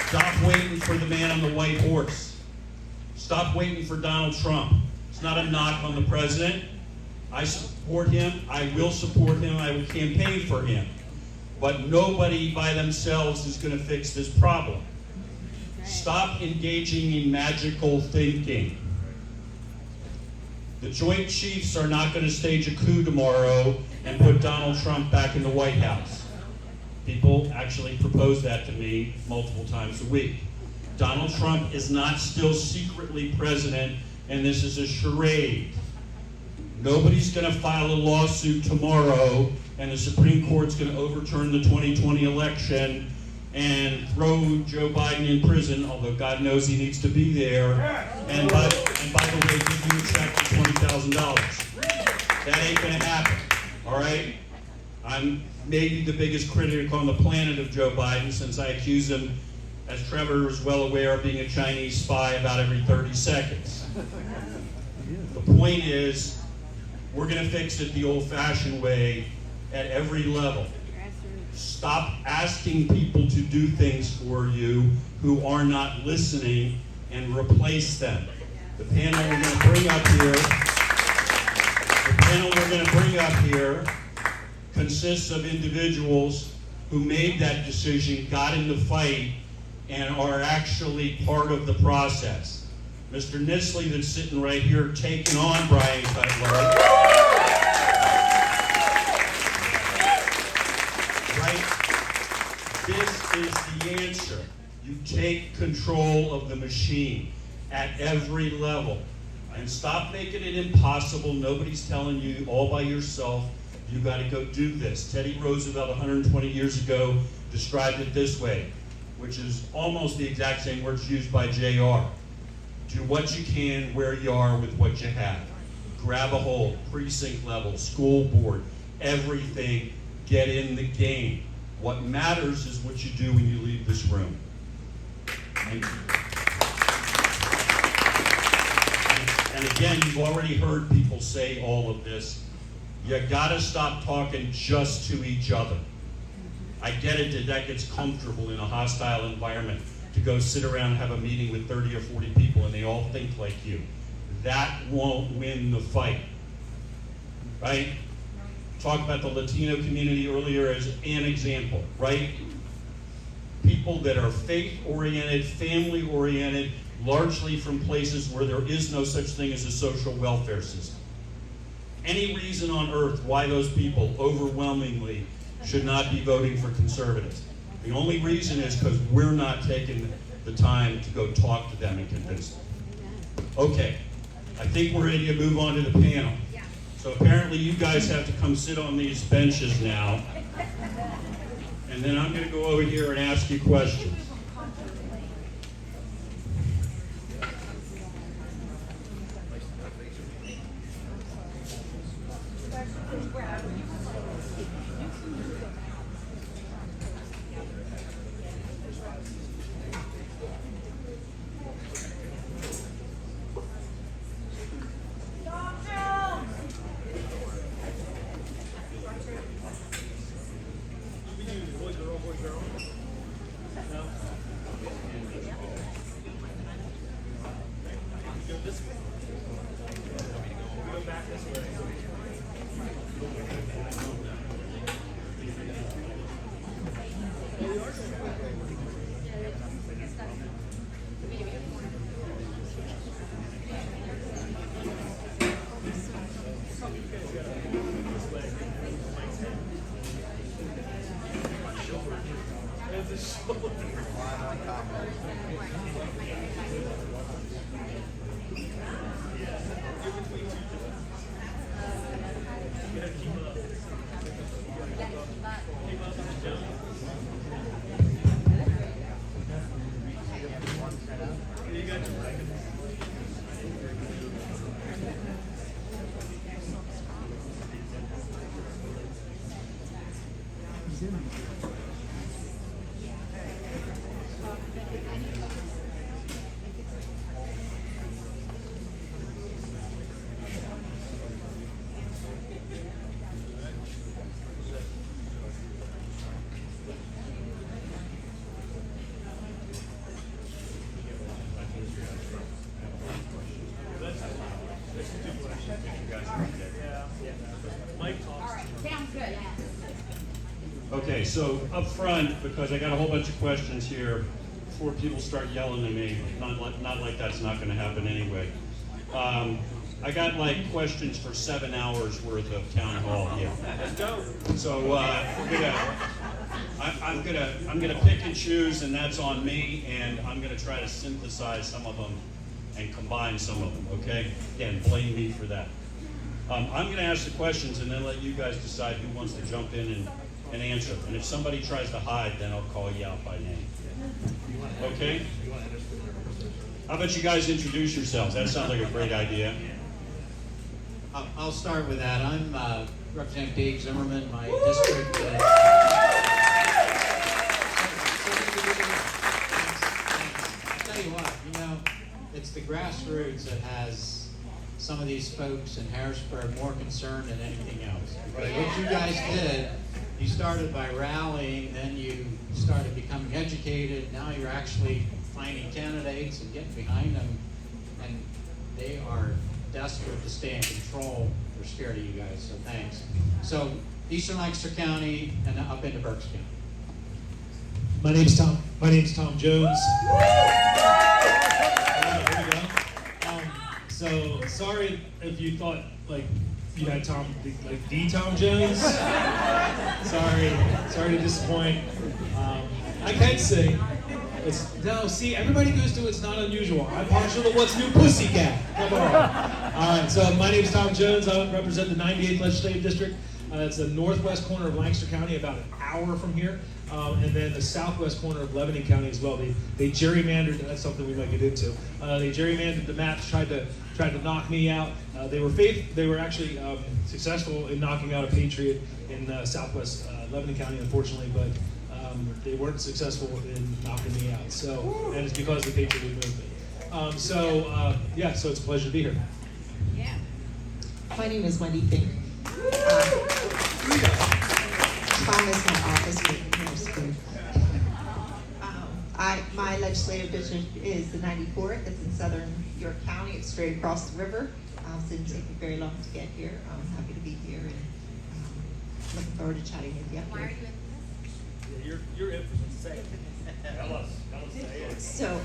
Stop waiting for the man on the white horse. Stop waiting for Donald Trump. It's not a knock on the president. I support him. I will support him. I will campaign for him. But nobody by themselves is going to fix this problem. Stop engaging in magical thinking. The Joint Chiefs are not going to stage a coup tomorrow and put Donald Trump back in the White House. People actually propose that to me multiple times a week. Donald Trump is not still secretly president, and this is a charade. Nobody's going to file a lawsuit tomorrow, and the Supreme Court's going to overturn the 2020 election and throw Joe Biden in prison, although God knows he needs to be there, and by the way, give you a check for $20,000. That ain't going to happen, all right? I'm maybe the biggest critic on the planet of Joe Biden, since I accuse him, as Trevor is well aware, of being a Chinese spy about every 30 seconds. The point is, we're going to fix it the old-fashioned way at every level. Stop asking people to do things for you who are not listening, and replace them. The panel we're going to bring up here consists of individuals who made that decision, got in the fight, and are actually part of the process. Mr. Nisley, that's sitting right here, taking on Brian Cutler. Right? This is the answer. You take control of the machine at every level. And stop making it impossible. Nobody's telling you all by yourself, you got to go do this. Teddy Roosevelt 120 years ago described it this way, which is almost the exact same words used by JR. Do what you can where you are with what you have. Grab a hold, precinct level, school board, everything, get in the game. What matters is what you do when you leave this room. And again, you've already heard people say all of this. You gotta stop talking just to each other. I get it that gets comfortable in a hostile environment to go sit around and have a meeting with 30 or 40 people and they all think like you. That won't win the fight, right? Talk about the Latino community earlier as an example, right? People that are faith-oriented, family-oriented, largely from places where there is no such thing as a social welfare system. Any reason on earth why those people overwhelmingly should not be voting for conservatives. The only reason is because we're not taking the time to go talk to them and convince them. Okay, I think we're ready to move on to the panel. So apparently you guys have to come sit on these benches now. And then I'm going to go over here and ask you questions. Sounds good. Okay, so up front, because I got a whole bunch of questions here, before people start yelling at me, not like that's not gonna happen anyway. I got like questions for 7 hours worth of town hall here. Let's go. So I'm gonna pick and choose, and that's on me, and I'm gonna try to synthesize some of them and combine some of them, okay? Again, blame me for that. I'm gonna ask the questions and then let you guys decide who wants to jump in and answer. And if somebody tries to hide, then I'll call you out by name. Okay? How about you guys introduce yourselves? That sounds like a great idea. I'll start with that. I'm Representative Dave Zimmerman. My district. I'll tell you what, it's the grassroots that has some of these folks in Harrisburg more concerned than anything else. Because what you guys did, you started by rallying, then you started becoming educated, now you're actually finding candidates and getting behind them, and they are desperate to stay in control. They're scared of you guys, so thanks. So, Eastern Lancaster County and up into Berks County. My name's Tom Jones. There we go. So sorry if you thought like you had Tom Jones. Sorry to disappoint. I can say see, everybody goes to It's Not Unusual. I'm partial to What's New Pussycat. Come on. All right, so my name is Tom Jones. I represent the 98th Legislative District. It's the northwest corner of Lancaster County, about an hour from here, and then the southwest corner of Lebanon County as well. They gerrymandered. That's something we might get into. They gerrymandered the maps, tried to knock me out. They were actually successful in knocking out a Patriot in southwest Lebanon County, unfortunately, but they weren't successful in knocking me out. So, and it's because the Patriot movement. So it's a pleasure to be here. Yeah. My name is Wendy Fink. Tom is my office in Harrisburg. My legislative district is the 94th. It's in southern York County. It's straight across the river. So it didn't take me very long to get here. I'm happy to be here and looking forward to chatting with you. Why are you You're in for say it. Tell us say it. So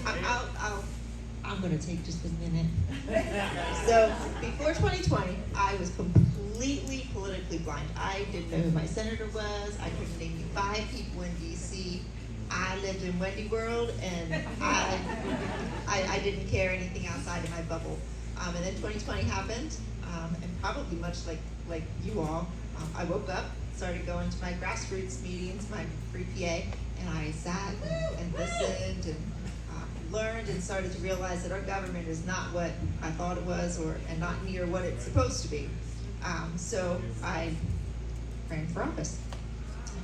I'm going to take just a minute. So before 2020, I was completely politically blind. I didn't know who my senator was. I couldn't name you 5 people in DC. I lived in Wendy World, and I didn't care anything outside of my bubble. And then 2020 happened, and probably much like you all, I woke up, started going to my grassroots meetings, my free PA, and I sat and listened and learned and started to realize that our government is not what I thought it was, and not near what it's supposed to be. So I ran for office.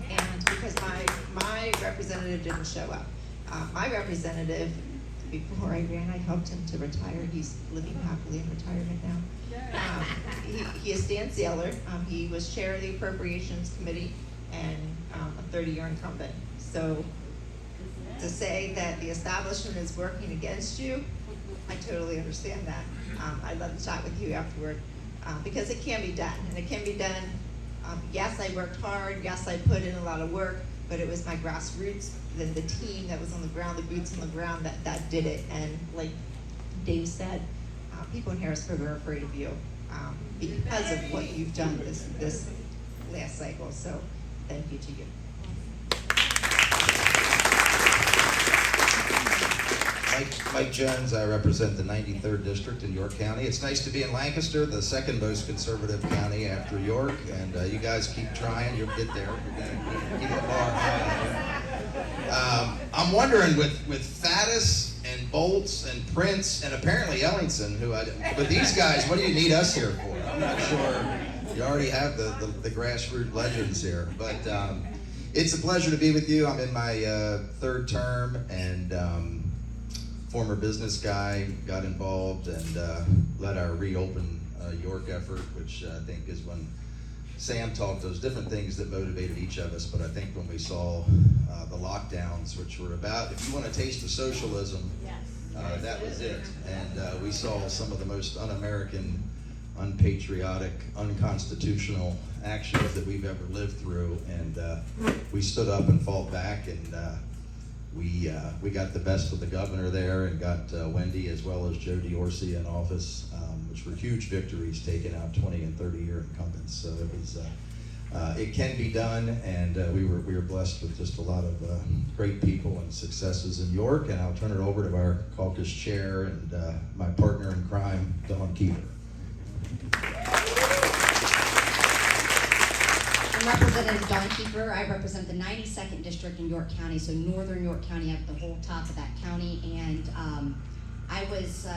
And because my representative didn't show up. My representative, before I ran, I helped him to retire. He's living happily in retirement now. He is Dan Saylor. He was chair of the Appropriations Committee and a 30-year incumbent. So to say that the establishment is working against you, I totally understand that. I'd love to chat with you afterward because it can be done, and it can be done. Yes, I worked hard. Yes, I put in a lot of work, but it was my grassroots, then the team that was on the ground, the boots on the ground that did it. And like Dave said, people in Harrisburg are afraid of you because of what you've done this last cycle. So thank you to you. Mike Jones, I represent the 93rd District in York County. It's nice to be in Lancaster, the second most conservative county after York, and you guys keep trying, you'll get there. You're gonna keep the bar high. I'm wondering, with Faddis and Bolts and Prince and apparently Ellingson, but these guys, what do you need us here for? I'm not sure. You already have the grassroots legends here, but It's a pleasure to be with you. I'm in my third term, and former business guy, got involved and led our Reopen York effort, which I think is when Sam talked those different things that motivated each of us. But I think when we saw the lockdowns, which were about, if you want a taste of socialism, that was it. And we saw some of the most un-American, unpatriotic, unconstitutional actions that we've ever lived through, and we stood up and fought back, and we got the best of the governor there, and got Wendy as well as Joe Diorsi in office, which were huge victories, taking out 20 and 30-year incumbents. So it was it can be done, and we were blessed with just a lot of great people and successes in York. And I'll turn it over to our caucus chair and my partner in crime, Dawn Keeper. I'm Representative Dawn Keeper. I represent the 92nd District in York County, so northern York County at the whole top of that county. And I was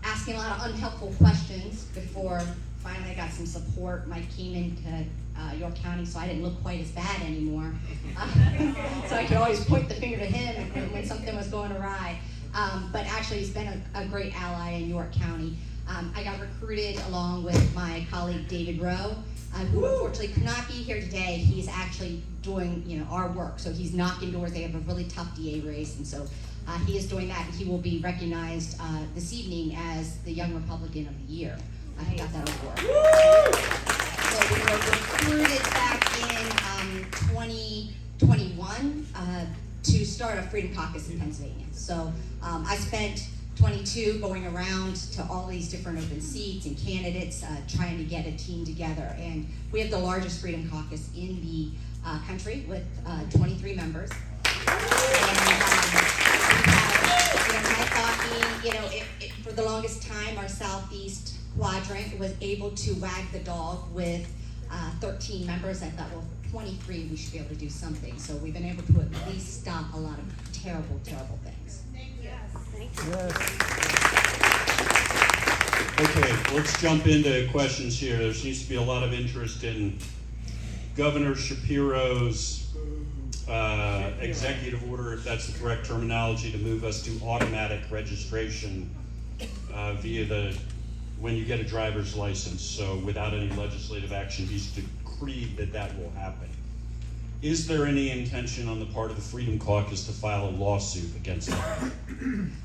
asking a lot of unhelpful questions before finally I got some support. Mike came into York County, so I didn't look quite as bad anymore. So I could always point the finger to him when something was going awry. But actually, he's been a great ally in York County. I got recruited along with my colleague David Rowe, who unfortunately could not be here today. He's actually doing our work, so he's knocking doors. They have a really tough DA race, and so he is doing that. And he will be recognized this evening as the Young Republican of the Year. He got that award. So we were recruited back in 2021 to start a Freedom Caucus in Pennsylvania. So I spent 22 going around to all these different open seats and candidates, trying to get a team together. And we have the largest Freedom Caucus in the country with 23 members. And for the longest time, our Southeast quadrant was able to wag the dog with 13 members. I thought, well, 23, we should be able to do something. So we've been able to at least stop a lot of terrible, terrible things. Okay, let's jump into questions here. There seems to be a lot of interest in Governor Shapiro's executive order, if that's the correct terminology, to move us to automatic registration via when you get a driver's license. So without any legislative action, he's decreed that will happen. Is there any intention on the part of the Freedom Caucus to file a lawsuit against that?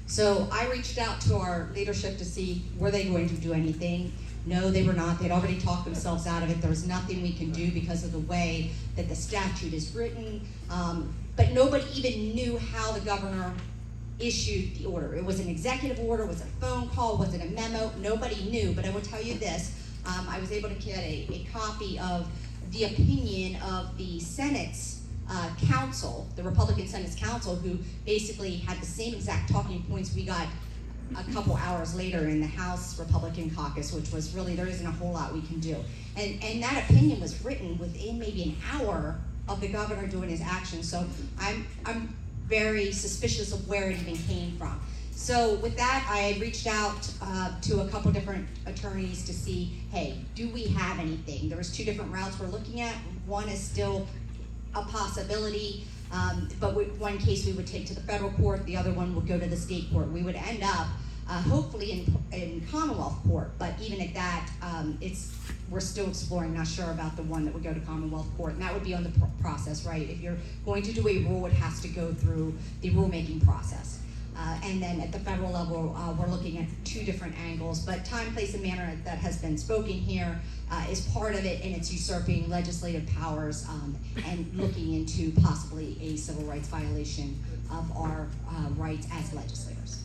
So I reached out to our leadership to see, were they going to do anything? No, they were not. They'd already talked themselves out of it. There was nothing we can do because of the way that the statute is written. But nobody even knew how the governor issued the order. It was an executive order, was it a phone call, was it a memo? Nobody knew, but I will tell you this. I was able to get a copy of the opinion of the Senate's council, the Republican Senate's council, who basically had the same exact talking points we got a couple hours later in the House Republican caucus, which was really, there isn't a whole lot we can do. And that opinion was written within maybe an hour of the governor doing his action. So I'm very suspicious of where it even came from. So with that, I reached out to a couple different attorneys to see, hey, do we have anything? There was two different routes we're looking at. One is still a possibility, but one case we would take to the federal court, the other one would go to the state court. We would end up hopefully in Commonwealth court, but even at that, we're still exploring, not sure about the one that would go to Commonwealth court, and that would be on the process, right? If you're going to do a rule, it has to go through the rulemaking process. And then at the federal level, we're looking at two different angles, but time, place, and manner that has been spoken here is part of it, and it's usurping legislative powers and looking into possibly a civil rights violation of our rights as legislators.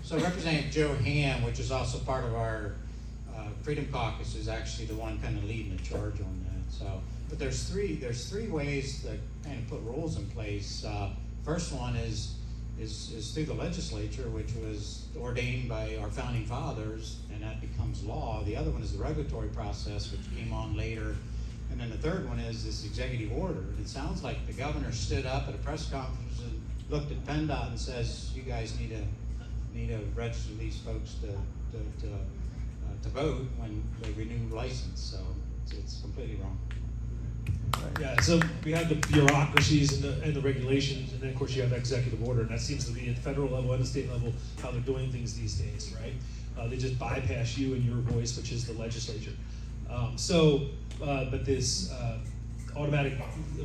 So Representative Joe Ham, which is also part of our Freedom Caucus, is actually the one kind of leading the charge on that. So, but there's three ways that kind of put rules in place. First one is through the legislature, which was ordained by our founding fathers, and that becomes law. The other one is the regulatory process, which came on later. And then the third one is this executive order. And it sounds like the governor stood up at a press conference and looked at PennDOT and says, you guys need to register these folks to to vote when they renew license, so it's completely wrong. Yeah, so we have the bureaucracies and the regulations, and then of course you have executive order, and that seems to be at the federal level and the state level how they're doing things these days, right? They just bypass you and your voice, which is the legislature. But this automatic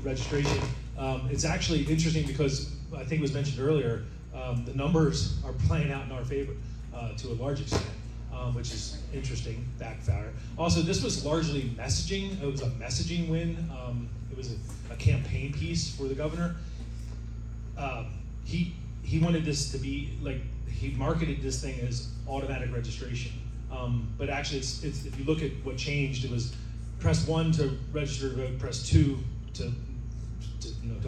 registration, it's actually interesting because I think it was mentioned earlier, the numbers are playing out in our favor to a large extent. Which is interesting, backfire. Also, this was largely messaging. It was a messaging win. It was a campaign piece for the governor. He wanted this to be like, he marketed this thing as automatic registration. But actually, it's if you look at what changed, it was press 1 to register to vote, press 2 to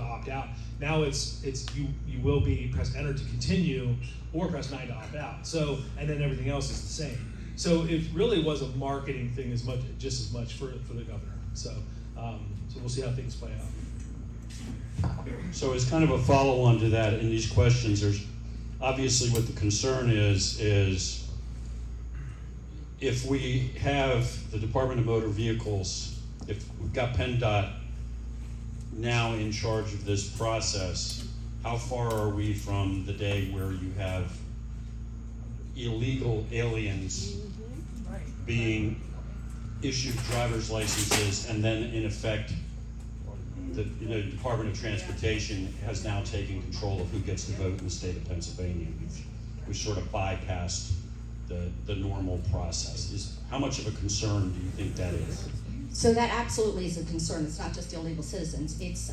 opt out. Now it's you will be press enter to continue, or press 9 to opt out. So, and then everything else is the same. So it really was a marketing thing just as much for the governor. So we'll see how things play out. So as kind of a follow-on to that, in these questions, there's obviously what the concern is if we have the Department of Motor Vehicles, if we've got PennDOT now in charge of this process, how far are we from the day where you have illegal aliens being issued driver's licenses, and then in effect the Department of Transportation has now taken control of who gets to vote in the state of Pennsylvania? We've sort of bypassed the normal process. How much of a concern do you think that is? So that absolutely is a concern. It's not just illegal citizens, it's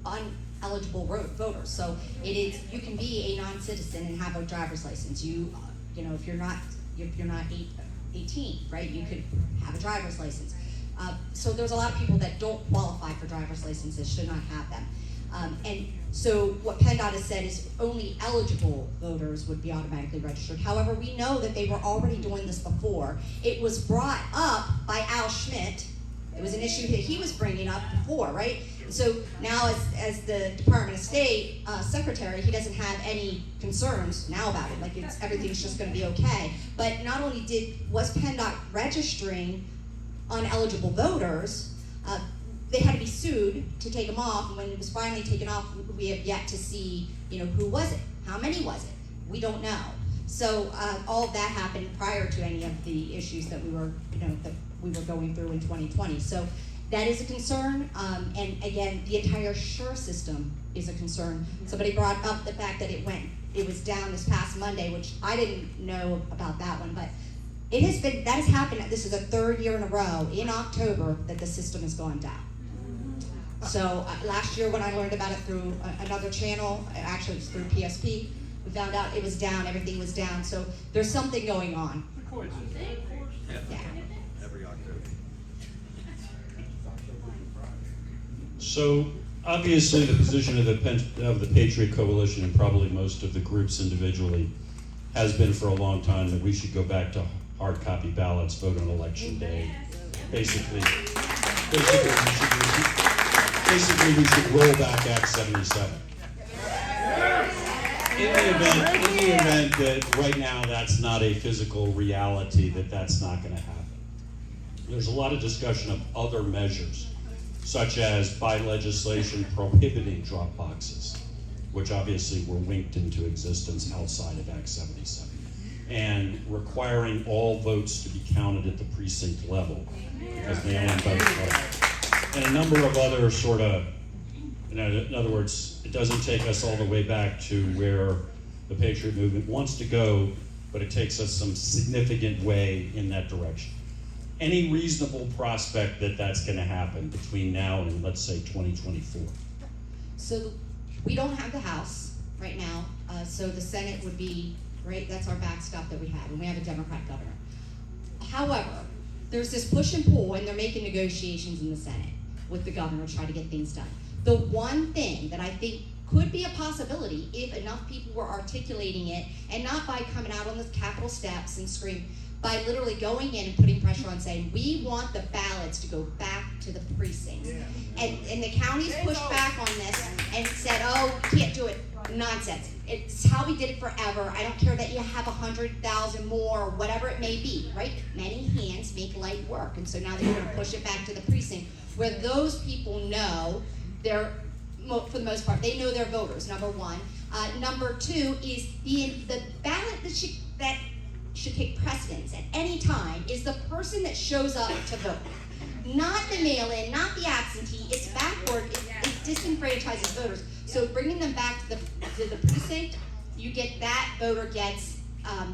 uneligible voters. So it is, you can be a non-citizen and have a driver's license. If you're not 18, right, you could have a driver's license. So there's a lot of people that don't qualify for driver's licenses, should not have them. And so what PennDOT has said is only eligible voters would be automatically registered. However, we know that they were already doing this before. It was brought up by Al Schmidt. It was an issue that he was bringing up before, right? So now as the Department of State Secretary, he doesn't have any concerns now about it. Like everything's just gonna be okay. But not only was PennDOT registering uneligible voters, they had to be sued to take them off, and when it was finally taken off, we have yet to see, who was it? How many was it? We don't know. So all of that happened prior to any of the issues that we were going through in 2020. So that is a concern, and again, the entire SURE system is a concern. Somebody brought up the fact that it was down this past Monday, which I didn't know about that one, but that has happened. This is the third year in a row in October that the system has gone down. So last year when I learned about it through another channel, actually it was through PSP, we found out it was down, everything was down. So there's something going on. Yeah. Every October. So obviously the position of the Patriot Coalition, and probably most of the groups individually, has been for a long time that we should go back to hard copy ballots, vote on election day. Basically we should roll back Act 77. In the event that right now that's not a physical reality, that's not going to happen. There's a lot of discussion of other measures, such as by legislation prohibiting drop boxes, which obviously were winked into existence outside of Act 77, and requiring all votes to be counted at the precinct level, because mail-in votes are. And a number of other sort of, in other words, it doesn't take us all the way back to where the Patriot movement wants to go, but it takes us some significant way in that direction. Any reasonable prospect that that's going to happen between now and, let's say, 2024? So we don't have the House right now, so the Senate would be great. That's our backstop that we have, and we have a Democrat governor. However, there's this push and pull, and they're making negotiations in the Senate with the governor to try to get things done. The one thing that I think could be a possibility, if enough people were articulating it, and not by coming out on the Capitol steps and screaming, by literally going in and putting pressure on saying, we want the ballots to go back to the precincts. And the counties pushed back on this and said, oh, we can't do it. Nonsense. It's how we did it forever. I don't care that you have 100,000 more or whatever it may be, right? Many hands make light work. And so now they're going to push it back to the precinct where those people know they're, for the most part, they know their voters, number one. Number two is the ballot that should take precedence at any time is the person that shows up to vote. Not the mail-in, not the absentee. It's backward. It disenfranchises voters. So bringing them back to the precinct, you get that voter gets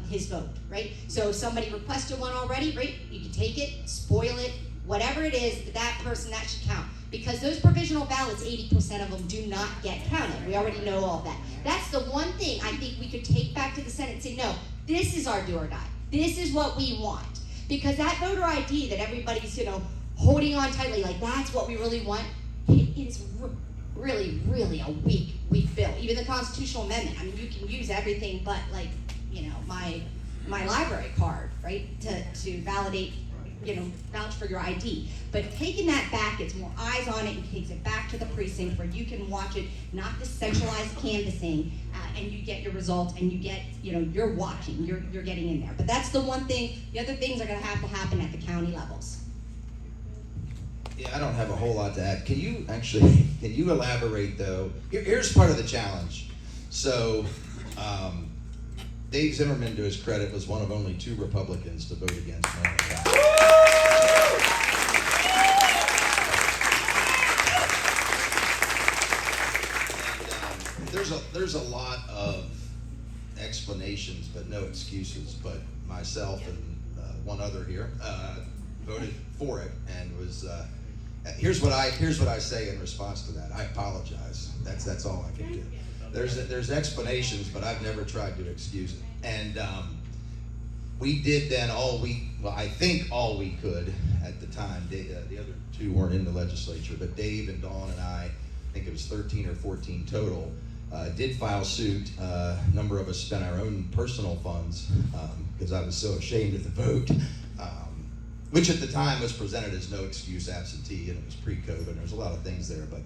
his vote, right? So if somebody requested one already, right? You can take it, spoil it, whatever it is, that person, that should count. Because those provisional ballots, 80% of them do not get counted. We already know all that. That's the one thing I think we could take back to the Senate and say, no, this is our do or die. This is what we want. Because that voter ID that everybody's, holding on tightly, like that's what we really want, it is really, really a weak bill. Even the constitutional amendment, I mean, you can use everything but my library card, right, to validate, vouch for your ID. But taking that back, gets more eyes on it and takes it back to the precinct where you can watch it, not this centralized canvassing, and you get your results and you get, you're watching, you're getting in there. But that's the one thing. The other things are going to have to happen at the county levels. Yeah, I don't have a whole lot to add. Can you elaborate though? Here's part of the challenge. So, Dave Zimmerman, to his credit, was one of only 2 Republicans to vote against mail-in. There's a lot of explanations, but no excuses. But myself and one other here voted for it, and was. Here's what I say in response to that. I apologize. That's all I can do. There's explanations, but I've never tried to excuse it. And we did then I think all we could at the time. The other 2 weren't in the legislature, but Dave and Dawn and I think it was 13 or 14 total, did file suit. A number of us spent our own personal funds because I was so ashamed of the vote. Which at the time was presented as no excuse absentee, and it was pre-COVID, and there's a lot of things there, but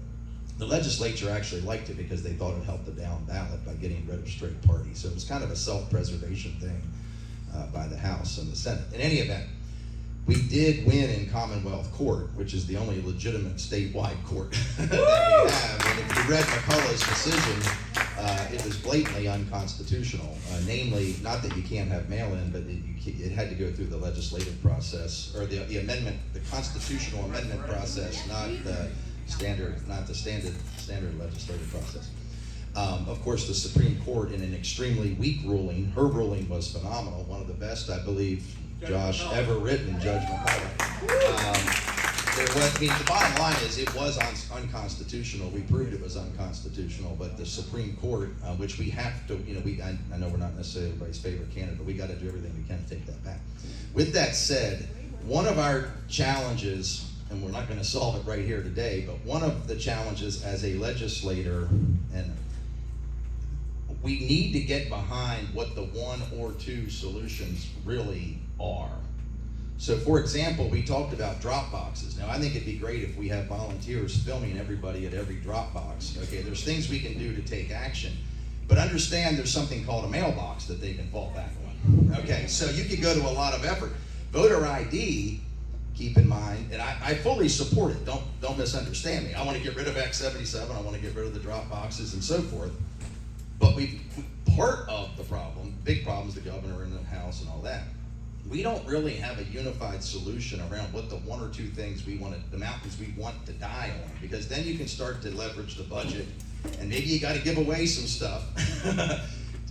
the legislature actually liked it because they thought it helped the down ballot by getting rid of straight party. So it was kind of a self-preservation thing by the House and the Senate. In any event, we did win in Commonwealth Court, which is the only legitimate statewide court that we have. And if you read McCullough's decision, it was blatantly unconstitutional. Namely, not that you can't have mail-in, but it had to go through the legislative process, or the amendment, the constitutional amendment process, not the standard legislative process. Of course, the Supreme Court, in an extremely weak ruling, her ruling was phenomenal, one of the best, I believe, Josh, ever written, Judge McCullough. The bottom line is it was unconstitutional. We proved it was unconstitutional, but the Supreme Court, which we have to, I know we're not necessarily everybody's favorite candidate, but we got to do everything we can to take that back. With that said, one of our challenges, and we're not going to solve it right here today, but one of the challenges as a legislator, and we need to get behind what the 1 or 2 solutions really are. So for example, we talked about drop boxes. Now I think it'd be great if we have volunteers filming everybody at every drop box. Okay, there's things we can do to take action, but understand there's something called a mailbox that they can fall back on. Okay, so you could go to a lot of effort. Voter ID, keep in mind, and I fully support it, don't misunderstand me. I want to get rid of Act 77, I want to get rid of the drop boxes and so forth, but part of the problem, big problems, the governor and the House and all that, we don't really have a unified solution around what the 1 or 2 things the mountains we want to die on, because then you can start to leverage the budget, and maybe you got to give away some stuff.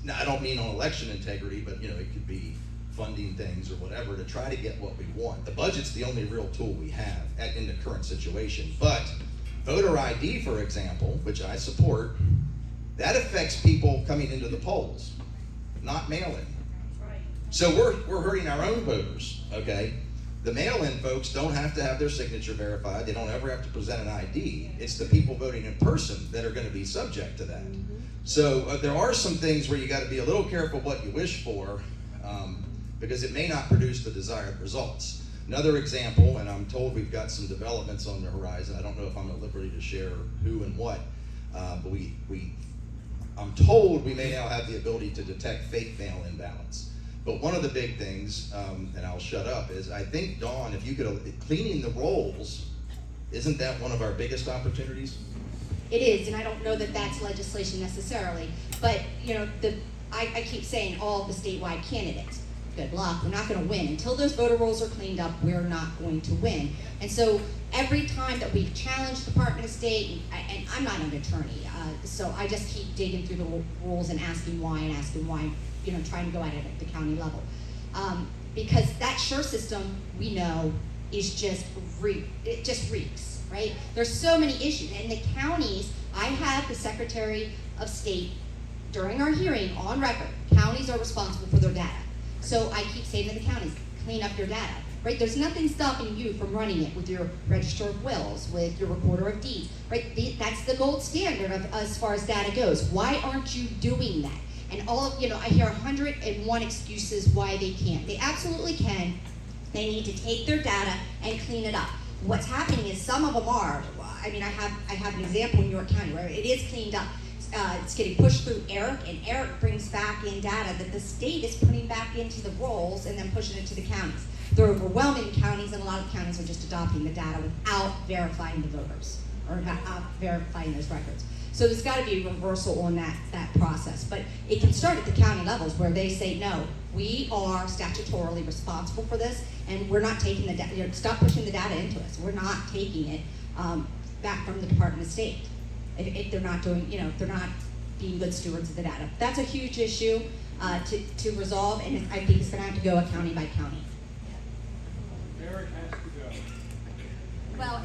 Now, I don't mean on election integrity, but it could be funding things or whatever to try to get what we want. The budget's the only real tool we have in the current situation. But voter ID, for example, which I support, that affects people coming into the polls, not mail-in. So we're hurting our own voters, okay? The mail-in folks don't have to have their signature verified. They don't ever have to present an ID. It's the people voting in person that are going to be subject to that. So there are some things where you got to be a little careful what you wish for. because it may not produce the desired results. Another example, and I'm told we've got some developments on the horizon. I don't know if I'm at liberty to share who and what, but I'm told we may now have the ability to detect fake mail-in ballots. But one of the big things, and I'll shut up, is I think, Dawn, if you could, cleaning the rolls, isn't that one of our biggest opportunities? It is, and I don't know that that's legislation necessarily, but I keep saying all the statewide candidates, good luck, we're not gonna win. Until those voter rolls are cleaned up, we're not going to win. And so every time that we challenge the Department of State, and I'm not an attorney, so I just keep digging through the rules and asking why, trying to go at it at the county level. Because that SURE system, we know, is just reeks, right? There's so many issues, and the counties, I had the Secretary of State during our hearing on record, counties are responsible for their data. So I keep saying to the counties, clean up your data, right? There's nothing stopping you from running it with your register of wills, with your recorder of deeds, right? That's the gold standard as far as data goes. Why aren't you doing that? And I hear 101 excuses why they can't. They absolutely can. They need to take their data and clean it up. What's happening is some of them are, I have an example in York County where it is cleaned up. It's getting pushed through ERIC, and ERIC brings back in data that the state is putting back into the rolls and then pushing it to the counties. They're overwhelming counties, and a lot of counties are just adopting the data without verifying the voters, or without verifying those records. So there's got to be a reversal on that process. But it can start at the county levels where they say, no, we are statutorily responsible for this, and we're not taking the data, stop pushing the data into us. We're not taking it back from the Department of State. If they're not doing, if they're not being good stewards of the data. That's a huge issue to resolve, and I think it's going to have to go county by county. Eric has to go. Well,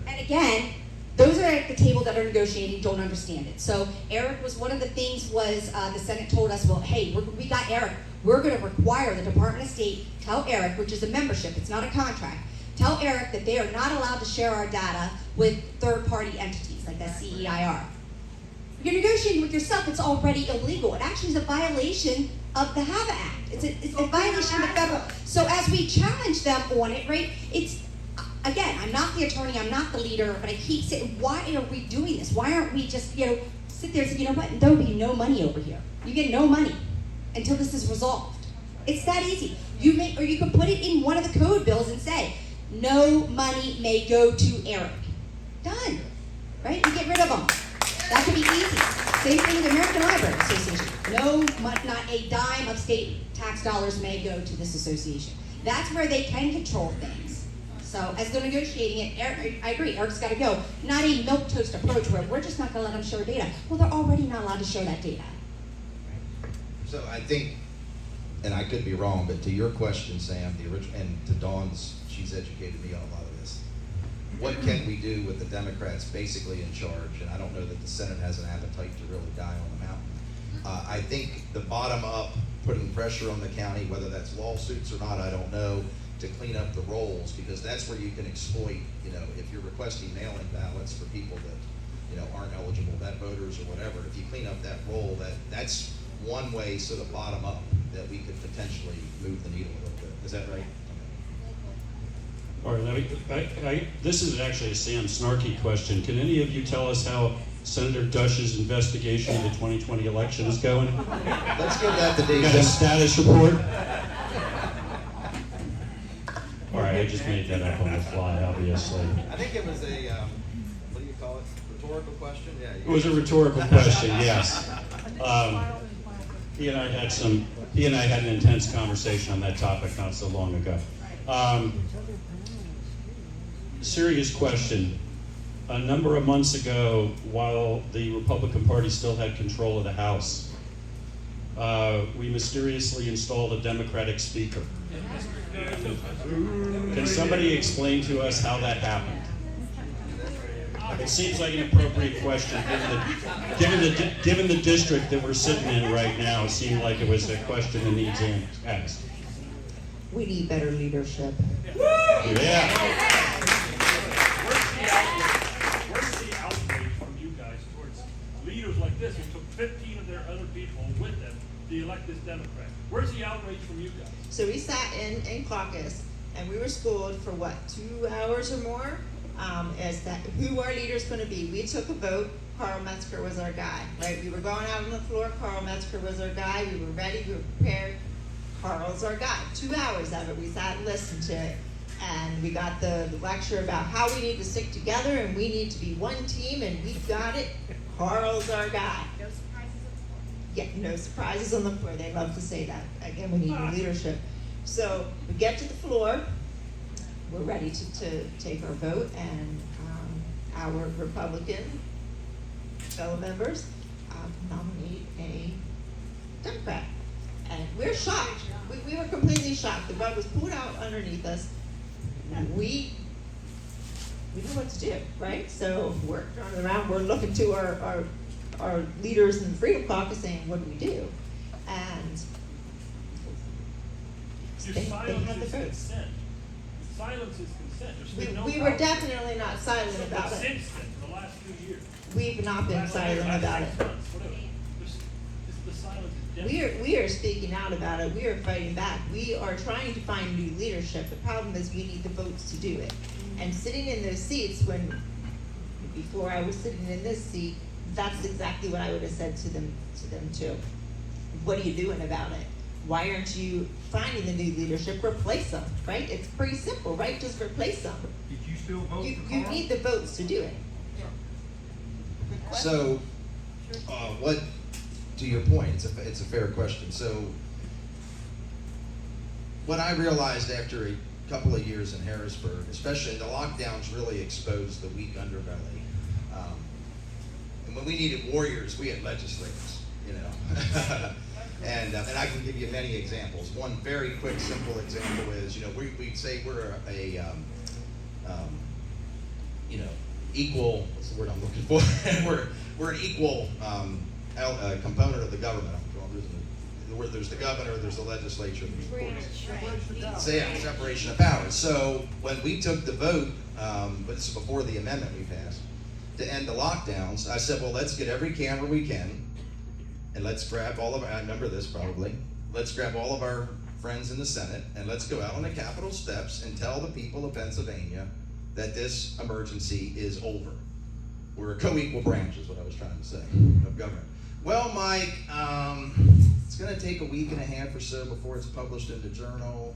and again, those are at the table that are negotiating don't understand it. So Eric was one of the things was the Senate told us, well, hey, we got Eric. We're going to require the Department of State, tell Eric, which is a membership, it's not a contract, tell Eric that they are not allowed to share our data with third-party entities like the CEIR. You're negotiating with yourself, it's already illegal. It actually is a violation of the HAVA Act. It's a violation of the federal. So as we challenge them on it, right, again, I'm not the attorney, I'm not the leader, but I keep saying, why are we doing this? Why aren't we just, sit there and say, you know what, there'll be no money over here. You get no money until this is resolved. It's that easy. You can put it in one of the code bills and say, no money may go to Eric. Done. Right? You get rid of them. That could be easy. Same thing with the American Library Association. Not a dime of state tax dollars may go to this association. That's where they can control things. So as they're negotiating it, Eric, I agree, Eric's got to go. Not a milquetoast approach where we're just not going to let them share data. Well, they're already not allowed to share that data. So I think, and I could be wrong, but to your question, Sam, and to Dawn's, she's educated me on a lot of this. What can we do with the Democrats basically in charge? And I don't know that the Senate has an appetite to really die on the mountain. I think the bottom up, putting pressure on the county, whether that's lawsuits or not, I don't know, to clean up the rolls, because that's where you can exploit, if you're requesting mail-in ballots for people that, aren't eligible, vet voters or whatever. If you clean up that roll, that's one way sort of bottom up that we could potentially move the needle a little bit. Is that right? All right, this is actually a Sam Snarky question. Can any of you tell us how Senator Dush's investigation of the 2020 election is going? Let's give that to Dave. Got a status report? All right, I just made that up on the fly, obviously. I think it was a, what do you call it, rhetorical question? Yeah. It was a rhetorical question, yes. He and I had an intense conversation on that topic not so long ago. Serious question. A number of months ago, while the Republican Party still had control of the House, we mysteriously installed a Democratic speaker. Can somebody explain to us how that happened? It seems like an appropriate question, given the district that we're sitting in right now. It seemed like it was a question that needs asked. We need better leadership. Yeah. Where's the outrage from you guys towards leaders like this who took 15 of their other people with them to elect this Democrat? Where's the outrage from you guys? So we sat in caucus, and we were schooled for what, 2 hours or more, as that who our leader's going to be. We took a vote. Carl Metzger was our guy, right? We were going out on the floor. Carl Metzger was our guy. We were ready. We were prepared. Carl's our guy. 2 hours of it. We sat and listened to it. And we got the lecture about how we need to stick together and we need to be one team and we got it. Carl's our guy. No surprises on the floor. Yeah, no surprises on the floor. They love to say that. Again, we need new leadership. So we get to the floor. We're ready to take our vote, and our Republican fellow members nominate a Democrat. And we're shocked. We were completely shocked. The rug was pulled out underneath us. We know what to do, right? So we're turning around. We're looking to our leaders in the Freedom Caucus saying, what do we do? And they had the votes. Silence is consent. There's been no We were outrage. definitely not silent about But it. since then, for the last 2 years. We've not been last silent year, about last it. 6 months, whatever. The silence is deafening. We are speaking out about it. We are fighting back. We are trying to find new leadership. The problem is we need the votes to do it. And sitting in those seats before I was sitting in this seat, that's exactly what I would have said to them too. What are you doing about it? Why aren't you finding the new leadership? Replace them, right? It's pretty simple, right? Just replace them. Did you still vote for You Carl? need the votes to do it. So, what, to your point, it's a fair question. So, what I realized after a couple of years in Harrisburg, especially the lockdowns really exposed the weak underbelly. And when we needed warriors, we had legislators, you know. And I can give you many examples. One very quick, simple example is, you know, we'd say we're equal, what's the word I'm looking for? we're an equal component of the government. Where there's the governor, there's the legislature, there's the courts. So yeah, separation of powers. So when we took the vote, but this is before the amendment we passed, to end the lockdowns, I said, well, let's get every camera we can, and let's grab all of our, I remember this probably, let's grab all of our friends in the Senate, and let's go out on the Capitol steps and tell the people of Pennsylvania that this emergency is over. We're a co-equal branch is what I was trying to say, of government. Well, Mike, it's going to take a week and a half or so before it's published in the journal.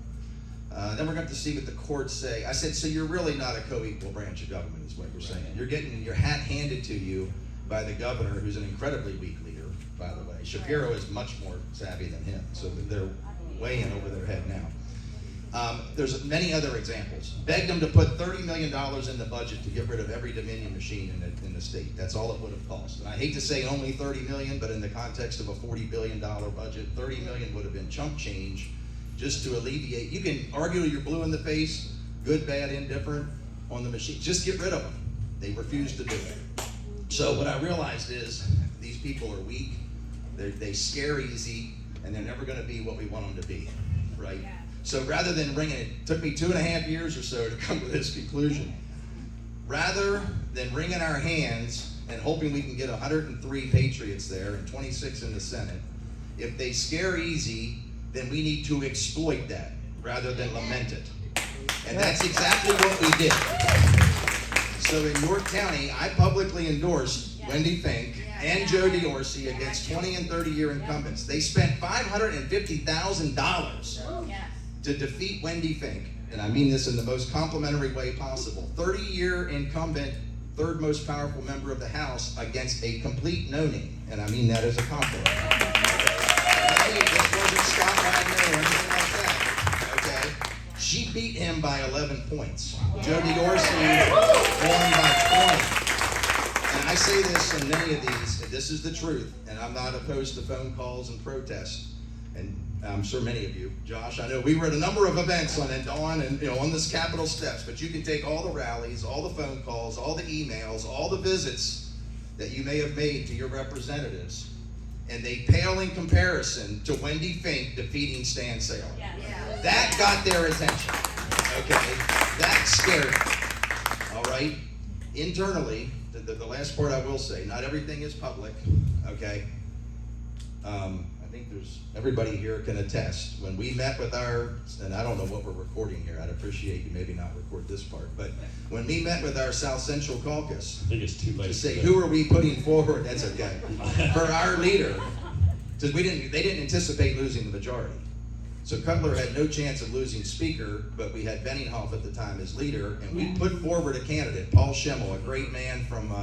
Then we're going to have to see what the courts say. I said, so you're really not a co-equal branch of government is what you're saying. You're getting your hat handed to you by the governor, who's an incredibly weak leader, by the way. Shapiro is much more savvy than him, so they're way in over their head now. There's many other examples. Begged them to put $30 million in the budget to get rid of every Dominion machine in the state. That's all it would have cost. And I hate to say only $30 million, but in the context of a $40 billion budget, $30 million would have been chump change just to alleviate. You can argue you're blue in the face, good, bad, indifferent on the machine. Just get rid of them. They refuse to do it. So what I realized is these people are weak. They scare easy, and they're never going to be what we want them to be, right? Yeah. So rather than wringing it, took me 2.5 years or so to come to this conclusion. Rather than wringing our hands and hoping we can get 103 Patriots there and 26 in the Senate, if they scare easy, then we need to exploit that rather than lament it. And that's exactly what we did. So in York County, I publicly endorsed Wendy Fink and Joe DiOrsi against 20 and 30-year incumbents. They spent $550,000 to defeat Wendy Fink, and I mean this in the most complimentary way possible. 30-year incumbent, third most powerful member of the House against a complete no-name, and I mean that as a compliment. This wasn't Scott Wagner or anything like that, okay? She beat him by 11 points. Joe DiOrsi won by 20. And I say this in many of these, and this is the truth, and I'm not opposed to phone calls and protests, and I'm sure many of you, Josh, I know we were at a number of events on this Capitol steps, but you can take all the rallies, all the phone calls, all the emails, all the visits that you may have made to your representatives, and they pale in comparison to Wendy Fink defeating Stan Saylor. Yeah. That got their attention, okay? That scared them, all right? Internally, the last part I will say, not everything is public, okay? I think everybody here can attest. When we met with and I don't know what we're recording here, I'd appreciate you maybe not record this part, but when we met with our South Central Caucus, I think it's too late to say, to who are we putting forward, that's okay, for our leader, because they didn't anticipate losing the majority. So Cutler had no chance of losing speaker, but we had Benninghoff at the time as leader, and we put forward a candidate, Paul Schimmel, a great man from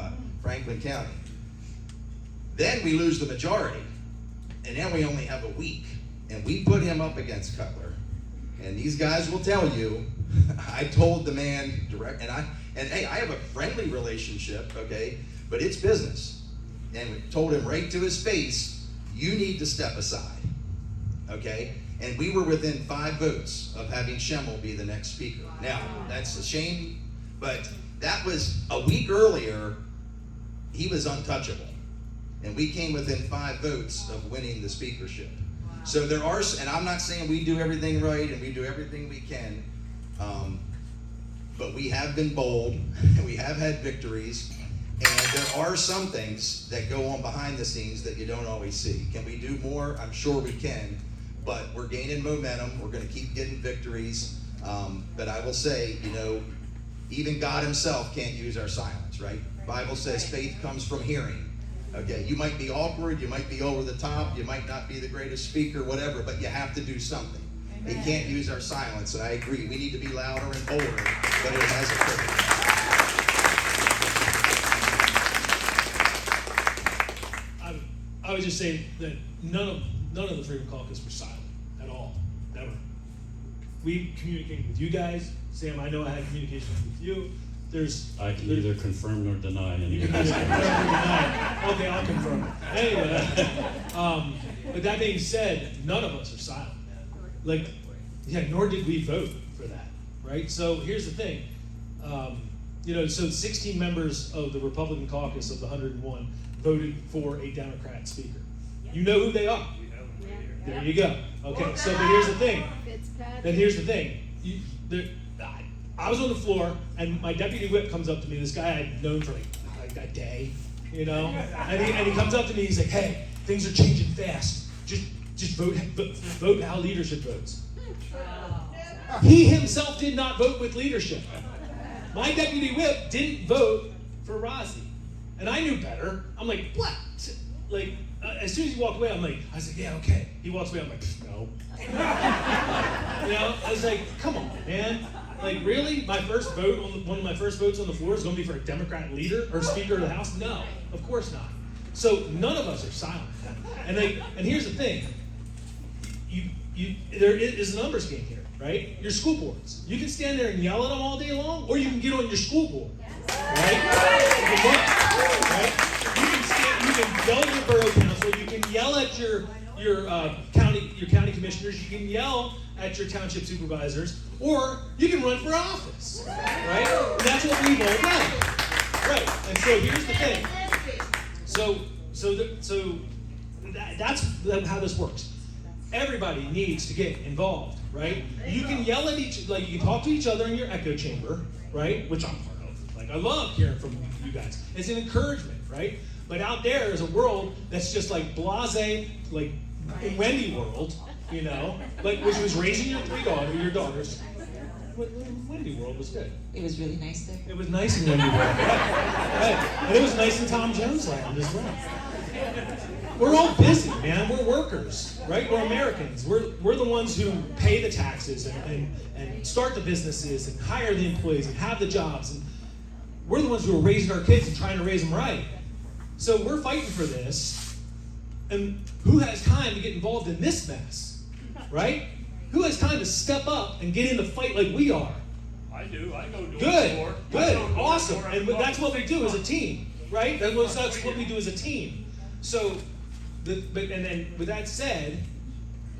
Franklin County. Then we lose the majority, and then we only have a week, and we put him up against Cutler. And these guys will tell you, I told the man direct, and hey, I have a friendly relationship, okay, but it's business. And we told him right to his face, you need to step aside, okay? And we were within 5 votes of having Schimmel be the next speaker. Now, that's a shame, but that was a week earlier, he was untouchable. And we came within 5 votes of winning the speakership. So there are, and I'm not saying we do everything right and we do everything we can, but we have been bold and we have had victories. And there are some things that go on behind the scenes that you don't always see. Can we do more? I'm sure we can. But we're gaining momentum. We're going to keep getting victories. But I will say, even God himself can't use our silence, right? The Bible says faith comes from hearing. Okay, you might be awkward, you might be over the top, you might not be the greatest speaker, whatever, but you have to do something. He can't use our silence, and I agree. We need to be louder and bolder, but it has occurred. I would just say that none of the Freedom Caucus were silent at all, never. We communicated with you guys. Sam, I know I had communication with you. I can neither confirm nor deny any of this. Okay, I'll confirm it. Anyway, but that being said, none of us are silent. Nor did we vote for that, right? So here's the thing. So 16 members of the Republican caucus of the 101 voted for a Democrat speaker. You know who they are. There you go. Okay, but here's the thing. I was on the floor, and my deputy whip comes up to me. This guy I'd known for like a day, and he comes up to me. He's like, "Hey, things are changing fast. Just vote how leadership votes." He himself did not vote with leadership. My deputy whip didn't vote for Rozzi, and I knew better. I'm like, "What?" As soon as he walked away, I was like, "Yeah, okay." He walks away. I'm like, "No." I was like, "Come on, man." Really? One of my first votes on the floor is going to be for a Democrat leader or Speaker of the House? No, of course not. So none of us are silent. And here's the thing. There is a numbers game here, right? Your school boards. You can stand there and yell at them all day long, or you can get on your school board, right? You can yell at your borough council. You can yell at your county commissioners. You can yell at your township supervisors, or you can run for office, right? And that's what we've all done, right? And so here's the thing. That's how this works. Everybody needs to get involved, right? You can yell at you can talk to each other in your echo chamber, right? Which I'm part of. I love hearing from you guys. It's an encouragement, right? But out there is a world that's just blasé, in Wendy world, which was raising your daughters. Wendy World was good. It was really nice there. It was nice in Wendy World, right? And it was nice in Tom Jones Land as well. We're all busy, man. We're workers, right? We're Americans. We're the ones who pay the taxes and start the businesses and hire the employees and have the jobs. And we're the ones who are raising our kids and trying to raise them right. So we're fighting for this. And who has time to get involved in this mess, right? Who has time to step up and get in the fight like we are? I do. I go do it. Good. Awesome. And that's what we do as a team, right? That's what we do as a team. So, and then with that said,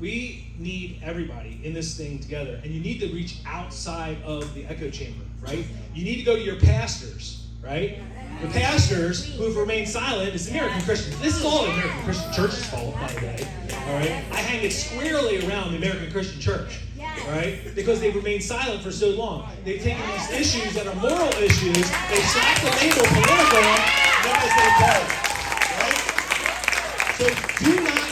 we need everybody in this thing together. And you need to reach outside of the echo chamber, right? You need to go to your pastors, right? The pastors who have remained silent is the American Christians. This is all the American Christian Church's fault, by the way. All right? I hang it squarely around the American Christian Church. All right? Because they've remained silent for so long. They've taken these issues that are moral issues, they've slapped the label political, and then they say, right? So do not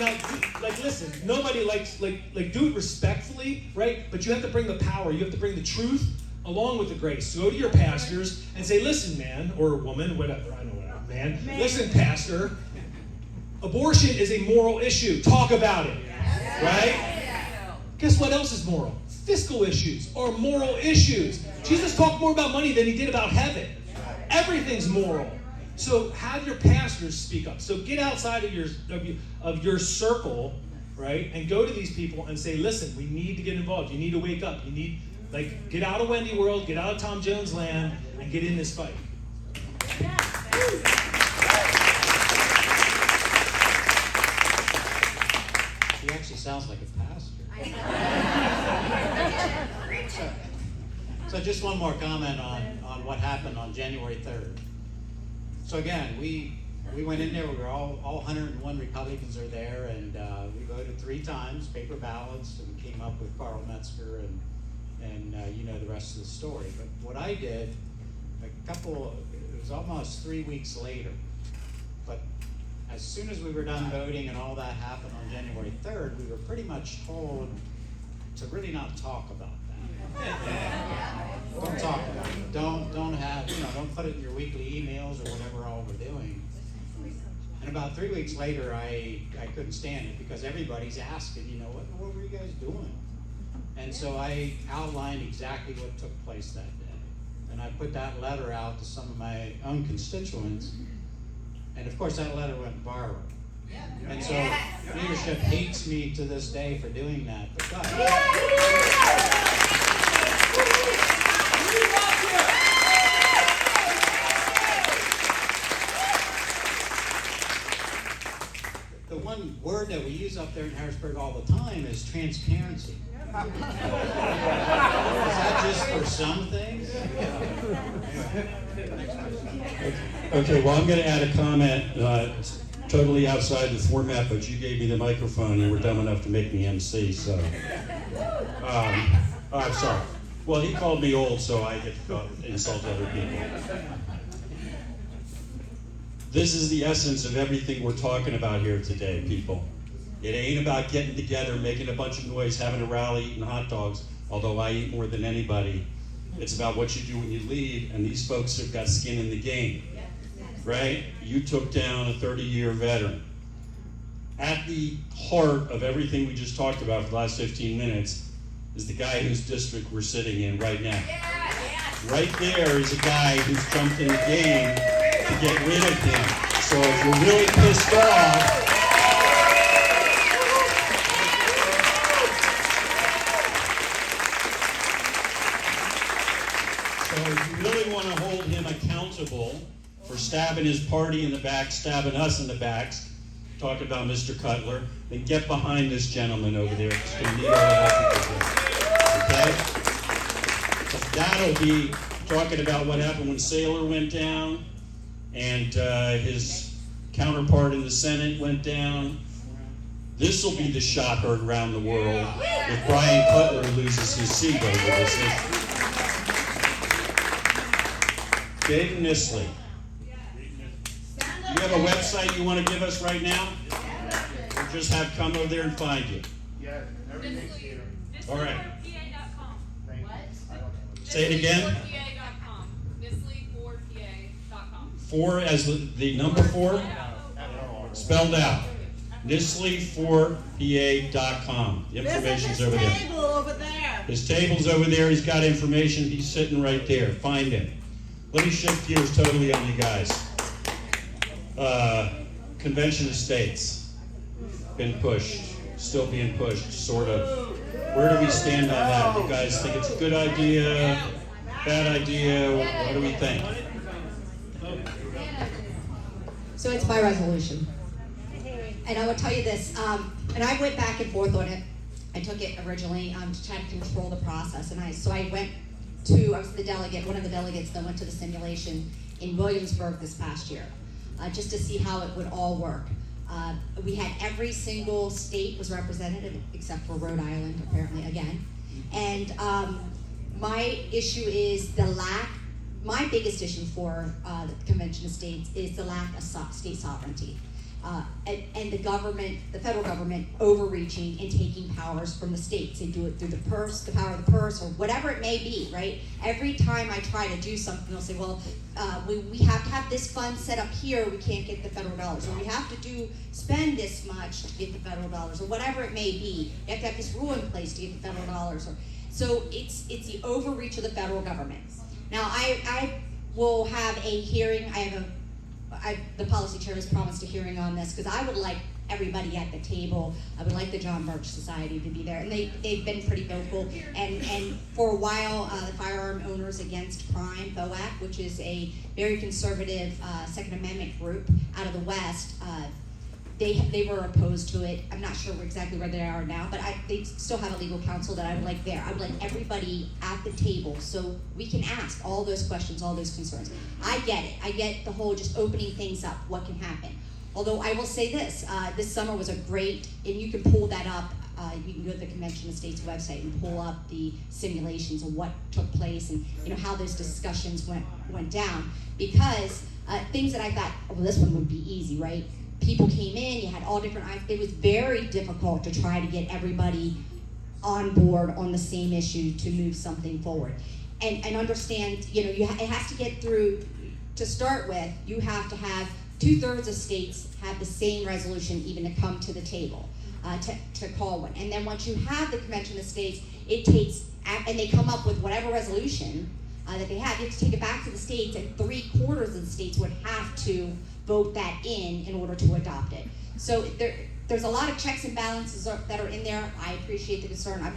now, like, listen, nobody likes, like, do it respectfully, right? But you have to bring the power, you have to bring the truth along with the grace. So go to your pastors and say, listen, man, or woman, whatever, I know what, man. Listen, pastor, abortion is a moral issue. Talk about it, right? Guess what else is moral? Fiscal issues are moral issues. Jesus talked more about money than he did about heaven. Everything's moral. So have your pastors speak up. So get outside of your circle, right, and go to these people and say, listen, we need to get involved. You need to wake up. You need, like, get out of Wendy World, get out of Tom Jones land, and get in this fight. She actually sounds like a pastor. So just one more comment on what happened on January 3rd. So again, we went in there, we were all 101 Republicans are there, and we voted 3 times, paper ballots, and came up with Carl Metzger, and you know the rest of the story. But what I did, it was almost 3 weeks later, but as soon as we were done voting and all that happened on January 3rd, we were pretty much told to really not talk about that. Don't talk about it. Don't have, don't put it in your weekly emails or whatever all we're doing. And about 3 weeks later, I couldn't stand it because everybody's asking, what were you guys doing? And so I outlined exactly what took place that day. And I put that letter out to some of my own constituents. And of course, that letter went viral. And so leadership hates me to this day for doing that. But the one word that we use up there in Harrisburg all the time is transparency. Is that just for some things? Okay, well, I'm going to add a comment totally outside the format, but you gave me the microphone and were dumb enough to make me MC, so. I'm sorry. Well, he called me old, so I get to insult other people. This is the essence of everything we're talking about here today, people. It ain't about getting together, making a bunch of noise, having a rally, eating hot dogs, although I eat more than anybody. It's about what you do when you leave, and these folks have got skin in the game, right? You took down a 30-year veteran. At the heart of everything we just talked about for the last 15 minutes is the guy whose district we're sitting in right now. Right there is a guy who's jumped in the game to get rid of him. So if you're really pissed off, if you really want to hold him accountable for stabbing his party in the back, stabbing us in the backs, talking about Mr. Cutler, then get behind this gentleman over there. It's going to need all the help he can get. Okay? So that'll be talking about what happened when Saylor went down and his counterpart in the Senate went down. This will be the shot heard around the world if Brian Cutler loses his seat over this issue. Dave Nisley. Do you have a website you want to give us right now? Or just have come over there and find you? Yeah, everything's here. All right. What? Say it again. Nisley4pa.com. 4 as the number 4? Spelled out. Nisley4pa.com. The information's over there. There's a table over there. His table's over there. He's got information. He's sitting right there. Find him. Let me shift gears totally on you guys. Convention of States. Been pushed. Still being pushed, sort of. Where do we stand on that? You guys think it's a good idea? Bad idea? What do we think? So it's by resolution. And I will tell you this, and I went back and forth on it. I took it originally to try to control the process. And I was the delegate, one of the delegates that went to the simulation in Williamsburg this past year, just to see how it would all work. We had every single state was represented except for Rhode Island, apparently, again. And my issue is my biggest issue for the Convention of States is the lack of state sovereignty. and the government, the federal government, overreaching and taking powers from the states. They do it through the purse, the power of the purse, or whatever it may be, right? Every time I try to do something, they'll say, well, we have to have this fund set up here, we can't get the federal dollars, or we have to spend this much to get the federal dollars, or whatever it may be. You have to have this rule in place to get the federal dollars. So it's the overreach of the federal government. Now, I will have a hearing. The policy chair has promised a hearing on this, because I would like everybody at the table. I would like the John Birch Society to be there, and they've been pretty vocal. And for a while, the Firearm Owners Against Crime, FOAC, which is a very conservative Second Amendment group out of the West, they were opposed to it. I'm not sure exactly where they are now, but they still have a legal counsel that I would like there. I would like everybody at the table so we can ask all those questions, all those concerns. I get it. I get the whole just opening things up, what can happen. Although I will say this summer was a great, and you can pull that up, you can go to the Convention of States website and pull up the simulations of what took place and how those discussions went down. Because things that I thought, well, this one would be easy, right? People came in, you had all different eyes. It was very difficult to try to get everybody on board on the same issue to move something forward. And understand, it has to get through, to start with, you have to have 2/3 of states have the same resolution even to come to the table, to call one. And then once you have the Convention of States, it takes, and they come up with whatever resolution that they have, you have to take it back to the states, and 3/4 of the states would have to vote that in order to adopt it. So there's a lot of checks and balances that are in there. I appreciate the concern. I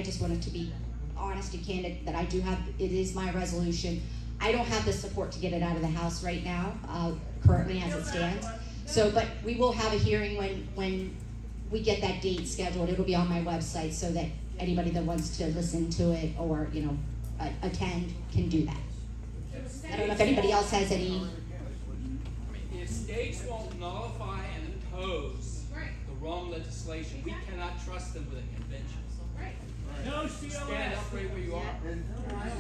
just wanted to be honest and candid that it is my resolution. I don't have the support to get it out of the House right now, currently as it stands. So, but we will have a hearing when we get that date scheduled. It'll be on my website so that anybody that wants to listen to it or, attend can do that. I don't know if anybody else has any. If states won't nullify and oppose the wrong legislation, we cannot trust them with a convention. No Stand up right where you are.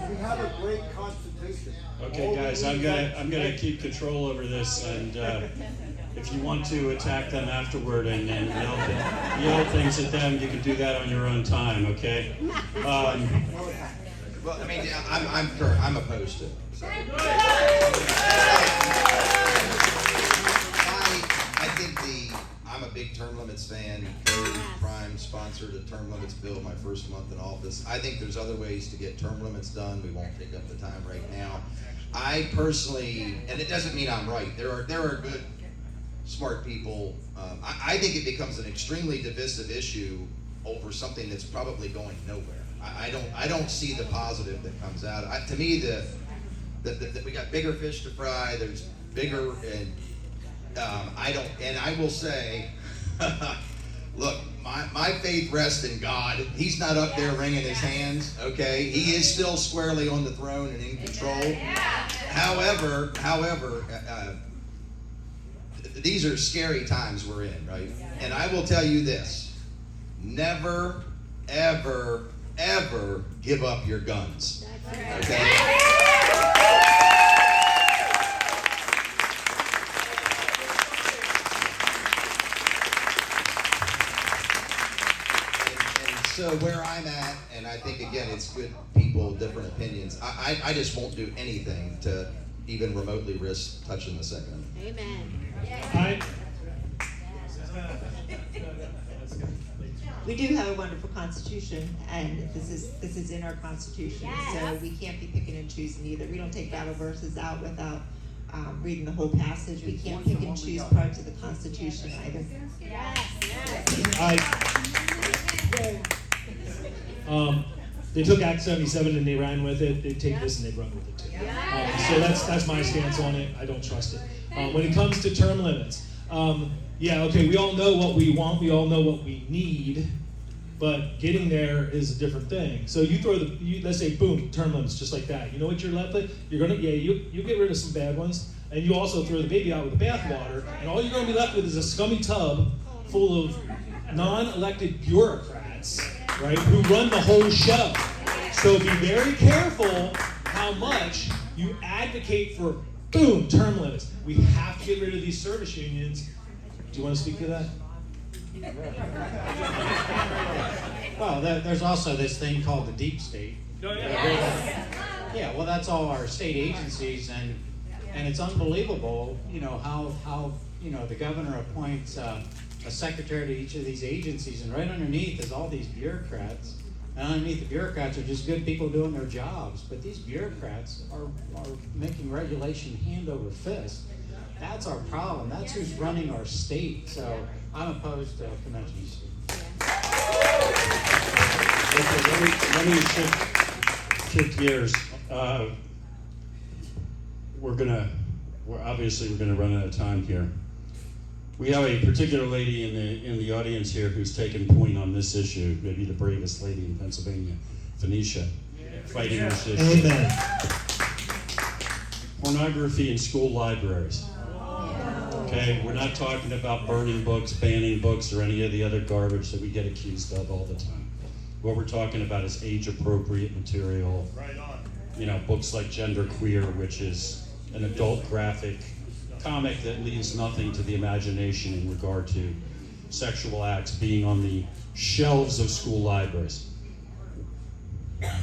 We have a great constitution. Okay, guys, I'm gonna keep control over this, and if you want to attack them afterward and yell things at them, you can do that on your own time. Okay. Well, I mean, I'm opposed to it. So. I think I'm a big term limits fan. Prime sponsored a term limits bill my first month in office. I think there's other ways to get term limits done. We won't take up the time right now. I personally, and it doesn't mean I'm right. There are good, smart people. I think it becomes an extremely divisive issue over something that's probably going nowhere. I don't see the positive that comes out. To me, we got bigger fish to fry. There's bigger, and I will say, look, my faith rests in God. He's not up there wringing his hands. Okay, he is still squarely on the throne and in control. However, these are scary times we're in, right? And I will tell you this: never, ever, ever give up your guns. Okay? And so where I'm at, and I think again it's good people, different opinions, I just won't do anything to even remotely risk touching the Second Amendment. Amen. We do have a wonderful Constitution, and this is in our Constitution, so we can't be picking and choosing either. We don't take Bible verses out without reading the whole passage. We can't pick and choose parts of the Constitution either. They took Act 77 and they ran with it. They take this and they run with it too. So that's my stance on it. I don't trust it. When it comes to term limits, we all know what we want. We all know what we need. But getting there is a different thing. So you throw let's say, boom, term limits, just like that. You know what you're left with? You get rid of some bad ones, and you also throw the baby out with the bathwater, and all you're going to be left with is a scummy tub full of non-elected bureaucrats, right, who run the whole show. So be very careful how much you advocate for, boom, term limits. We have to get rid of these service unions. you want to speak to that? Well, there's also this thing called the deep state. No, yeah. Yeah, well, that's all our state agencies, and it's unbelievable, how the governor appoints a secretary to each of these agencies, and right underneath is all these bureaucrats. And underneath the bureaucrats are just good people doing their jobs, but these bureaucrats are making regulation hand over fist. That's our problem. That's who's running our state. So I'm opposed to convention. Let me shift gears. We're obviously gonna run out of time here. We have a particular lady in the audience here who's taken point on this issue, maybe the bravest lady in Pennsylvania, Phoenicia, fighting this issue. Amen. Pornography in school libraries. Okay, we're not talking about burning books, banning books, or any of the other garbage that we get accused of all the time. What we're talking about is age-appropriate material. Right on. Books like Gender Queer, which is an adult graphic comic that leaves nothing to the imagination in regard to sexual acts being on the shelves of school libraries.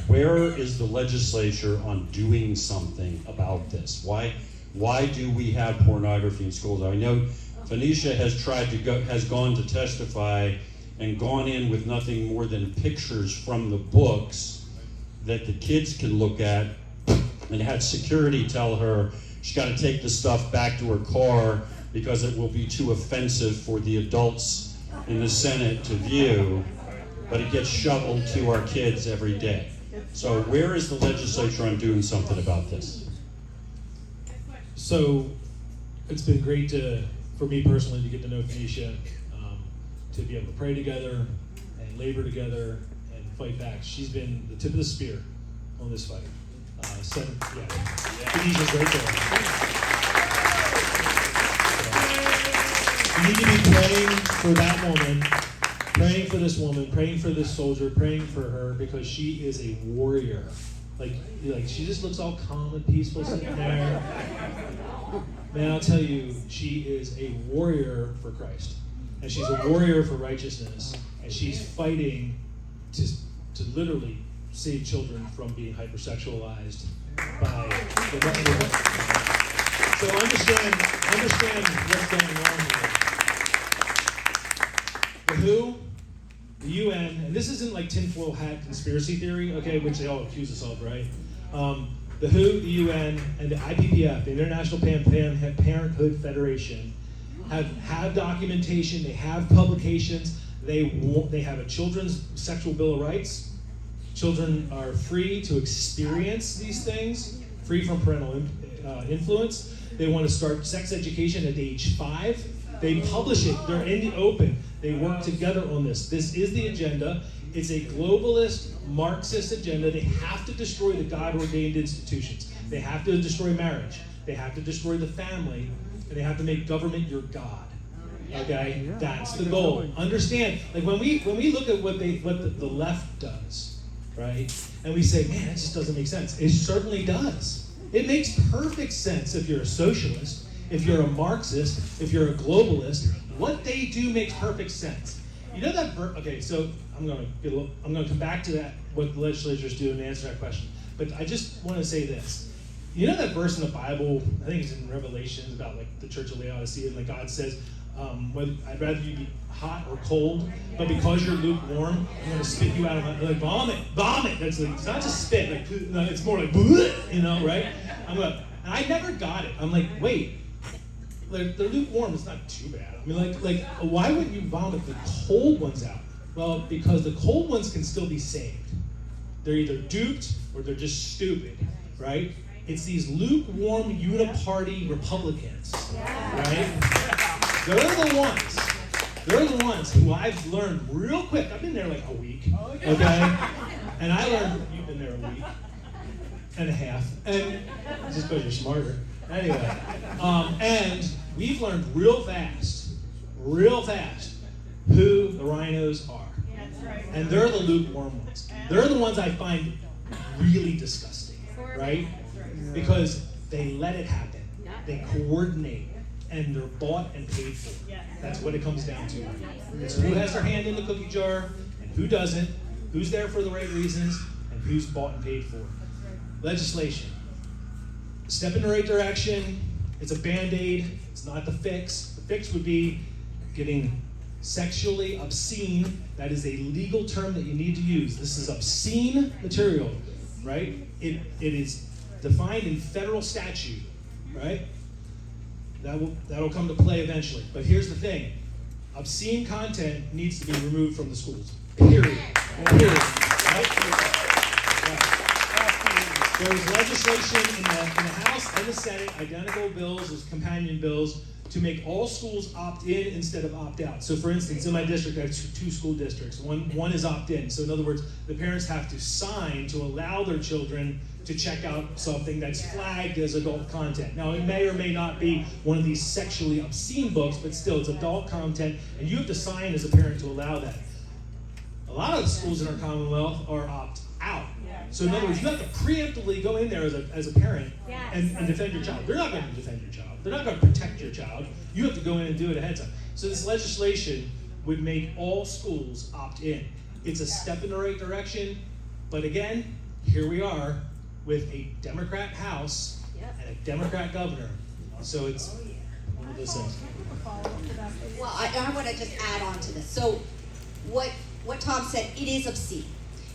Where is the legislature on doing something about this? Why do we have pornography in schools? I know Phoenicia has gone to testify and gone in with nothing more than pictures from the books that the kids can look at, and had security tell her she's got to take the stuff back to her car because it will be too offensive for the adults in the Senate to view, but it gets shoveled to our kids every day. So where is the legislature on doing something about this? So it's been great for me personally to get to know Phoenicia, to be able to pray together and labor together and fight back. She's been the tip of the spear on this fight. Phoenicia's right there. We need to be praying for that woman, praying for this woman, praying for this soldier, praying for her, because she is a warrior. Like she just looks all calm and peaceful sitting there. Man, I'll tell you, she is a warrior for Christ. And she's a warrior for righteousness. And she's fighting to literally save children from being hypersexualized by the government. So understand what's going on here. The WHO, the UN, and this isn't like tinfoil hat conspiracy theory, okay, which they all accuse us of, right? The WHO, the UN, and the IPPF, the International Parenthood Federation, have documentation, they have publications, they have a children's sexual bill of rights. Children are free to experience these things, free from parental influence. They want to start sex education at age 5. They publish it, they're in the open. They work together on this. This is the agenda. It's a globalist, Marxist agenda. They have to destroy the God-ordained institutions. They have to destroy marriage. They have to destroy the family. And they have to make government your God. Okay? That's the goal. Understand, like when we look at what the left does, right? And we say, man, that just doesn't make sense. It certainly does. It makes perfect sense if you're a socialist, if you're a Marxist, if you're a globalist. What they do makes perfect sense. You know that okay, so I'm gonna come back to that, what the legislatures do, and answer that question. But I just want to say this. You know that verse in the Bible, I think it's in Revelations, about like the church of Laodicea, and like God says, I'd rather you be hot or cold, but because you're lukewarm, I'm going to spit you out of my, like vomit. That's like, it's not just spit, like, it's more like, right? And I never got it. I'm like, wait, like, they're lukewarm, it's not too bad. I mean, like, why wouldn't you vomit the cold ones out? Well, because the cold ones can still be saved. They're either duped or they're just stupid, right? It's these lukewarm uniparty Republicans, right? They're the ones who I've learned real quick. I've been there like a week, okay? And I learned, you've been there a week and a half, and just because you're smarter. Anyway, and we've learned real fast, who the rhinos are. And they're the lukewarm ones. They're the ones I find really disgusting, right? Because they let it happen. They coordinate. and they're bought and paid for. That's what it comes down to. It's who has their hand in the cookie jar and who doesn't, who's there for the right reasons, and who's bought and paid for. Legislation. Step in the right direction. It's a Band-Aid. It's not the fix. The fix would be getting sexually obscene. That is a legal term that you need to use. This is obscene material, right? It is defined in federal statute, right? That'll come to play eventually. But here's the thing. Obscene content needs to be removed from the schools. Period. Period. Right? There's legislation in the House and the Senate, identical bills as companion bills, to make all schools opt in instead of opt out. So for instance, in my district, I have two school districts. One is opt in. So in other words, the parents have to sign to allow their children to check out something that's flagged as adult content. Now, it may or may not be one of these sexually obscene books, but still, it's adult content, and you have to sign as a parent to allow that. A lot of the schools in our Commonwealth are opt out. So in other words, you have to preemptively go in there as a parent and defend your child. They're not going to defend your child. They're not going to protect your child. You have to go in and do it ahead of time. So this legislation would make all schools opt in. It's a step in the right direction, but again, here we are with a Democrat House and a Democrat governor. So it's one of those things. Well, I want to just add on to this. So what Tom said, it is obscene.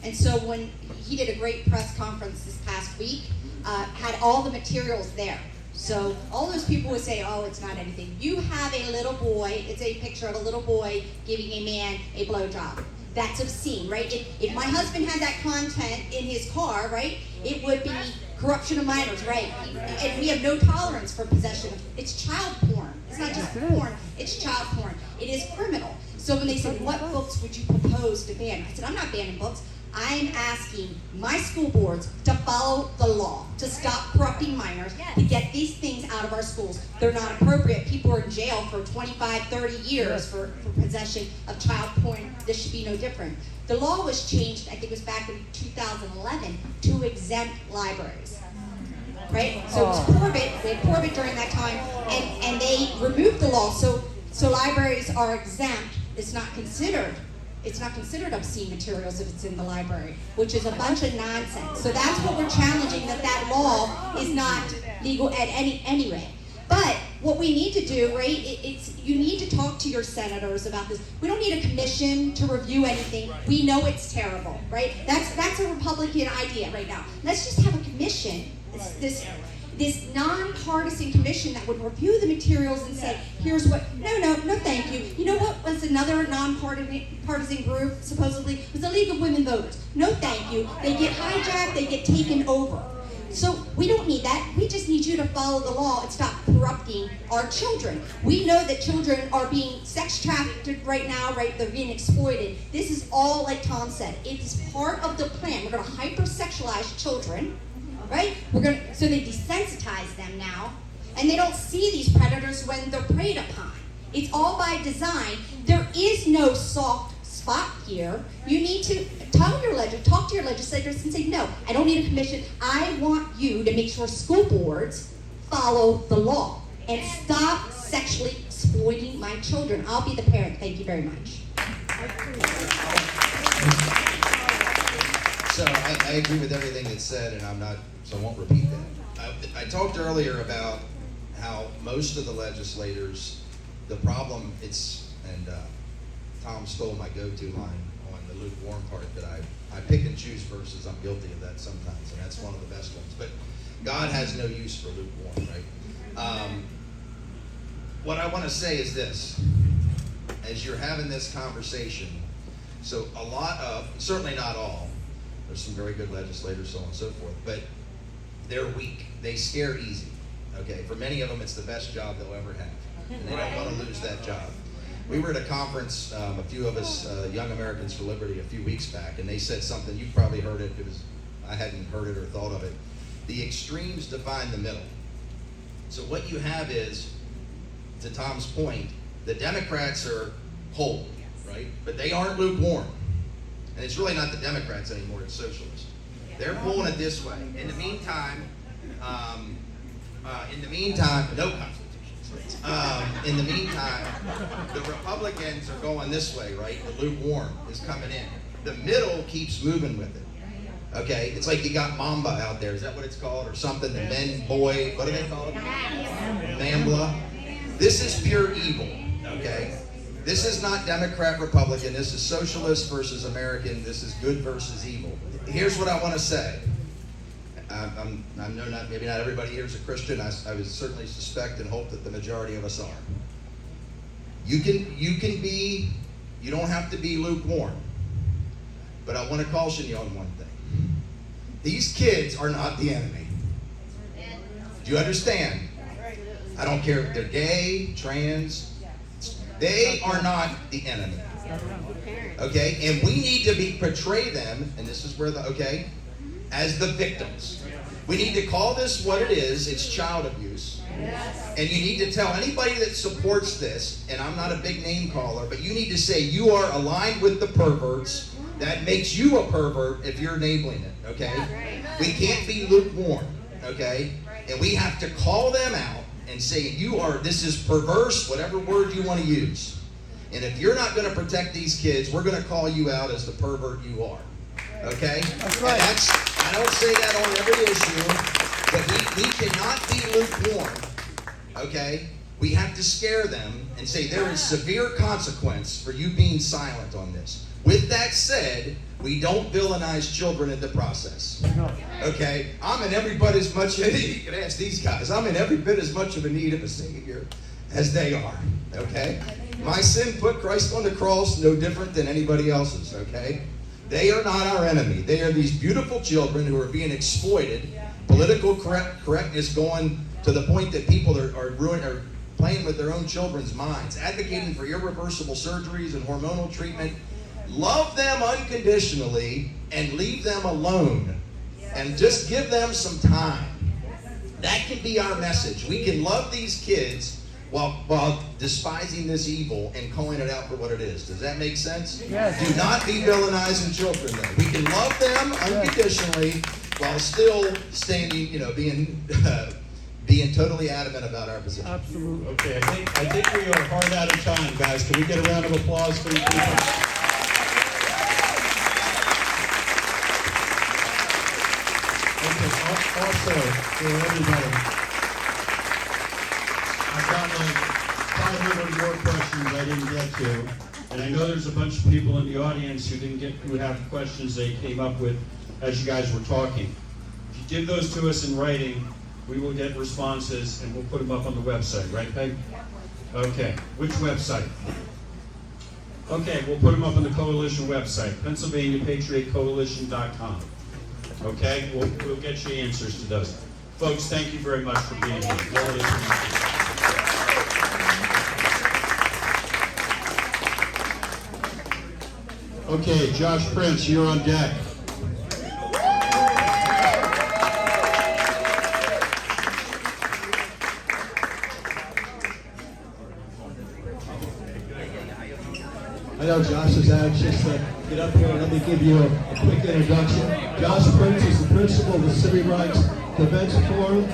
And so when he did a great press conference this past week, had all the materials there. So all those people would say, oh, it's not anything. You have a little boy, it's a picture of a little boy giving a man a blowjob. That's obscene, right? If my husband had that content in his car, right, it would be corruption of minors, right? And we have no tolerance for possession. It's child porn. It's not just porn, it's child porn. It is criminal. So when they said, what books would you propose to ban? I said, I'm not banning books. I'm asking my school boards to follow the law, to stop corrupting minors, to get these things out of our schools. They're not appropriate. People are in jail for 25, 30 years for possession of child porn. This should be no different. The law was changed, I think it was back in 2011, to exempt libraries. Right? So it was Corbett, they had Corbett during that time, and they removed the law. So libraries are exempt. It's not considered obscene materials if it's in the library, which is a bunch of nonsense. So that's what we're challenging, that law is not legal at any rate. But what we need to do, right, you need to talk to your senators about this. We don't need a commission to review anything. We know it's terrible, right? That's a Republican idea right now. Let's just have a commission, this nonpartisan commission that would review the materials and say, here's what, no, thank you. You know what was another nonpartisan group, supposedly, was the League of Women Voters. No, thank you. They get hijacked, they get taken over. So we don't need that. We just need you to follow the law and stop corrupting our children. We know that children are being sex trafficked right now, right? They're being exploited. This is all, like Tom said, it's part of the plan. We're going to hypersexualize children. Right? So they desensitize them now, and they don't see these predators when they're preyed upon. It's all by design. There is no soft spot here. You need to talk to your legislators and say, no, I don't need a commission. I want you to make sure school boards follow the law and stop sexually exploiting my children. I'll be the parent. Thank you very much. So I agree with everything that's said, and so I won't repeat that. I talked earlier about how most of the legislators, the problem, and Tom stole my go-to line on the lukewarm part, that I pick and choose verses. I'm guilty of that sometimes, and that's one of the best ones. But God has no use for lukewarm, right? What I want to say is this. As you're having this conversation, so a lot of, certainly not all, there's some very good legislators, so on and so forth, but they're weak. They scare easy. Okay, for many of them, it's the best job they'll ever have, and they don't want to lose that job. We were at a conference, a few of us, Young Americans for Liberty, a few weeks back, and they said something. You've probably heard it because I hadn't heard it or thought of it. The extremes define the middle. So what you have is, to Tom's point, the Democrats are cold, right? But they aren't lukewarm. And it's really not the Democrats anymore, it's socialists. They're pulling it this way. In the meantime, no constitutions. In the meantime, the Republicans are going this way, right? The lukewarm is coming in. The middle keeps moving with it. Okay? It's like you got Mamba out there. Is that what it's called? Or something? The men, boy, what do they call it? Mambla. This is pure evil. Okay? This is not Democrat, Republican. This is socialist versus American. This is good versus evil. Here's what I want to say. I know maybe not everybody here is a Christian. I would certainly suspect and hope that the majority of us are. You don't have to be lukewarm. But I want to caution you on one thing. These kids are not the enemy. Do you understand? I don't care if they're gay, trans. They are not the enemy. Okay? And we need to portray them, and this is where as the victims. We need to call this what it is. It's child abuse. And you need to tell anybody that supports this, and I'm not a big name caller, but you need to say you are aligned with the perverts. That makes you a pervert if you're enabling it, okay? We can't be lukewarm, okay? And we have to call them out and say this is perverse, whatever word you want to use. And if you're not going to protect these kids, we're going to call you out as the pervert you are. Okay? That's right. I don't say that on every issue, but we cannot be lukewarm. Okay? We have to scare them and say there is severe consequence for you being silent on this. With that said, we don't villainize children in the process. Okay? I'm in every bit as much, you can ask these guys, I'm in every bit as much of a need of a Savior as they are. Okay? My sin put Christ on the cross, no different than anybody else's. Okay? They are not our enemy. They are these beautiful children who are being exploited. Political correctness going to the point that people are playing with their own children's minds, advocating for irreversible surgeries and hormonal treatment. Love them unconditionally and leave them alone. And just give them some time. That can be our message. We can love these kids while despising this evil and calling it out for what it is. Does that make sense? Yes. Do not be villainizing children, though. We can love them unconditionally while still standing, being totally adamant about our position. Absolutely. Okay, I think we are hard out of time, guys. Can we get a round of applause for these people? Okay, also, for everybody, I've got like 500 more questions I didn't get to, and I know there's a bunch of people in the audience who have questions they came up with as you guys were talking. If you give those to us in writing, we will get responses and we'll put them up on the website, right, Peg? Okay, which website? Okay, we'll put them up on the Coalition website, PennsylvaniaPatriotCoalition.com. Okay, we'll get you answers to those. Folks, thank you very much for being here. Okay, Josh Prince, you're on deck. I know Josh is anxious to get up here. Let me give you a quick introduction. Josh Prince is the principal of the Civil Rights Defense Forum.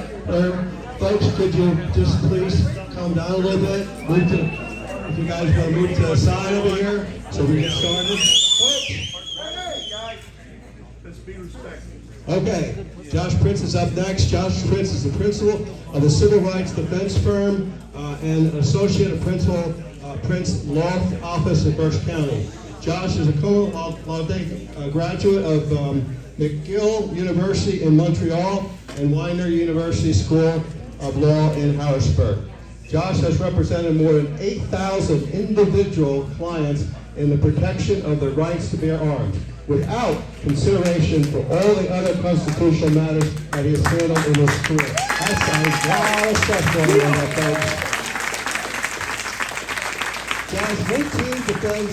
Folks, could you just please calm down a little bit? If you guys want to move to the side over here so we get started. Hey, guys, let's be respectful. Okay, Josh Prince is up next. Josh Prince is the principal of the Civil Rights Defense Firm and associate of Principal Prince Law Office in Berks County. Josh is a co-law graduate of McGill University in Montreal and Weiner University School of Law in Harrisburg. Josh has represented more than 8,000 individual clients in the protection of their rights to bear arms, without consideration for all the other constitutional matters that he has handled in his career. That's a lot of stuff going on there, folks. Josh, his team defends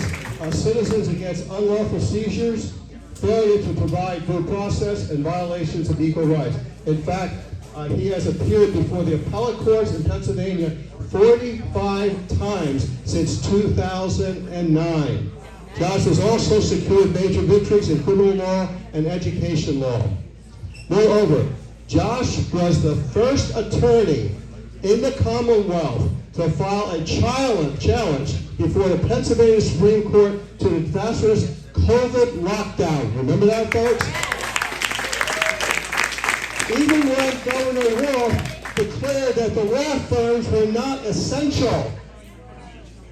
citizens against unlawful seizures, failure to provide due process, and violations of equal rights. In fact, he has appeared before the appellate courts in Pennsylvania 45 times since 2009. Josh has also secured major victories in criminal law and education law. Moreover, Josh was the first attorney in the Commonwealth to file a challenge before the Pennsylvania Supreme Court to the disastrous COVID lockdown. Remember that, folks? Even when Governor Wolf declared that the law firms were not essential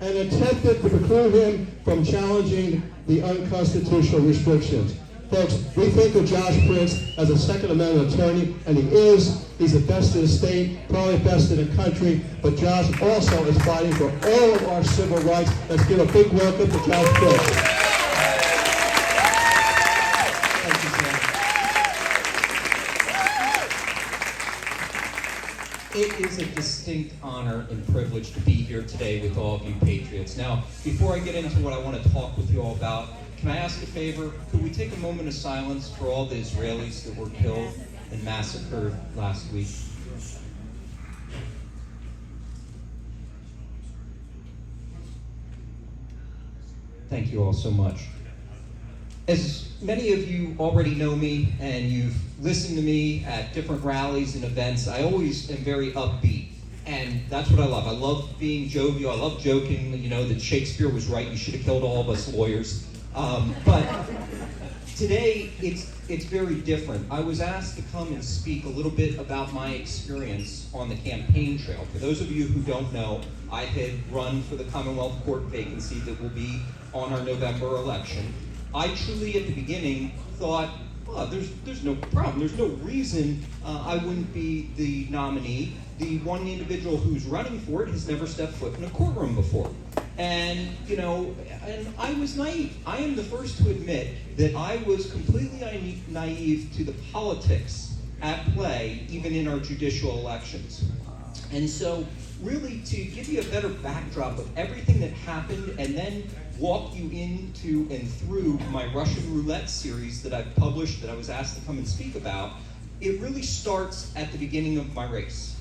and attempted to preclude him from challenging the unconstitutional restrictions. Folks, we think of Josh Prince as a Second Amendment attorney, and he is. He's the best in the state, probably best in the country, but Josh also is fighting for all of our civil rights. Let's give a big welcome to Josh Prince. Thank you, Sam. It is a distinct honor and privilege to be here today with all of you Patriots. Now, before I get into what I want to talk with you all about, can I ask a favor? Could we take a moment of silence for all the Israelis that were killed and massacred last week? Thank you all so much. As many of you already know me and you've listened to me at different rallies and events, I always am very upbeat. And that's what I love. I love being jovial. I love joking, that Shakespeare was right. You should have killed all of us lawyers. But today, it's very different. I was asked to come and speak a little bit about my experience on the campaign trail. For those of you who don't know, I had run for the Commonwealth Court vacancy that will be on our November election. I truly, at the beginning, thought, oh, there's no problem. There's no reason I wouldn't be the nominee. The one individual who's running for it has never stepped foot in a courtroom before. And, and I was naive. I am the first to admit that I was completely naive to the politics at play, even in our judicial elections. And so, really, to give you a better backdrop of everything that happened and then walk you into and through my Russian roulette series that I've published, that I was asked to come and speak about, it really starts at the beginning of my race.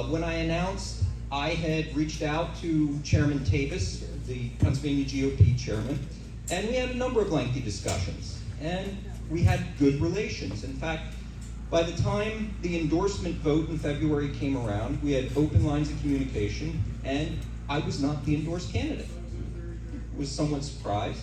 When I announced I had reached out to Chairman Tavis, the Pennsylvania GOP chairman, and we had a number of lengthy discussions, and we had good relations. In fact, by the time the endorsement vote in February came around, we had open lines of communication, and I was not the endorsed candidate. I was somewhat surprised.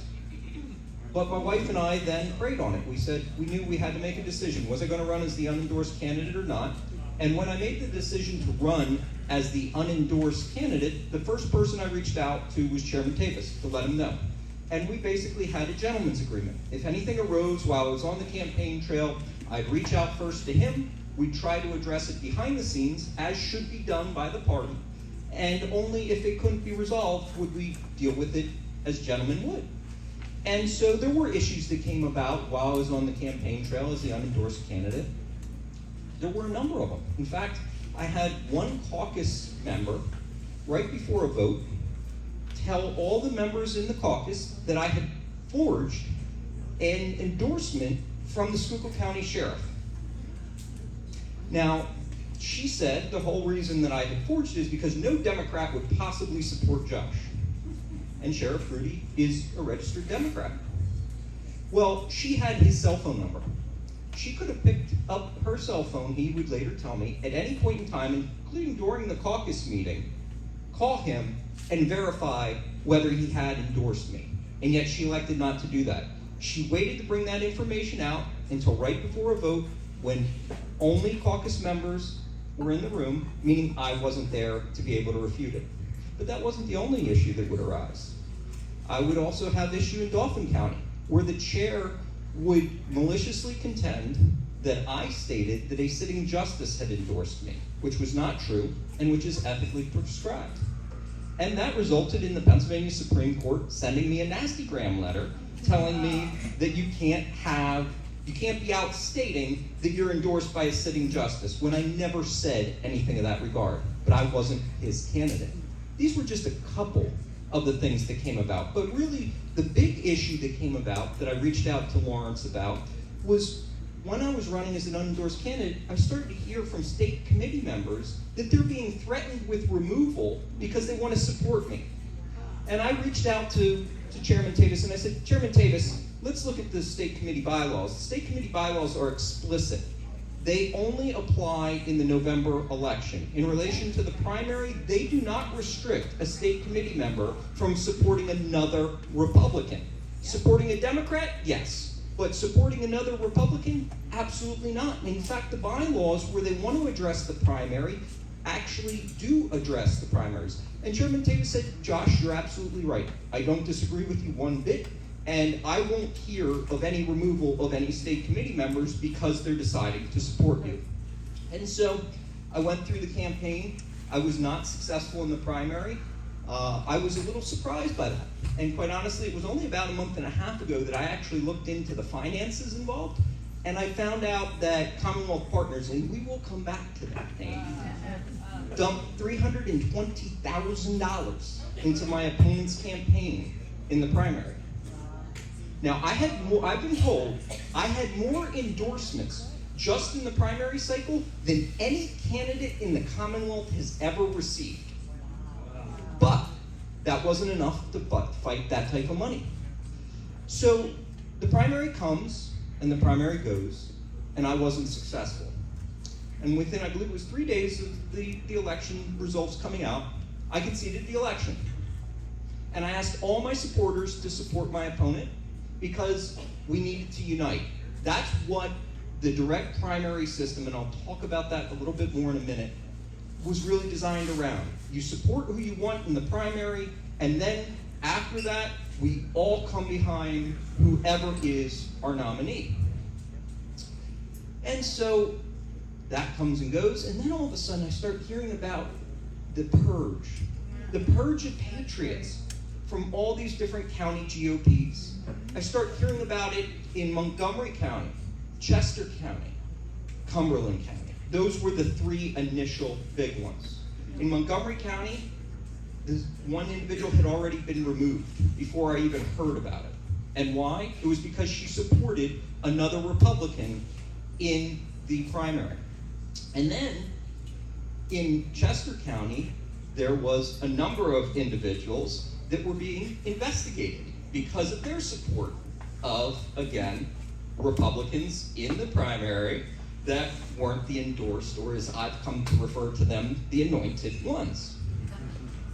But my wife and I then prayed on it. We said we knew we had to make a decision. Was I going to run as the unendorsed candidate or not? And when I made the decision to run as the unendorsed candidate, the first person I reached out to was Chairman Tavis to let him know. And we basically had a gentleman's agreement. If anything arose while I was on the campaign trail, I'd reach out first to him. We'd try to address it behind the scenes, as should be done by the party. And only if it couldn't be resolved would we deal with it as gentlemen would. And so there were issues that came about while I was on the campaign trail as the unendorsed candidate. There were a number of them. In fact, I had one caucus member, right before a vote, tell all the members in the caucus that I had forged an endorsement from the Schuylkill County Sheriff. Now, she said the whole reason that I had forged it is because no Democrat would possibly support Josh. And Sheriff Rudy is a registered Democrat. Well, she had his cell phone number. She could have picked up her cell phone, he would later tell me, at any point in time, including during the caucus meeting, call him and verify whether he had endorsed me. And yet she elected not to do that. She waited to bring that information out until right before a vote when only caucus members were in the room, meaning I wasn't there to be able to refute it. But that wasn't the only issue that would arise. I would also have issue in Dauphin County, where the chair would maliciously contend that I stated that a sitting justice had endorsed me, which was not true and which is ethically prescribed. And that resulted in the Pennsylvania Supreme Court sending me a nastygram letter telling me that you can't be out stating that you're endorsed by a sitting justice, when I never said anything of that regard, but I wasn't his candidate. These were just a couple of the things that came about. But really, the big issue that came about that I reached out to Lawrence about was when I was running as an unendorsed candidate, I started to hear from state committee members that they're being threatened with removal because they want to support me. And I reached out to Chairman Tavis and I said, Chairman Tavis, let's look at the state committee bylaws. The state committee bylaws are explicit they only apply in the November election. In relation to the primary, they do not restrict a state committee member from supporting another Republican. Supporting a Democrat, yes. But supporting another Republican, absolutely not. In fact, the bylaws where they want to address the primary actually do address the primaries. And Chairman Tavis said, Josh, you're absolutely right. I don't disagree with you one bit, and I won't hear of any removal of any state committee members because they're deciding to support you. And so I went through the campaign. I was not successful in the primary. I was a little surprised by that. And quite honestly, it was only about a month and a half ago that I actually looked into the finances involved, and I found out that Commonwealth Partners, and we will come back to that name, dumped $320,000 into my opponent's campaign in the primary. Now, I've been told I had more endorsements just in the primary cycle than any candidate in the Commonwealth has ever received. But that wasn't enough to fight that type of money. So the primary comes and the primary goes, and I wasn't successful. And within, I believe it was 3 days of the election results coming out, I conceded the election. And I asked all my supporters to support my opponent because we needed to unite. That's what the direct primary system, and I'll talk about that a little bit more in a minute, was really designed around. You support who you want in the primary, and then after that, we all come behind whoever is our nominee. And so that comes and goes, and then all of a sudden I start hearing about the purge of Patriots from all these different county GOPs. I start hearing about it in Montgomery County, Chester County, Cumberland County. Those were the three initial big ones. In Montgomery County, this one individual had already been removed before I even heard about it. And why? It was because she supported another Republican in the primary. And then in Chester County, there was a number of individuals that were being investigated because of their support of, again, Republicans in the primary that weren't the endorsed, or as I've come to refer to them, the anointed ones.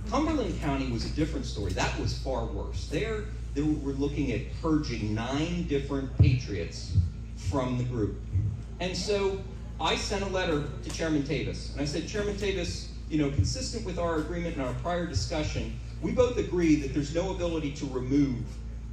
Cumberland County was a different story. That was far worse. There we're looking at purging 9 different Patriots from the group. And so I sent a letter to Chairman Tavis, and I said, Chairman Tavis, consistent with our agreement and our prior discussion, we both agree that there's no ability to remove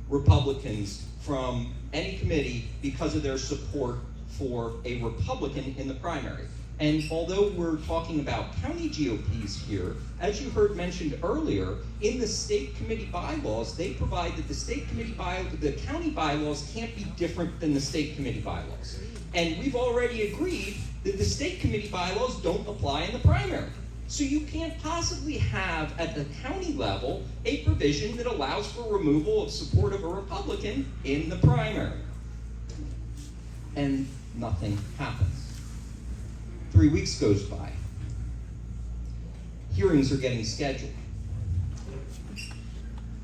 Republicans from any committee because of their support for a Republican in the primary. And although we're talking about county GOPs here, as you heard mentioned earlier, in the state committee bylaws, they provide that the county bylaws can't be different than the state committee bylaws. And we've already agreed that the state committee bylaws don't apply in the primary. So you can't possibly have, at the county level, a provision that allows for removal of support of a Republican in the primary. And nothing happens. 3 weeks goes by. Hearings are getting scheduled.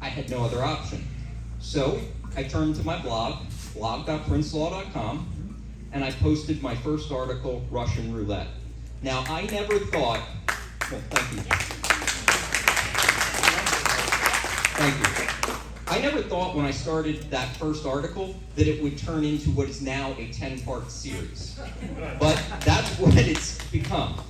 I had no other option. So I turned to my blog, blog.princelaw.com, and I posted my first article, Russian Roulette. Now, I never thought, well, thank you. Thank you. I never thought when I started that first article that it would turn into what is now a 10-part series. But that's what it's become.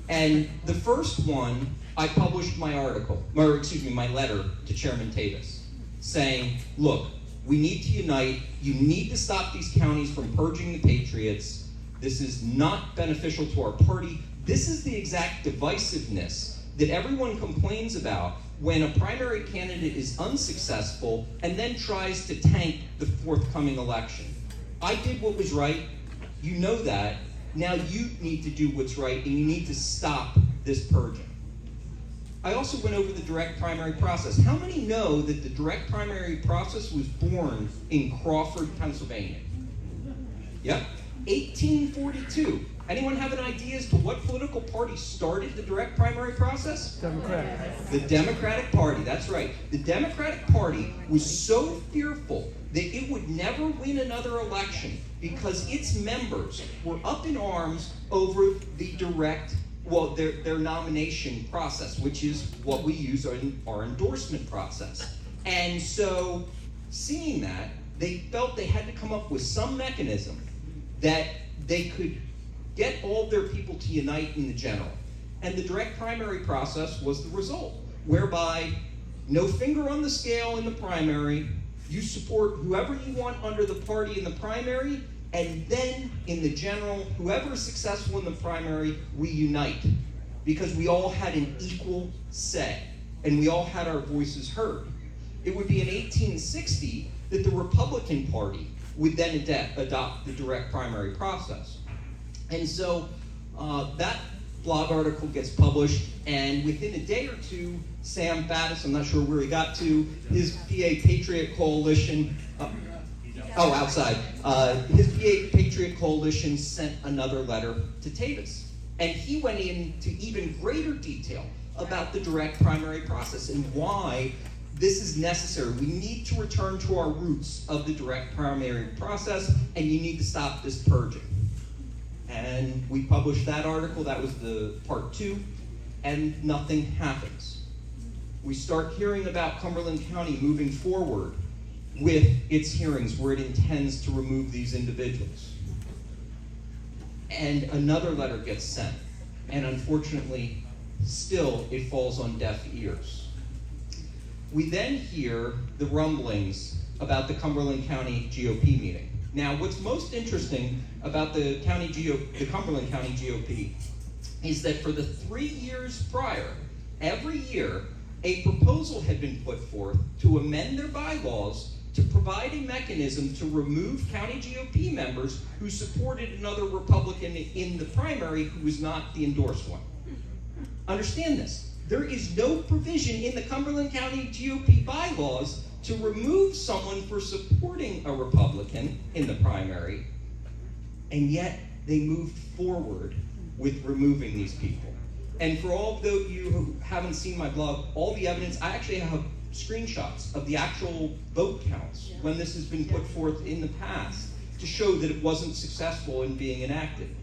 And the first one, I published my my letter to Chairman Tavis, saying, look, we need to unite. You need to stop these counties from purging the Patriots. This is not beneficial to our party. This is the exact divisiveness that everyone complains about when a primary candidate is unsuccessful and then tries to tank the forthcoming election. I did what was right. You know that. Now you need to do what's right, and you need to stop this purging. I also went over the direct primary process. How many know that the direct primary process was born in Crawford, Pennsylvania? Yep. 1842. Anyone have an idea as to what political party started the direct primary process? Democrat. The Democratic Party, that's right. The Democratic Party was so fearful that it would never win another election because its members were up in arms over the direct, well, their nomination process, which is what we use in our endorsement process. And so, seeing that, they felt they had to come up with some mechanism that they could get all their people to unite in the general. And the direct primary process was the result, whereby no finger on the scale in the primary, you support whoever you want under the party in the primary, and then in the general, whoever is successful in the primary, we unite. Because we all had an equal say, and we all had our voices heard. It would be in 1860 that the Republican Party would then adopt the direct primary process. And so that blog article gets published, and within a day or two, Sam Faddis, I'm not sure where he got to, his PA Patriot Coalition, outside, his PA Patriot Coalition sent another letter to Tavis. And he went into even greater detail about the direct primary process and why this is necessary. We need to return to our roots of the direct primary process, and you need to stop this purging. And we published that article, that was the part 2, and nothing happens. We start hearing about Cumberland County moving forward with its hearings where it intends to remove these individuals. And another letter gets sent, and unfortunately, still it falls on deaf ears. We then hear the rumblings about the Cumberland County GOP meeting. Now, what's most interesting about the Cumberland County GOP is that for the 3 years prior, every year, a proposal had been put forth to amend their bylaws to provide a mechanism to remove county GOP members who supported another Republican in the primary who was not the endorsed one. Understand this. There is no provision in the Cumberland County GOP bylaws to remove someone for supporting a Republican in the primary, and yet they moved forward with removing these people. And for all of you who haven't seen my blog, all the evidence, I actually have screenshots of the actual vote counts when this has been put forth in the past to show that it wasn't successful in being enacted.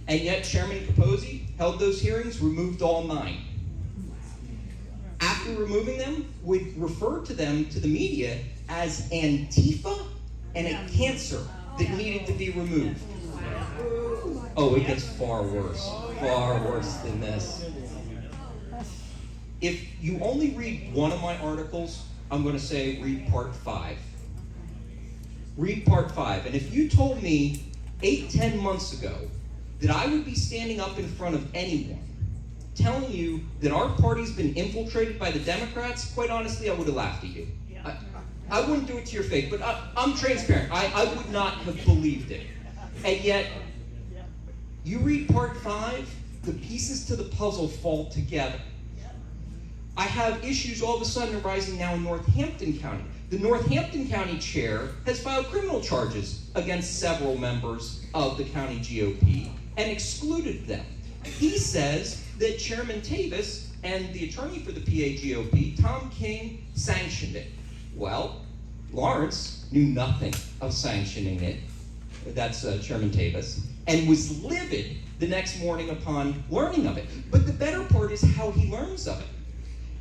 And yet Chairman Capozzi held those hearings, removed all 9. After removing them, would refer to them to the media as Antifa and a cancer that needed to be removed. Oh, it gets far worse than this. If you only read one of my articles, I'm going to say read part 5. Read part 5. And if you told me 8-10 months ago that I would be standing up in front of anyone telling you that our party's been infiltrated by the Democrats, quite honestly, I would have laughed at you. I wouldn't do it to your face, but I'm transparent. I would not have believed it. And yet, you read part 5, the pieces to the puzzle fall together. I have issues all of a sudden arising now in Northampton County. The Northampton County chair has filed criminal charges against several members of the county GOP and excluded them. He says that Chairman Tavis and the attorney for the PA GOP, Tom King, sanctioned it. Well, Lawrence knew nothing of sanctioning it. That's Chairman Tavis, and was livid the next morning upon learning of it. But the better part is how he learns of it.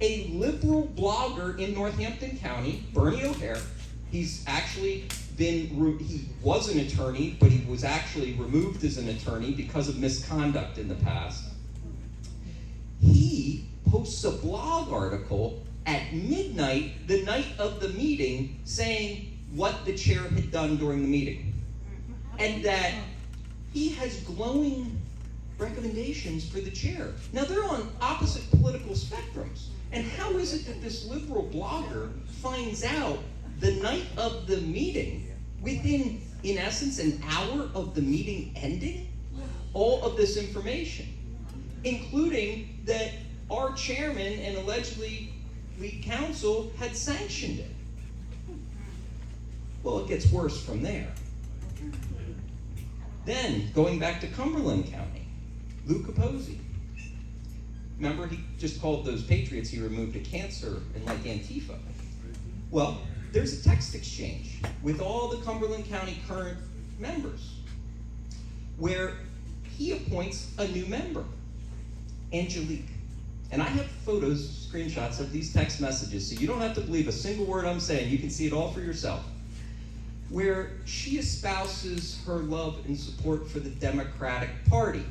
A liberal blogger in Northampton County, Bernie O'Hare, he's actually he was an attorney, but he was actually removed as an attorney because of misconduct in the past. He posts a blog article at midnight, the night of the meeting, saying what the chair had done during the meeting. And that he has glowing recommendations for the chair. Now, they're on opposite political spectrums. And how is it that this liberal blogger finds out the night of the meeting, within, in essence, an hour of the meeting ending, all of this information, including that our chairman and allegedly lead counsel had sanctioned it? Well, it gets worse from there. Then, going back to Cumberland County, Lou Capozzi. Remember, he just called those Patriots he removed a cancer and like Antifa. Well, there's a text exchange with all the Cumberland County current members where he appoints a new member, Angelique. And I have photos, screenshots of these text messages, so you don't have to believe a single word I'm saying. You can see it all for yourself. Where she espouses her love and support for the Democratic Party.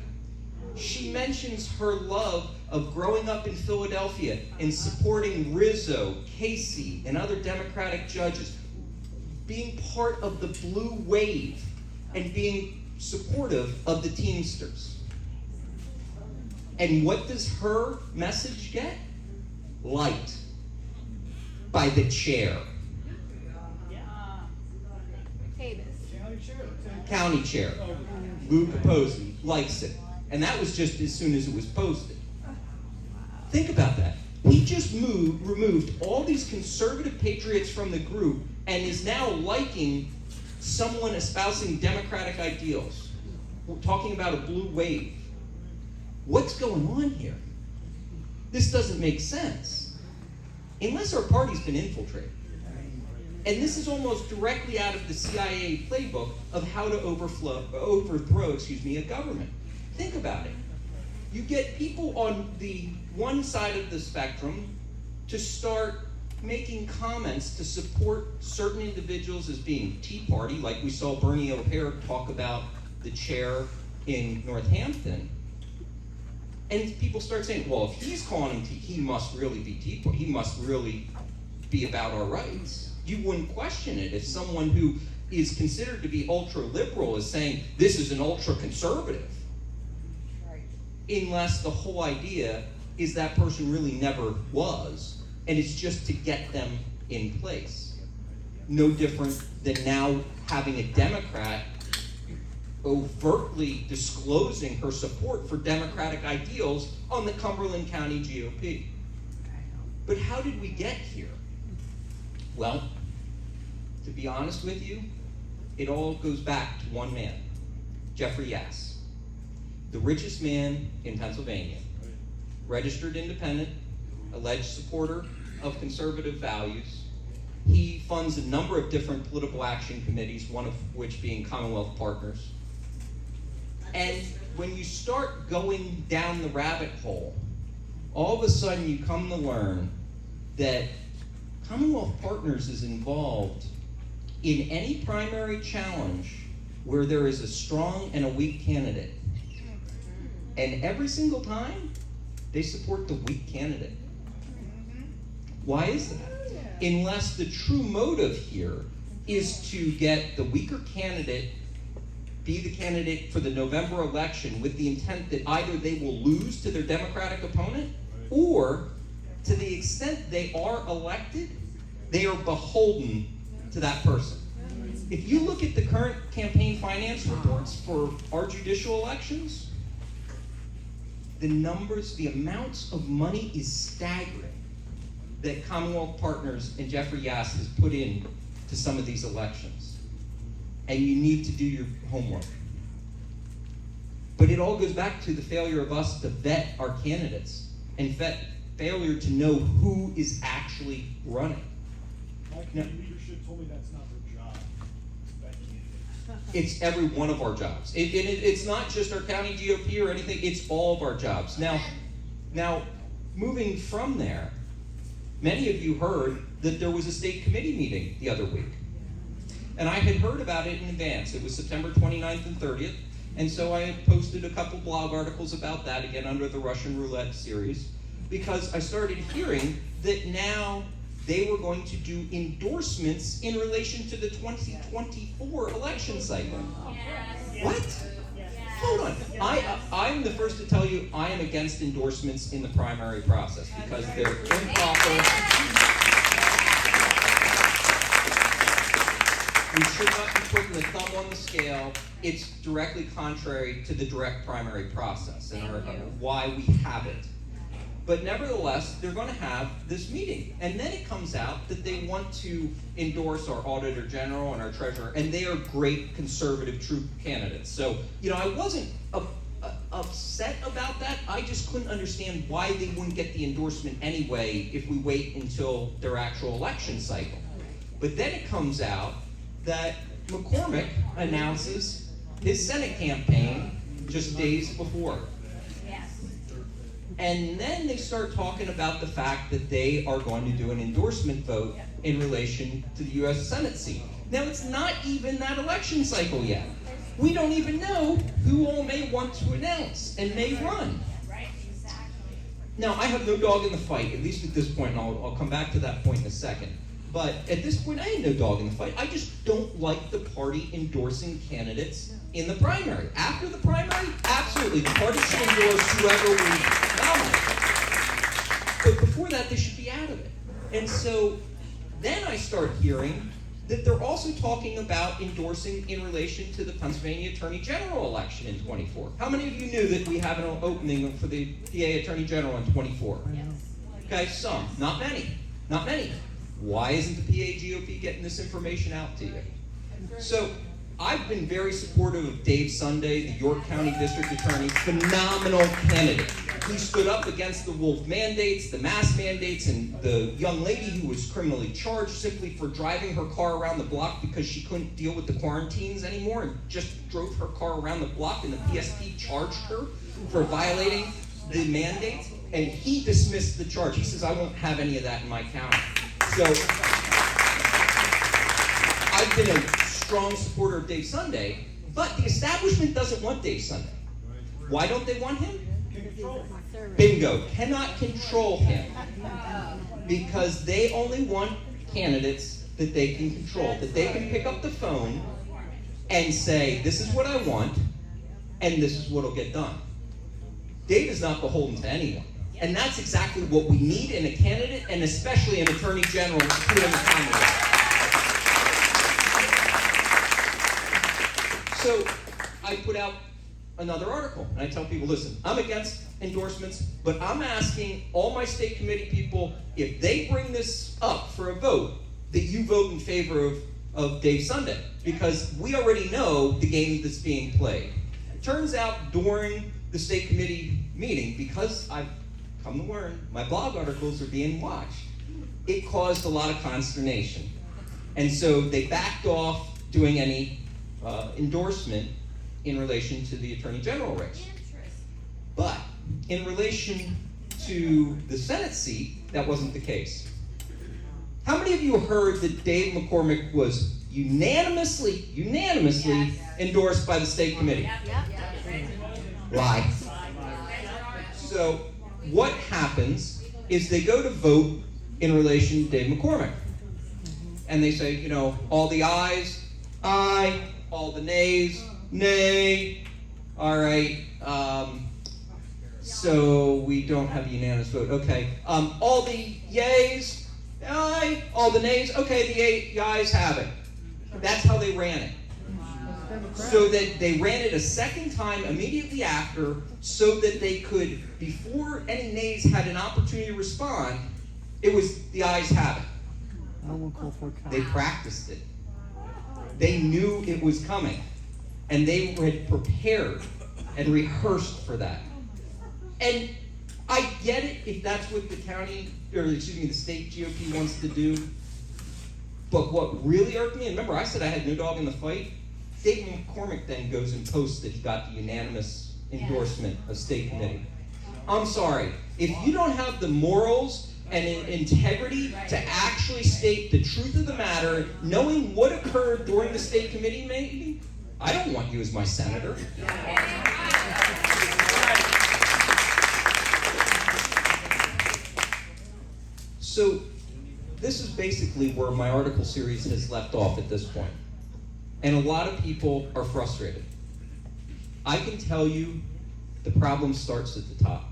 She mentions her love of growing up in Philadelphia and supporting Rizzo, Casey, and other Democratic judges, being part of the blue wave and being supportive of the Teamsters. And what does her message get? Liked by the chair. County chair. Lou Capozzi likes it. And that was just as soon as it was posted. Think about that. He just removed all these conservative patriots from the group and is now liking someone espousing democratic ideals. We're talking about a blue wave. What's going on here? This doesn't make sense. Unless our party's been infiltrated. And this is almost directly out of the CIA playbook of how to overthrow a government. Think about it. You get people on the one side of the spectrum to start making comments to support certain individuals as being Tea Party, like we saw Bernie O'Hare talk about the chair in Northampton. And people start saying, well, if he's calling him he must really be Tea Party. He must really be about our rights. You wouldn't question it if someone who is considered to be ultra-liberal is saying, this is an ultra-conservative. Unless the whole idea is that person really never was, and it's just to get them in place. No different than now having a Democrat overtly disclosing her support for democratic ideals on the Cumberland County GOP. But how did we get here? Well, to be honest with you, it all goes back to one man, Jeffrey Yass. The richest man in Pennsylvania, registered independent, alleged supporter of conservative values. He funds a number of different political action committees, one of which being Commonwealth Partners. And when you start going down the rabbit hole, all of a sudden you come to learn that Commonwealth Partners is involved in any primary challenge where there is a strong and a weak candidate. And every single time, they support the weak candidate. Why is that? Unless the true motive here is to get the weaker candidate be the candidate for the November election with the intent that either they will lose to their Democratic opponent, or to the extent they are elected, they are beholden to that person. If you look at the current campaign finance reports for our judicial elections, the numbers, the amounts of money is staggering that Commonwealth Partners and Jeffrey Yass has put in to some of these elections. And you need to do your homework. But it all goes back to the failure of us to vet our candidates and failure to know who is actually running. My leadership told me that's not their job. It's every one of our jobs. It's not just our county GOP or anything, it's all of our jobs. Now, moving from there, many of you heard that there was a state committee meeting the other week. And I had heard about it in advance. It was September 29th and 30th. And so I had posted a couple blog articles about that, again, under the Russian Roulette series, because I started hearing that now they were going to do endorsements in relation to the 2024 election cycle. Yes. What? Yes. Hold on. I'm the first to tell you I am against endorsements in the primary process because they're improper. We should not be putting the thumb on the scale. It's directly contrary to the direct primary process and why we have it. But nevertheless, they're going to have this meeting. And then it comes out that they want to endorse our Auditor General and our Treasurer, and they are great conservative, true candidates. So, I wasn't upset about that. I just couldn't understand why they wouldn't get the endorsement anyway if we wait until their actual election cycle. But then it comes out that McCormick announces his Senate campaign just days before. And then they start talking about the fact that they are going to do an endorsement vote in relation to the U.S. Senate seat. Now, it's not even that election cycle yet. We don't even know who all may want to announce and may run. Now, I have no dog in the fight, at least at this point, and I'll come back to that point in a second. But at this point, I have no dog in the fight. I just don't like the party endorsing candidates in the primary. After the primary, absolutely, the party should endorse whoever we nominate. But before that, they should be out of it. And so then I start hearing that they're also talking about endorsing in relation to the Pennsylvania Attorney General election in 24. How many of you knew that we have an opening for the PA Attorney General in 24? Yes. Okay, some. Not many. Not many. Why isn't the PA GOP getting this information out to you? So I've been very supportive of Dave Sunday, the York County District Attorney, phenomenal candidate. He stood up against the wolf mandates, the mask mandates, and the young lady who was criminally charged simply for driving her car around the block because she couldn't deal with the quarantines anymore and just drove her car around the block, and the PSP charged her for violating the mandates, and he dismissed the charge. He says, I won't have any of that in my county. So I've been a strong supporter of Dave Sunday, but the establishment doesn't want Dave Sunday. Why don't they want him? Bingo. Cannot control him because they only want candidates that they can control, that they can pick up the phone and say, this is what I want, and this is what will get done. Dave is not beholden to anyone. And that's exactly what we need in a candidate, and especially an attorney general to put in the Commonwealth. So I put out another article, and I tell people, listen, I'm against endorsements, but I'm asking all my state committee people, if they bring this up for a vote, that you vote in favor of Dave Sunday, because we already know the game that's being played. It turns out during the state committee meeting, because I've come to learn my blog articles are being watched, it caused a lot of consternation. And so they backed off doing any endorsement in relation to the Attorney General race. But in relation to the Senate seat, that wasn't the case. How many of you heard that Dave McCormick was unanimously endorsed by the state committee? Lie. So what happens is they go to vote in relation to Dave McCormick. And they say, all the ayes, aye, all the nays, nay. All right, so we don't have a unanimous vote. Okay, all the yays, aye, all the nays. Okay, the ayes have it. That's how they ran it. So that they ran it a second time immediately after, so that they could, before any nays had an opportunity to respond, it was the ayes have it. They practiced it. They knew it was coming. And they had prepared and rehearsed for that. And I get it if that's what the the state GOP wants to do. But what really irked me, and remember I said I had no dog in the fight, Dave McCormick then goes and posts that he got the unanimous endorsement of state committee. I'm sorry, if you don't have the morals and integrity to actually state the truth of the matter, knowing what occurred during the state committee meeting, I don't want you as my senator. So this is basically where my article series has left off at this point. And a lot of people are frustrated. I can tell you the problem starts at the top.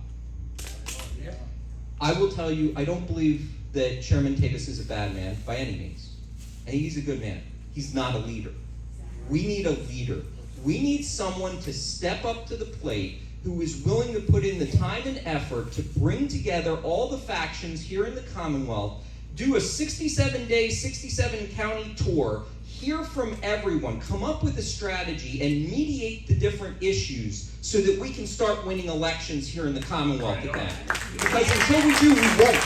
I will tell you, I don't believe that Chairman Tavis is a bad man by any means. And he's a good man. He's not a leader. We need a leader. We need someone to step up to the plate who is willing to put in the time and effort to bring together all the factions here in the Commonwealth, do a 67-day, 67-county tour, hear from everyone, come up with a strategy, and mediate the different issues so that we can start winning elections here in the Commonwealth again. Because until we do, we won't.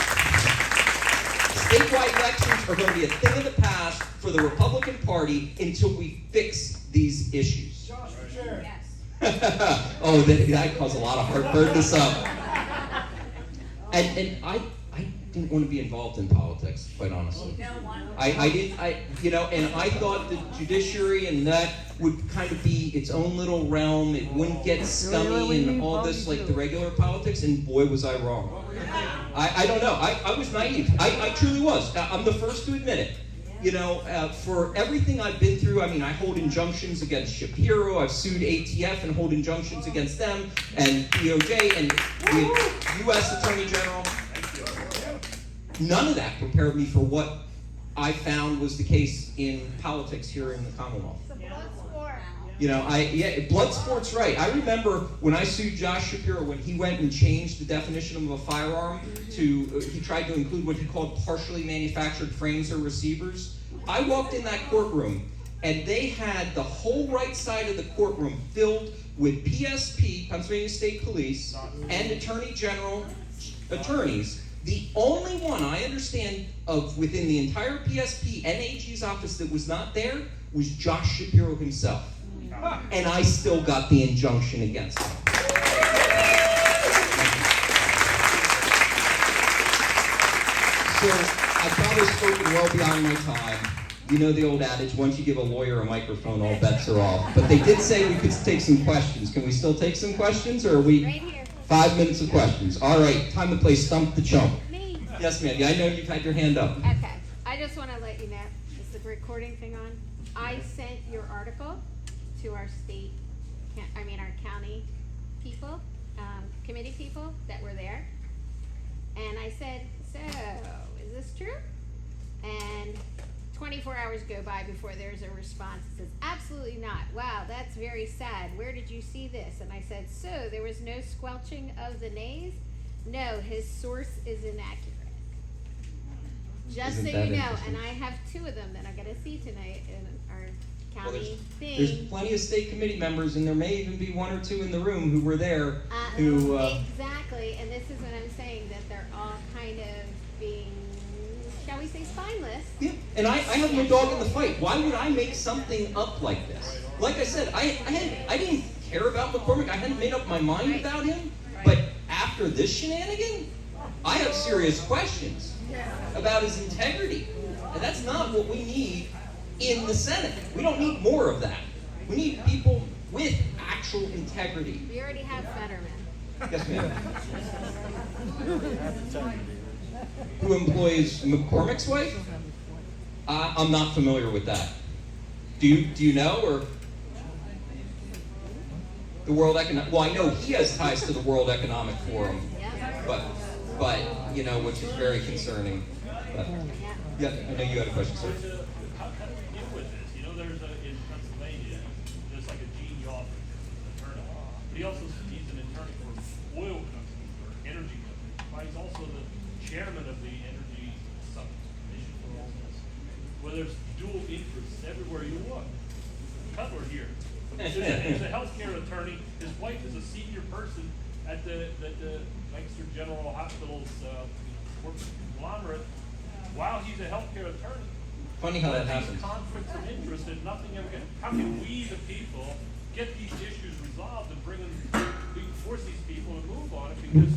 Statewide elections are going to be a thing of the past for the Republican Party until we fix these issues. Oh, that caused a lot of heartburn this up. And I didn't want to be involved in politics, quite honestly. And I thought the judiciary and that would kind of be its own little realm. It wouldn't get scummy and all this like the regular politics, and boy, was I wrong. I don't know. I was naive. I truly was. I'm the first to admit it. For everything I've been through, I mean, I hold injunctions against Shapiro, I've sued ATF and hold injunctions against them, and DOJ, and the U.S. Attorney General. None of that prepared me for what I found was the case in politics here in the Commonwealth. Blood sport's right. I remember when I sued Josh Shapiro when he went and changed the definition of a firearm to, he tried to include what he called partially manufactured frames or receivers. I walked in that courtroom and they had the whole right side of the courtroom filled with PSP, Pennsylvania State Police, and Attorney General attorneys. The only one I understand of within the entire PSP and AG's office that was not there was Josh Shapiro himself. And I still got the injunction against him. So I've probably spoken well beyond my time. You know the old adage, once you give a lawyer a microphone, all bets are off. But they did say we could take some questions. Can we still take some questions, or are we? Right here. 5 minutes of questions. All right, time to play Stump the Chump. Me. Yes, ma'am. Yeah, I know you've had your hand up. Okay. I just want to let you know, is the recording thing on? I sent your article to our our county people, committee people that were there. And I said, so, is this true? And 24 hours go by before there's a response that says, absolutely not. Wow, that's very sad. Where did you see this? And I said, so there was no squelching of the nays? No, his source is inaccurate. Just Isn't so you know, interesting? and I have 2 of them that I'm going to see tonight in our county There's thing. plenty of state committee members, and there may even be 1 or 2 in the room who were there who... Exactly, and this is what I'm saying, that they're all kind of being, shall we say, spineless. Yeah, and I have no dog in the fight. Why would I make something up like this? Like I said, I didn't care about McCormick. I hadn't made up my mind about him. But after this shenanigan, I have serious questions about his integrity. And that's not what we need in the Senate. We don't need more of that. We need people with actual integrity. We already have Fetterman. Yes, ma'am. Who employs McCormick's wife? I'm not familiar with that. Do you know, or the World Economic? Well, I know he has ties to the World Economic Forum, but which is very concerning. But, yeah, I know you had a question, sir. How do we deal with this? There's in Pennsylvania, there's like a Gene Yoffe attorney. But he also he's an attorney for oil companies or energy companies. He's also the chairman of the Energy Commission for all this. Where there's dual interests everywhere you look. Cutler here. He's a healthcare attorney. His wife is a senior person at the Lancaster General Hospital's corporate conglomerate. While he's a healthcare attorney. Funny how that happens. Conflicts of interest and nothing ever gets. How can we, the people, get these issues resolved and force these people to move on it, because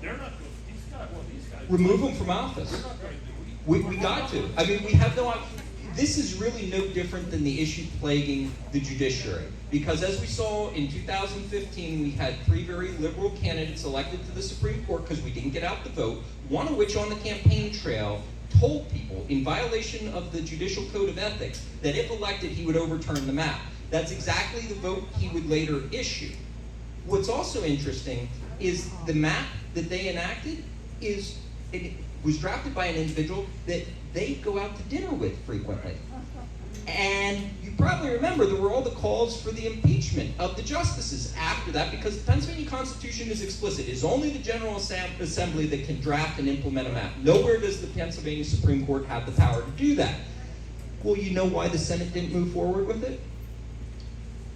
they're not going. These guys. Remove them from office. They're not going to do it. We got to. I mean, we have no option. This is really no different than the issue plaguing the judiciary. Because as we saw in 2015, we had 3 very liberal candidates elected to the Supreme Court because we didn't get out the vote, one of which on the campaign trail told people, in violation of the Judicial Code of Ethics, that if elected, he would overturn the map. That's exactly the vote he would later issue. What's also interesting is the map that they enacted was drafted by an individual that they go out to dinner with frequently. And you probably remember there were all the calls for the impeachment of the justices after that, because the Pennsylvania Constitution is explicit. It is only the General Assembly that can draft and implement a map. Nowhere does the Pennsylvania Supreme Court have the power to do that. Well, you know why the Senate didn't move forward with it?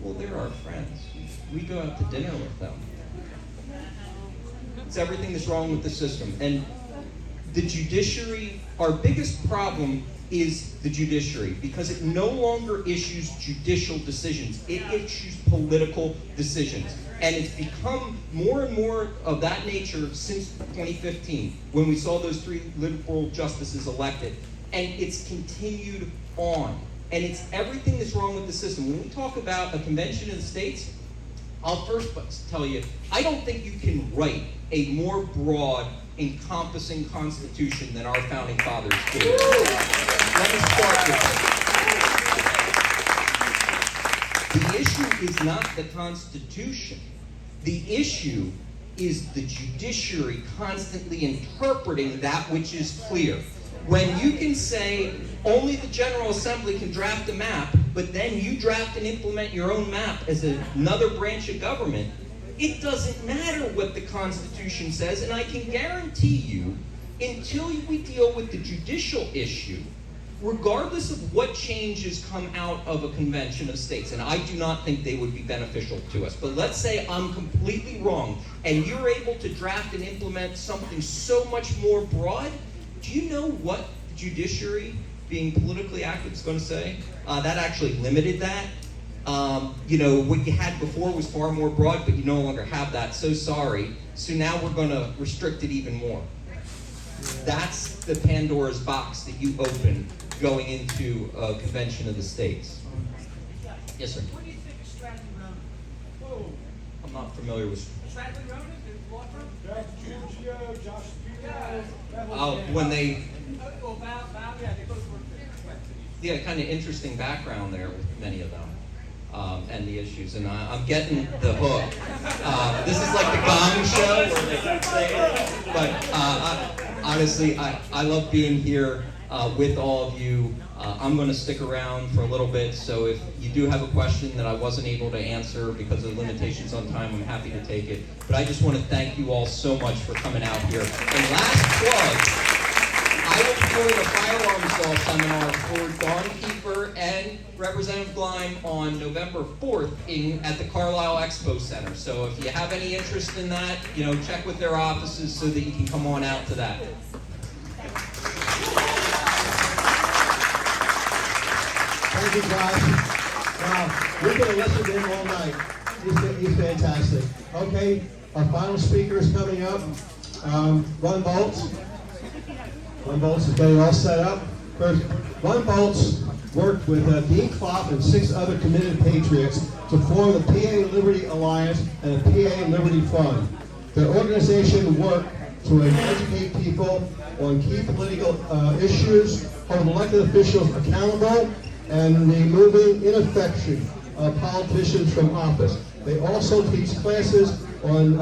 Well, they're our friends. We go out to dinner with them. It's everything that's wrong with the system. And the judiciary, our biggest problem is the judiciary, because it no longer issues judicial decisions. It issues political decisions. And it's become more and more of that nature since 2015, when we saw those 3 liberal justices elected. And it's continued on. And it's everything that's wrong with the system. When we talk about a convention of the states, I'll first tell you, I don't think you can write a more broad, encompassing constitution than our founding fathers did. Let me start with that. The issue is not the Constitution. The issue is the judiciary constantly interpreting that which is clear. When you can say only the General Assembly can draft a map, but then you draft and implement your own map as another branch of government, it doesn't matter what the Constitution says, and I can guarantee you, until we deal with the judicial issue, regardless of what changes come out of a convention of states, and I do not think they would be beneficial to us, but let's say I'm completely wrong, and you're able to draft and implement something so much more broad, do you know what the judiciary, being politically active, is going to say? That actually limited that. What you had before was far more broad, but you no longer have that. So sorry. So now we're going to restrict it even more. That's the Pandora's box that you open going into a convention of the states. Yes, sir. What do you think of Stratton Ronan? Whoa. I'm not familiar with. Stratton Ronan, the law firm? Josh Shapiro. When they. Well, yeah, they both work there. Yeah, kind of interesting background there with many of them. And the issues, and I'm getting the hook. This is like the Gong Show where they say it. But honestly, I love being here with all of you. I'm going to stick around for a little bit, so if you do have a question that I wasn't able to answer because of the limitations on time, I'm happy to take it. But I just want to thank you all so much for coming out here. And last plug, I will be doing a fire alarm install seminar for Dawn Keeper and Representative Gleim on November 4th at the Carlisle Expo Center. So if you have any interest in that, check with their offices so that you can come on out to that. Thank you, Josh. Wow, we're going to listen to him all night. He's fantastic. Okay, our final speaker is coming up. Ron Boltz. Ron Boltz is getting all set up. First, Ron Boltz worked with Dean Klopp and 6 other committed Patriots to form the PA Liberty Alliance and the PA Liberty Fund. Their organization worked to educate people on key political issues, hold elected officials accountable, and removing ineffective politicians from office. They also teach classes on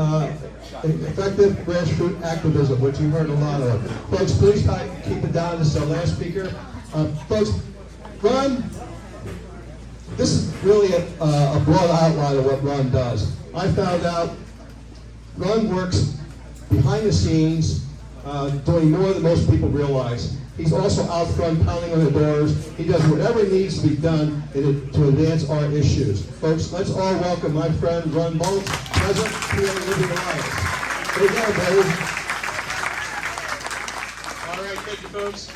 effective grassroots activism, which you heard a lot of. Folks, please keep it down. This is our last speaker. Folks, Ron, this is really a broad outline of what Ron does. I found out Ron works behind the scenes, doing more than most people realize. He's also out front pounding on the doors. He does whatever needs to be done to advance our issues. Folks, let's all welcome my friend Ron Boltz, President of PA Liberty Alliance. There you go, baby. All right, thank you, folks.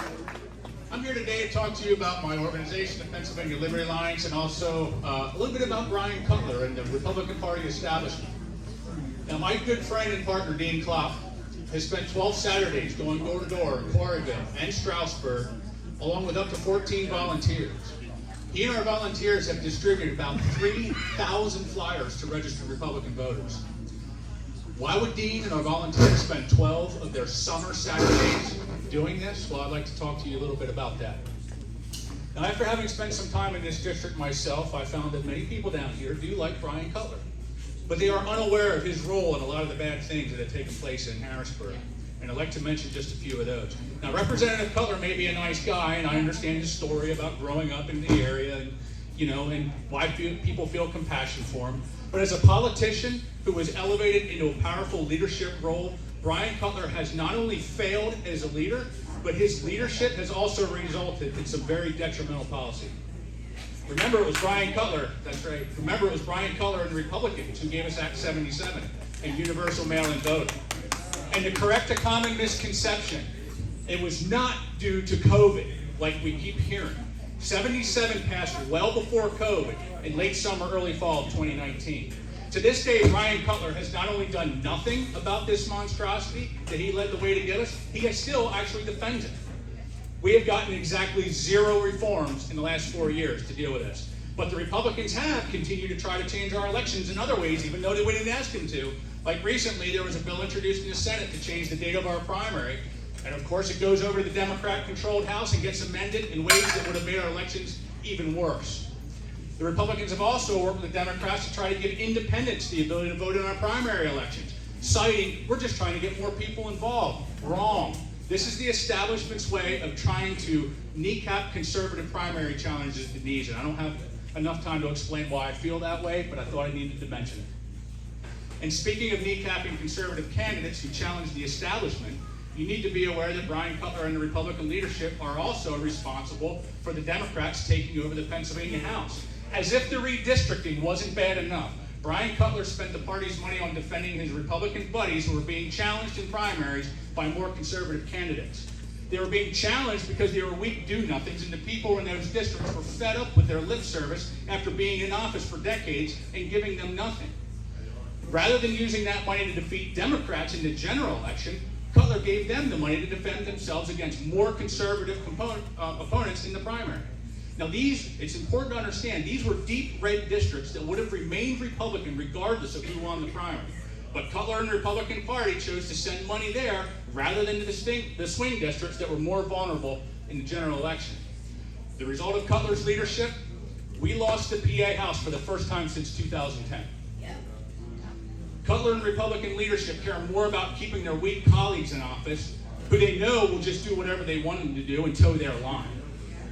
I'm here today to talk to you about my organization, the Pennsylvania Liberty Alliance, and also a little bit about Brian Cutler and the Republican Party establishment. Now, my good friend and partner, Dean Klopp, has spent 12 Saturdays going door to door in Quarryville and Stroudsburg, along with up to 14 volunteers. He and our volunteers have distributed about 3,000 flyers to registered Republican voters. Why would Dean and our volunteers spend 12 of their summer Saturdays doing this? Well, I'd like to talk to you a little bit about that. Now, after having spent some time in this district myself, I found that many people down here do like Brian Cutler, but they are unaware of his role in a lot of the bad things that have taken place in Harrisburg and And I'd like to mention just a few of those. Now, Representative Cutler may be a nice guy, and I understand his story about growing up in the area and, and why people feel compassion for him. But as a politician who was elevated into a powerful leadership role, Brian Cutler has not only failed as a leader, but his leadership has also resulted in some very detrimental policy. Remember, it was Brian Cutler, that's right, remember it was Brian Cutler and the Republicans who gave us Act 77 and universal mail-in voting. And to correct a common misconception, it was not due to COVID, like we keep hearing. 77 passed well before COVID in late summer, early fall of 2019. To this day, Brian Cutler has not only done nothing about this monstrosity that he led the way to get us, he has still actually defended it. We have gotten exactly 0 reforms in the last 4 years to deal with this. But the Republicans have continued to try to change our elections in other ways, even though we didn't ask them to. Like recently, there was a bill introduced in the Senate to change the date of our primary. And of course, it goes over to the Democrat-controlled House and gets amended in ways that would have made our elections even worse. The Republicans have also worked with the Democrats to try to give independents the ability to vote in our primary elections, citing, we're just trying to get more people involved. Wrong. This is the establishment's way of trying to kneecap conservative primary challenges at the knees, and I don't have enough time to explain why I feel that way, but I thought I needed to mention it. And speaking of kneecapping conservative candidates who challenge the establishment, you need to be aware that Brian Cutler and the Republican leadership are also responsible for the Democrats taking over the Pennsylvania House. As if the redistricting wasn't bad enough, Brian Cutler spent the party's money on defending his Republican buddies who were being challenged in primaries by more conservative candidates. They were being challenged because they were weak do-nothings, and the people in those districts were fed up with their lip service after being in office for decades and giving them nothing. Rather than using that money to defeat Democrats in the general election, Cutler gave them the money to defend themselves against more conservative opponents in the primary. Now it's important to understand, these were deep red districts that would have remained Republican regardless of who won the primary. But Cutler and the Republican Party chose to send money there rather than to the swing districts that were more vulnerable in the general election. The result of Cutler's leadership, we lost the PA House for the first time since 2010. Cutler and Republican leadership care more about keeping their weak colleagues in office, who they know will just do whatever they want them to do and toe their line.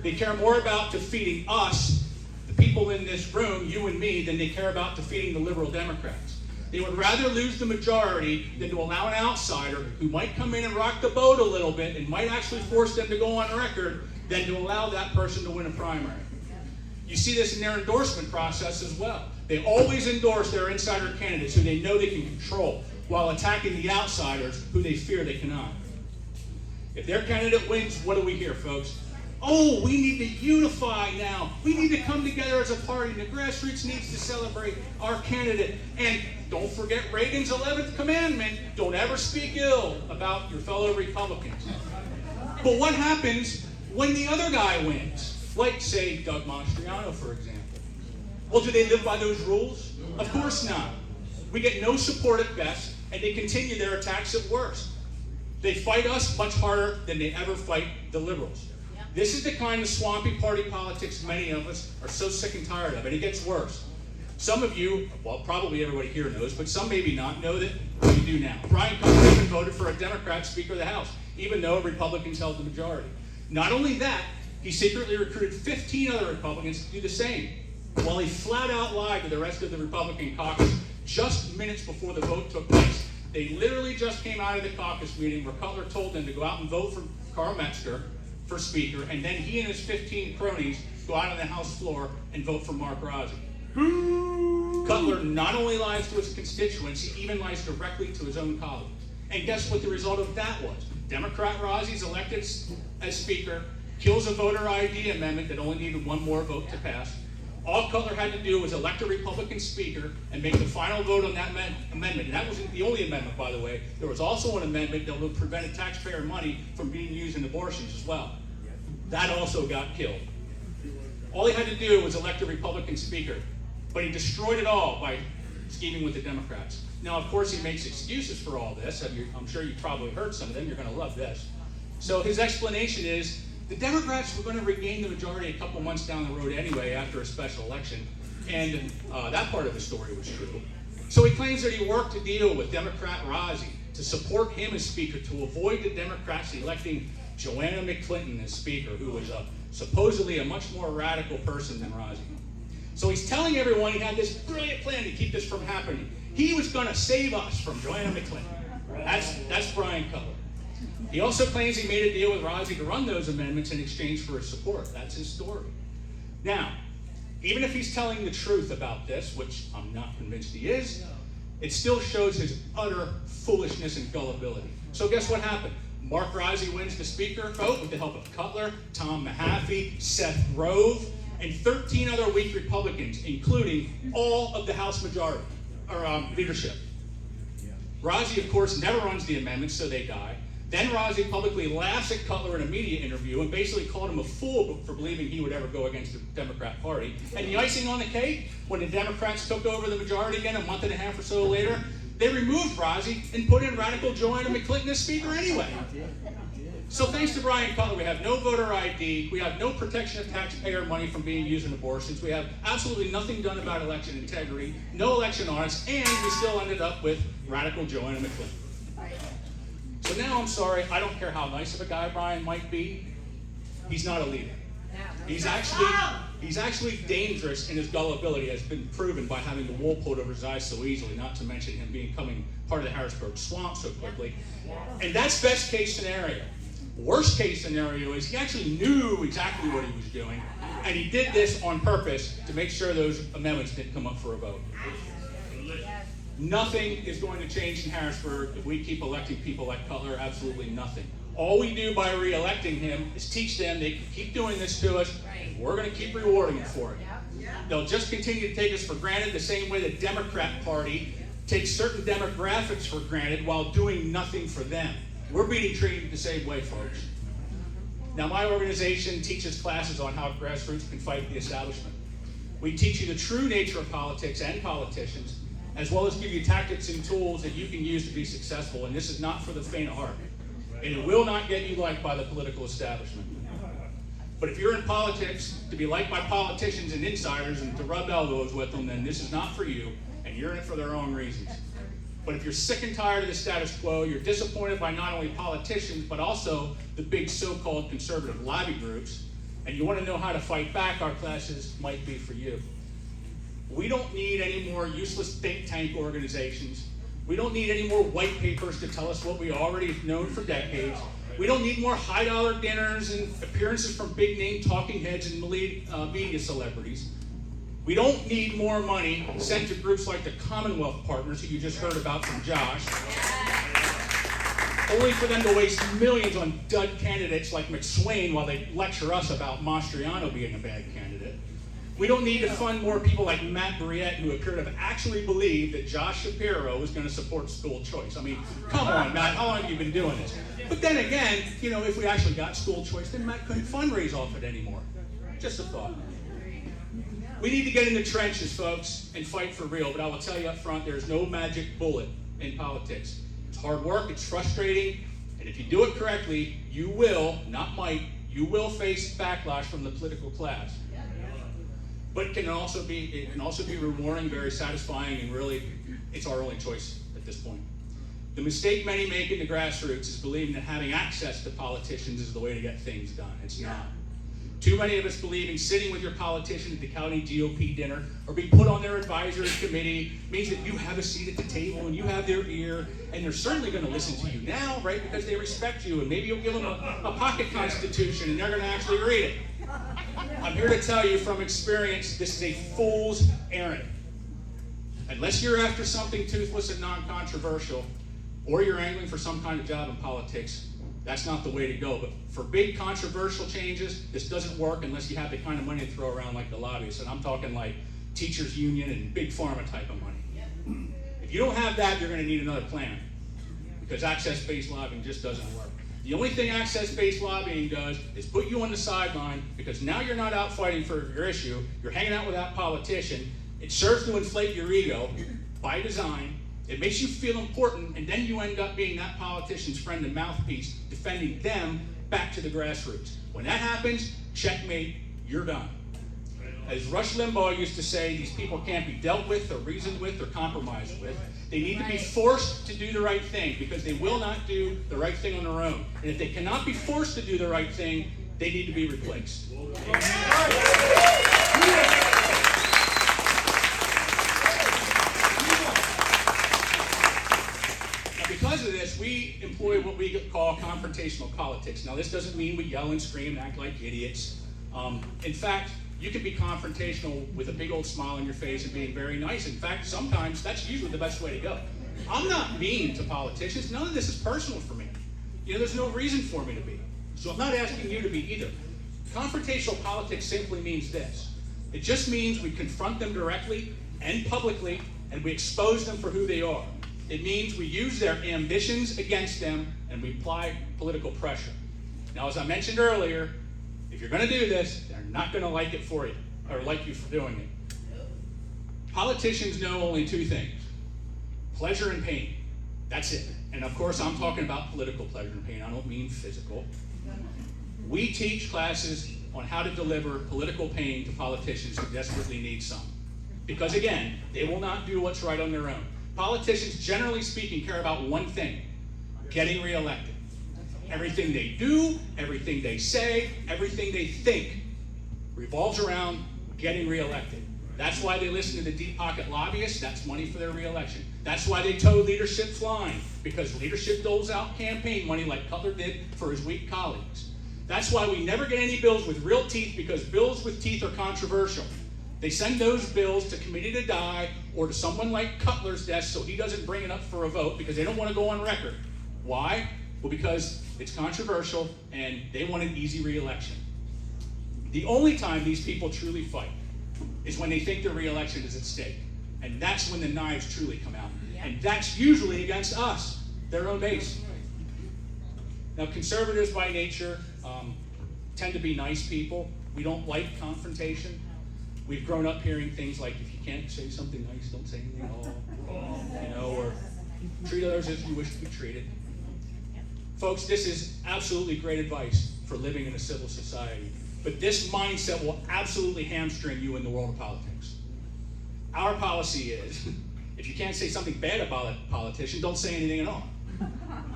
They care more about defeating us, the people in this room, you and me, than they care about defeating the liberal Democrats. They would rather lose the majority than to allow an outsider who might come in and rock the boat a little bit and might actually force them to go on record than to allow that person to win a primary. You see this in their endorsement process as well. They always endorse their insider candidates who they know they can control while attacking the outsiders who they fear they cannot. If their candidate wins, what do we hear, folks? Oh, we need to unify now. We need to come together as a party. The grassroots needs to celebrate our candidate. And don't forget Reagan's 11th commandment. Don't ever speak ill about your fellow Republicans. But what happens when the other guy wins? Like, say, Doug Mastriano, for example. Well, do they live by those rules? Of course not. We get no support at best, and they continue their attacks at worst. They fight us much harder than they ever fight the liberals. This is the kind of swampy party politics many of us are so sick and tired of, and it gets worse. Some of you, well, probably everybody here knows, but some maybe not know that you do now. Brian Cutler even voted for a Democrat Speaker of the House, even though Republicans held the majority. Not only that, he secretly recruited 15 other Republicans to do the same, while he flat out lied to the rest of the Republican caucus just minutes before the vote took place. They literally just came out of the caucus meeting where Cutler told them to go out and vote for Carl Metzger for Speaker, and then he and his 15 cronies go out on the House floor and vote for Mark Rossi. Cutler not only lies to his constituents, he even lies directly to his own colleagues. And guess what the result of that was? Democrat Rossi's elected as Speaker, kills a voter ID amendment that only needed one more vote to pass. All Cutler had to do was elect a Republican Speaker and make the final vote on that amendment. And that wasn't the only amendment, by the way. There was also an amendment that would have prevented taxpayer money from being used in abortions as well. That also got killed. All he had to do was elect a Republican Speaker, but he destroyed it all by scheming with the Democrats. Now, of course, he makes excuses for all this. I'm sure you've probably heard some of them. You're going to love this. So his explanation is, the Democrats were going to regain the majority a couple months down the road anyway after a special election, and that part of the story was true. So he claims that he worked to deal with Democrat Rossi to support him as Speaker to avoid the Democrats electing Joanna McClinton as Speaker, who was supposedly a much more radical person than Rozzi. So he's telling everyone he had this brilliant plan to keep this from happening. He was going to save us from Joanna McClinton. That's Brian Cutler. He also claims he made a deal with Rozzi to run those amendments in exchange for his support. That's his story. Now, even if he's telling the truth about this, which I'm not convinced he is, it still shows his utter foolishness and gullibility. So guess what happened? Mark Rozzi wins the Speaker vote with the help of Cutler, Tom Mahaffey, Seth Grove, and 13 other weak Republicans, including all of the House majority, or leadership. Rozzi, of course, never runs the amendments, so they die. Then Rozzi publicly laughs at Cutler in a media interview and basically called him a fool for believing he would ever go against the Democrat Party. And the icing on the cake, when the Democrats took over the majority again a month and a half or so later, they removed Rozzi and put in radical Joanna McClinton as Speaker anyway. So thanks to Brian Cutler, we have no voter ID, we have no protection of taxpayer money from being used in abortions, we have absolutely nothing done about election integrity, no election audits, and we still ended up with radical Joanna McClinton. So now I'm sorry, I don't care how nice of a guy Brian might be, he's not a leader. He's actually dangerous in his gullibility, has been proven by having the wool pulled over his eyes so easily, not to mention him becoming part of the Harrisburg swamp so quickly. And that's best case scenario. Worst case scenario is he actually knew exactly what he was doing, and he did this on purpose to make sure those amendments didn't come up for a vote. Nothing is going to change in Harrisburg if we keep electing people like Cutler, absolutely nothing. All we do by re-electing him is teach them they can keep doing this to us, and we're going to keep rewarding them for it. They'll just continue to take us for granted the same way the Democrat Party takes certain demographics for granted while doing nothing for them. We're being treated the same way, folks. Now, my organization teaches classes on how grassroots can fight the establishment. We teach you the true nature of politics and politicians, as well as give you tactics and tools that you can use to be successful, and this is not for the faint of heart. And it will not get you liked by the political establishment. But if you're in politics to be liked by politicians and insiders and to rub elbows with them, then this is not for you, and you're in it for their own reasons. But if you're sick and tired of the status quo, you're disappointed by not only politicians, but also the big so-called conservative lobby groups, and you want to know how to fight back, our classes might be for you. We don't need any more useless think tank organizations. We don't need any more white papers to tell us what we already have known for decades. We don't need more high-dollar dinners and appearances from big-name talking heads and media celebrities. We don't need more money sent to groups like the Commonwealth Partners, who you just heard about from Josh, only for them to waste millions on dud candidates like McSwain while they lecture us about Mastriano being a bad candidate. We don't need to fund more people like Matt Briette, who appear to have actually believed that Josh Shapiro was going to support school choice. I mean, come on, Matt, how long have you been doing this? But then again, you know, if we actually got school choice, then Matt couldn't fundraise off it anymore. Just a thought. We need to get in the trenches, folks, and fight for real, but I will tell you up front, there's no magic bullet in politics. It's hard work, it's frustrating, and if you do it correctly, you will, not might, you will face backlash from the political class. But it can also be rewarding, very satisfying, and really, it's our only choice at this point. The mistake many make in the grassroots is believing that having access to politicians is the way to get things done. It's not. Too many of us believe in sitting with your politician at the county GOP dinner or being put on their advisory committee means that you have a seat at the table and you have their ear, and they're certainly going to listen to you now, right, because they respect you, and maybe you'll give them a pocket constitution and they're going to actually read it. I'm here to tell you from experience, this is a fool's errand. Unless you're after something toothless and non-controversial, or you're angling for some kind of job in politics, that's not the way to go. But for big controversial changes, this doesn't work unless you have the kind of money to throw around like the lobbyists. And I'm talking like teachers union and big pharma type of money. If you don't have that, you're going to need another plan, because access-based lobbying just doesn't work. The only thing access-based lobbying does is put you on the sideline, because now you're not out fighting for your issue, you're hanging out with that politician. It serves to inflate your ego by design. It makes you feel important, and then you end up being that politician's friend and mouthpiece, defending them back to the grassroots. When that happens, checkmate, you're done. As Rush Limbaugh used to say, these people can't be dealt with or reasoned with or compromised with. They need to be forced to do the right thing because they will not do the right thing on their own. And if they cannot be forced to do the right thing, they need to be replaced. Because of this, we employ what we call confrontational politics. Now, this doesn't mean we yell and scream and act like idiots. In fact, you can be confrontational with a big old smile on your face and being very nice. In fact, sometimes that's usually the best way to go. I'm not mean to politicians. None of this is personal for me. You know, there's no reason for me to be. So I'm not asking you to be either. Confrontational politics simply means this. It just means we confront them directly and publicly, and we expose them for who they are. It means we use their ambitions against them, and we apply political pressure. Now, as I mentioned earlier, if you're going to do this, they're not going to like it for you, or like you for doing it. Politicians know only two things: pleasure and pain. That's it. And of course, I'm talking about political pleasure and pain. I don't mean physical. We teach classes on how to deliver political pain to politicians who desperately need some. Because again, they will not do what's right on their own. Politicians, generally speaking, care about one thing: getting reelected. Everything they do, everything they say, everything they think revolves around getting reelected. That's why they listen to the deep pocket lobbyists. That's money for their reelection. That's why they toe leadership's line, because leadership doles out campaign money like Cutler did for his weak colleagues. That's why we never get any bills with real teeth, because bills with teeth are controversial. They send those bills to committee to die or to someone like Cutler's desk so he doesn't bring it up for a vote because they don't want to go on record. Why? Well, because it's controversial and they want an easy re-election. The only time these people truly fight is when they think their re-election is at stake. And that's when the knives truly come out. And that's usually against us, their own base. Now, conservatives by nature tend to be nice people. We don't like confrontation. We've grown up hearing things like, if you can't say something nice, don't say anything at all. You know, or treat others as you wish to be treated. Folks, this is absolutely great advice for living in a civil society. But this mindset will absolutely hamstring you in the world of politics. Our policy is, if you can't say something bad about a politician, don't say anything at all.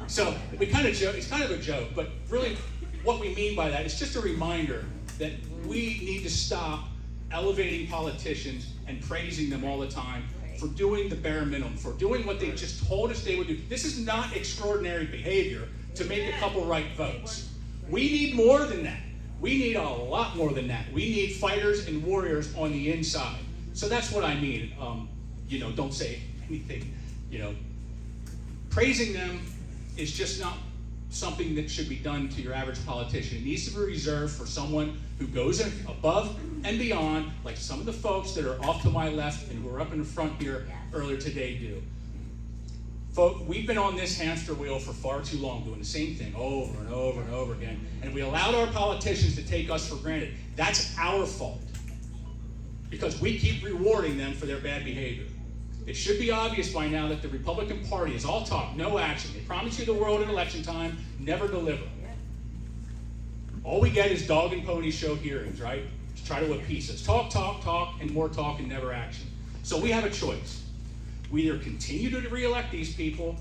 So we kind of joke, it's kind of a joke, but really what we mean by that is just a reminder that we need to stop elevating politicians and praising them all the time for doing the bare minimum, for doing what they just told us they would do. This is not extraordinary behavior to make a couple right votes. We need more than that. We need a lot more than that. We need fighters and warriors on the inside. So that's what I mean. Don't say anything. Praising them is just not something that should be done to your average politician. It needs to be reserved for someone who goes above and beyond, like some of the folks that are off to my left and who are up in the front here earlier today do. Folks, we've been on this hamster wheel for far too long, doing the same thing over and over and over again, and we allowed our politicians to take us for granted. That's our fault, because we keep rewarding them for their bad behavior. It should be obvious by now that the Republican Party is all talk, no action. They promise you the world at election time, never deliver. All we get is dog and pony show hearings, right? To try to appease us. Talk, talk, talk, and more talk and never action. So we have a choice. We either continue to re-elect these people,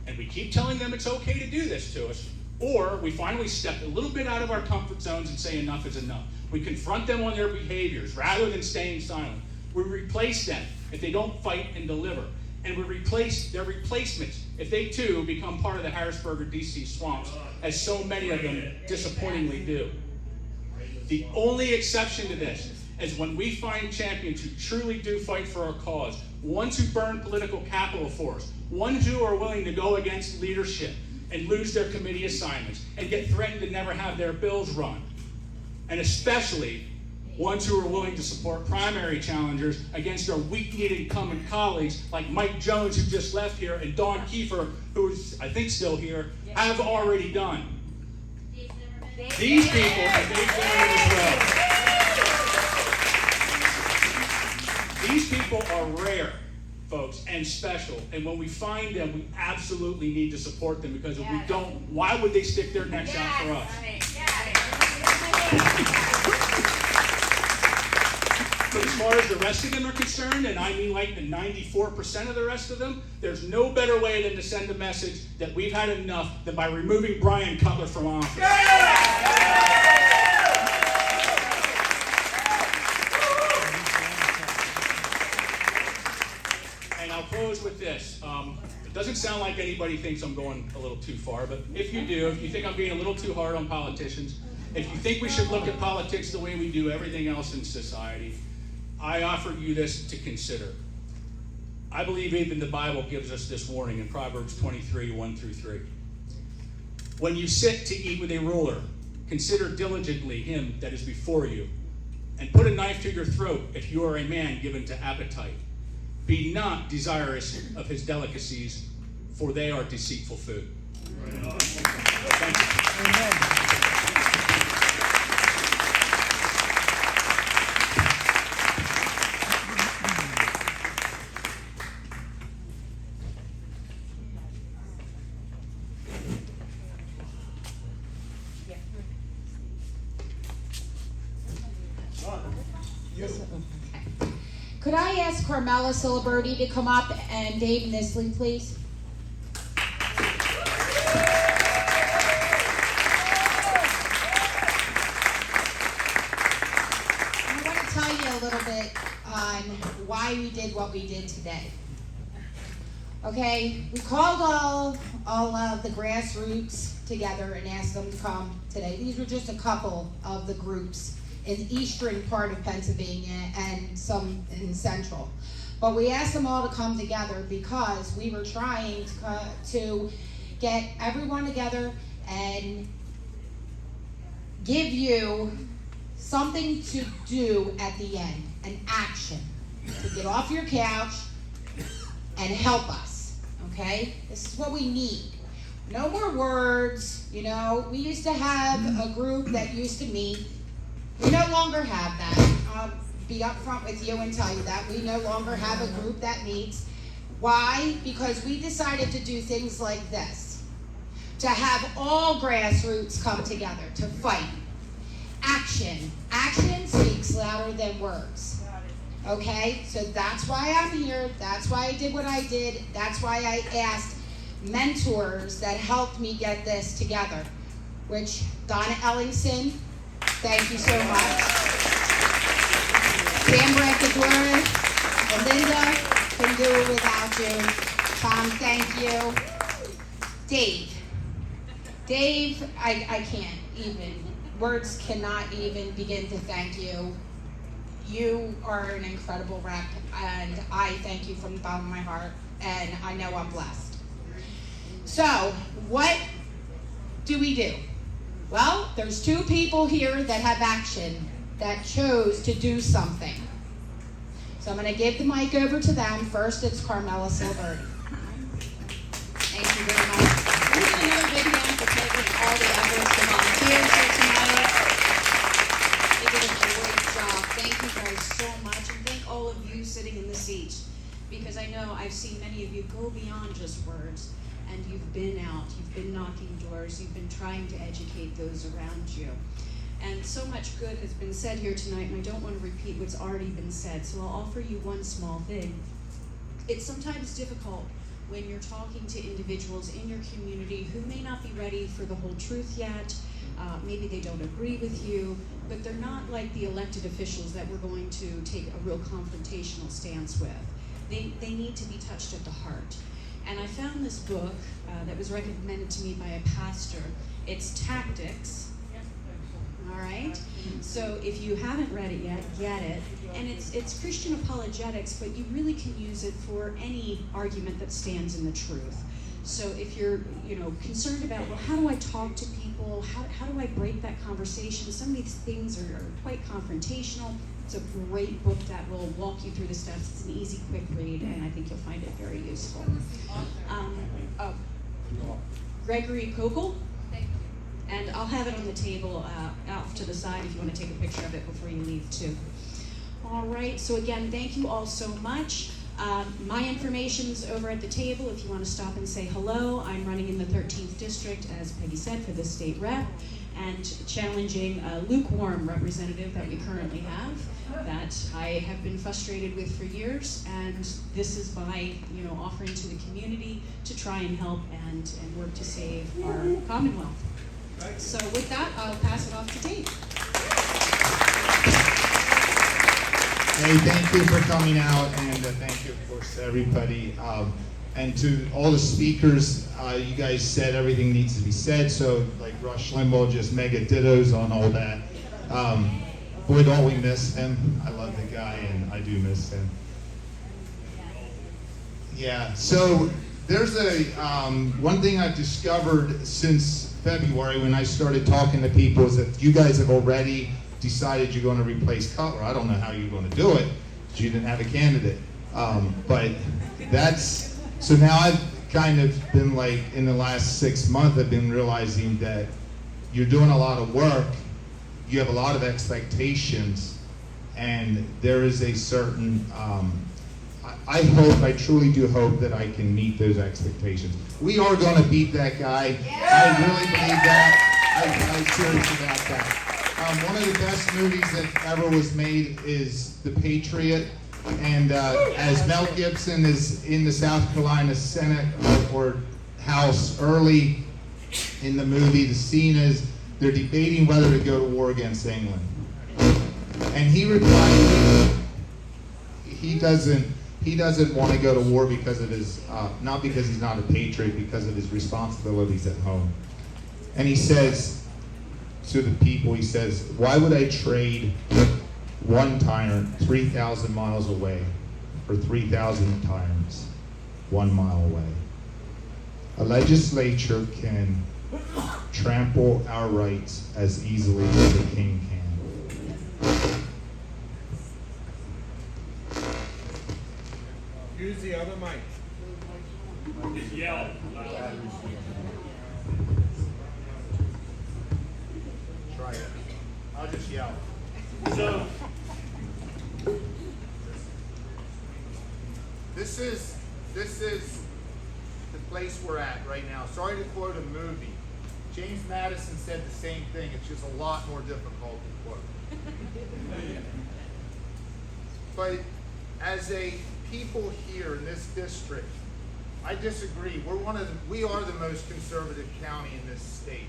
and we keep telling them it's okay to do this to us, or we finally step a little bit out of our comfort zones and say enough is enough. We confront them on their behaviors rather than staying silent. We replace them if they don't fight and deliver. And we replace their replacements if they too become part of the Harrisburg or DC swamps, as so many of them disappointingly do. The only exception to this is when we find champions who truly do fight for our cause, ones who burn political capital for us, ones who are willing to go against leadership and lose their committee assignments and get threatened to never have their bills run. And especially ones who are willing to support primary challengers against our weak-kneed incumbent colleagues like Mike Jones, who just left here, and Dawn Kiefer, who's, I think, still here, have already done. These people are Dave Zimmerman as well. These people are rare, folks, and special. And when we find them, we absolutely need to support them, because if we don't, why would they stick their necks out for us? But as far as the rest of them are concerned, and I mean like the 94% of the rest of them, there's no better way than to send a message that we've had enough than by removing Brian Cutler from office. And I'll close with this. It doesn't sound like anybody thinks I'm going a little too far, but if you do, if you think I'm being a little too hard on politicians, if you think we should look at politics the way we do everything else in society, I offer you this to consider. I believe even the Bible gives us this warning in Proverbs 23, 1-3. When you sit to eat with a ruler, consider diligently him that is before you, and put a knife to your throat if you are a man given to appetite. Be not desirous of his delicacies, for they are deceitful food. Thank you. Amen. Could I ask Carmela Siliberti to come up and Dave Nisley, please? I want to tell you a little bit on why we did what we did today. Okay, we called all of the grassroots together and asked them to come today. These were just a couple of the groups in the eastern part of Pennsylvania and some in central. But we asked them all to come together because we were trying to get everyone together and give you something to do at the end, an action, to get off your couch and help us, okay? This is what we need. No more words, you know. We used to have a group that used to meet. We no longer have that. I'll be upfront with you and tell you that. We no longer have a group that meets. Why? Because we decided to do things like this. To have all grassroots come together to fight. Action. Action speaks louder than words. Okay? So that's why I'm here. That's why I did what I did. That's why I asked mentors that helped me get this together. Which, Donna Ellingson, thank you so much. Dan Brancadora and Linda couldn't do it without you. Tom, thank you. Dave, I can't even. Words cannot even begin to thank you. You are an incredible rep, and I thank you from the bottom of my heart, and I know I'm blessed. So, what do we do? Well, there's two people here that have action, that chose to do something. So I'm going to give the mic over to them. First, it's Carmela Siliberti. Thank you very much. Can we get another big hand for taking all the efforts to volunteers here tonight? You did a great job. Thank you guys so much, and thank all of you sitting in the seats, because I know I've seen many of you go beyond just words. And you've been out, you've been knocking doors, you've been trying to educate those around you. And so much good has been said here tonight, and I don't want to repeat what's already been said, so I'll offer you one small thing. It's sometimes difficult when you're talking to individuals in your community who may not be ready for the whole truth yet, maybe they don't agree with you, but they're not like the elected officials that we're going to take a real confrontational stance with. They need to be touched at the heart. And I found this book that was recommended to me by a pastor. It's Tactics, all right? So if you haven't read it yet, get it. And it's Christian apologetics, but you really can use it for any argument that stands in the truth. So if you're concerned about, well, how do I talk to people? How do I break that conversation? Some of these things are quite confrontational. It's a great book that will walk you through the steps. It's an easy, quick read, and I think you'll find it very useful. Gregory Kokel, and I'll have it on the table off to the side if you want to take a picture of it before you leave too. All right, so again, thank you all so much. My information's over at the table if you want to stop and say hello. I'm running in the 13th district, as Peggy said, for the state rep, and challenging a lukewarm representative that we currently have. that I have been frustrated with for years, and this is my, offering to the community to try and help and work to save our Commonwealth. So with that, I'll pass it off to Dave. Hey, thank you for coming out, and thank you, of course, to everybody. And to all the speakers, you guys said everything needs to be said, so like Rush Limbaugh, just mega dittos on all that. Boy, don't we miss him. I love the guy, and I do miss him. Yeah, so there's one thing I've discovered since February when I started talking to people is that you guys have already decided you're going to replace Cutler. I don't know how you're going to do it, because you didn't have a candidate. But so now I've kind of been like, in the last 6 months, I've been realizing that you're doing a lot of work, you have a lot of expectations, and there is a certain, I truly do hope that I can meet those expectations. We are going to beat that guy. I really believe that. I'm serious about that. One of the best movies that ever was made is The Patriot. And as Mel Gibson is in the South Carolina Senate or House early in the movie, the scene is they're debating whether to go to war against England. And he replied, he doesn't want to go to war because of his, not because he's not a patriot, because of his responsibilities at home. And he says to the people, he says, why would I trade one tyrant 3,000 miles away for 3,000 tyrants 1 mile away? A legislature can trample our rights as easily as a king can. Use the other mic. Just yell. Try it. I'll just yell. So, This is the place we're at right now. Sorry to quote a movie. James Madison said the same thing. It's just a lot more difficult to quote. But as a people here in this district, I disagree. We are the most conservative county in this state.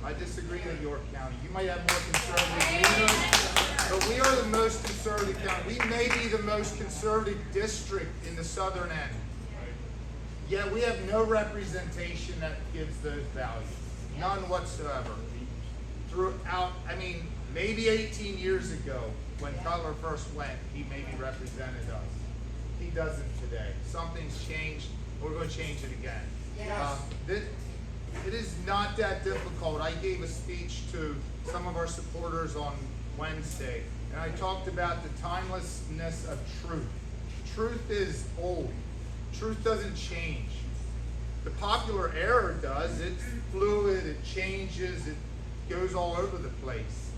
I disagree with York County. You might have more conservative leaders, but we are the most conservative county. We may be the most conservative district in the southern end. Yet we have no representation that gives those values. None whatsoever. Throughout, maybe 18 years ago, when Cutler first went, he maybe represented us. He doesn't today. Something's changed. We're going to change it again. Yes. It is not that difficult. I gave a speech to some of our supporters on Wednesday, and I talked about the timelessness of truth. Truth is old. Truth doesn't change. The popular error does. It's fluid, it changes, it goes all over the place.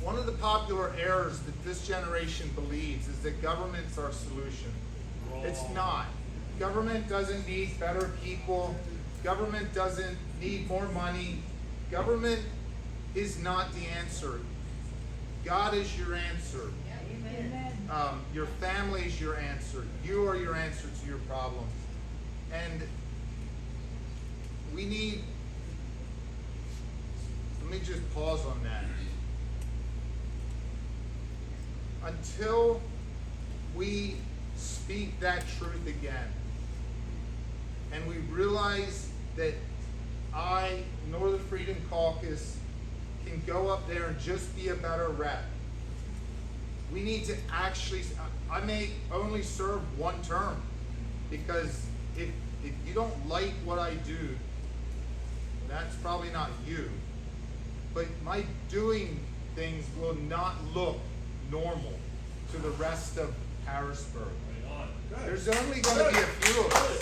One of the popular errors that this generation believes is that government's our solution. It's not. Government doesn't need better people. Government doesn't need more money. Government is not the answer. God is your answer. Your family is your answer. You are your answer to your problems. And we need, let me just pause on that. Until we speak that truth again, and we realize that I, nor the Freedom Caucus, can go up there and just be a better rep. We need to actually, I may only serve one term, because if you don't like what I do, that's probably not you. But my doing things will not look normal to the rest of Harrisburg. There's only going to be a few of us,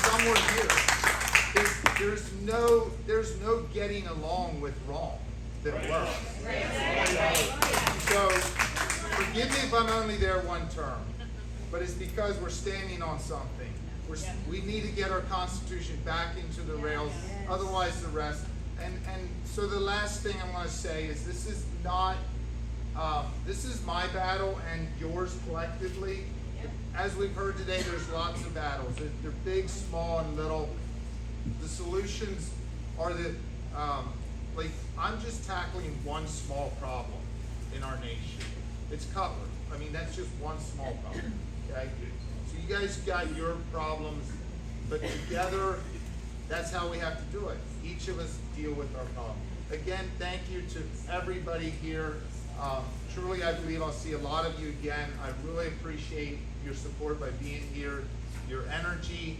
somewhere here. There's no getting along with wrong that works. So forgive me if I'm only there one term, but it's because we're standing on something. We need to get our Constitution back into the rails, otherwise the rest. And so the last thing I'm going to say is this is not This is my battle and yours collectively. As we've heard today, there's lots of battles. They're big, small, and little. The solutions are that, like, I'm just tackling one small problem in our nation. It's Cutler. I mean, that's just one small problem, okay? So you guys got your problems, but together, that's how we have to do it. Each of us deal with our problem. Again, thank you to everybody here. Truly, I believe I'll see a lot of you again. I really appreciate your support by being here, your energy.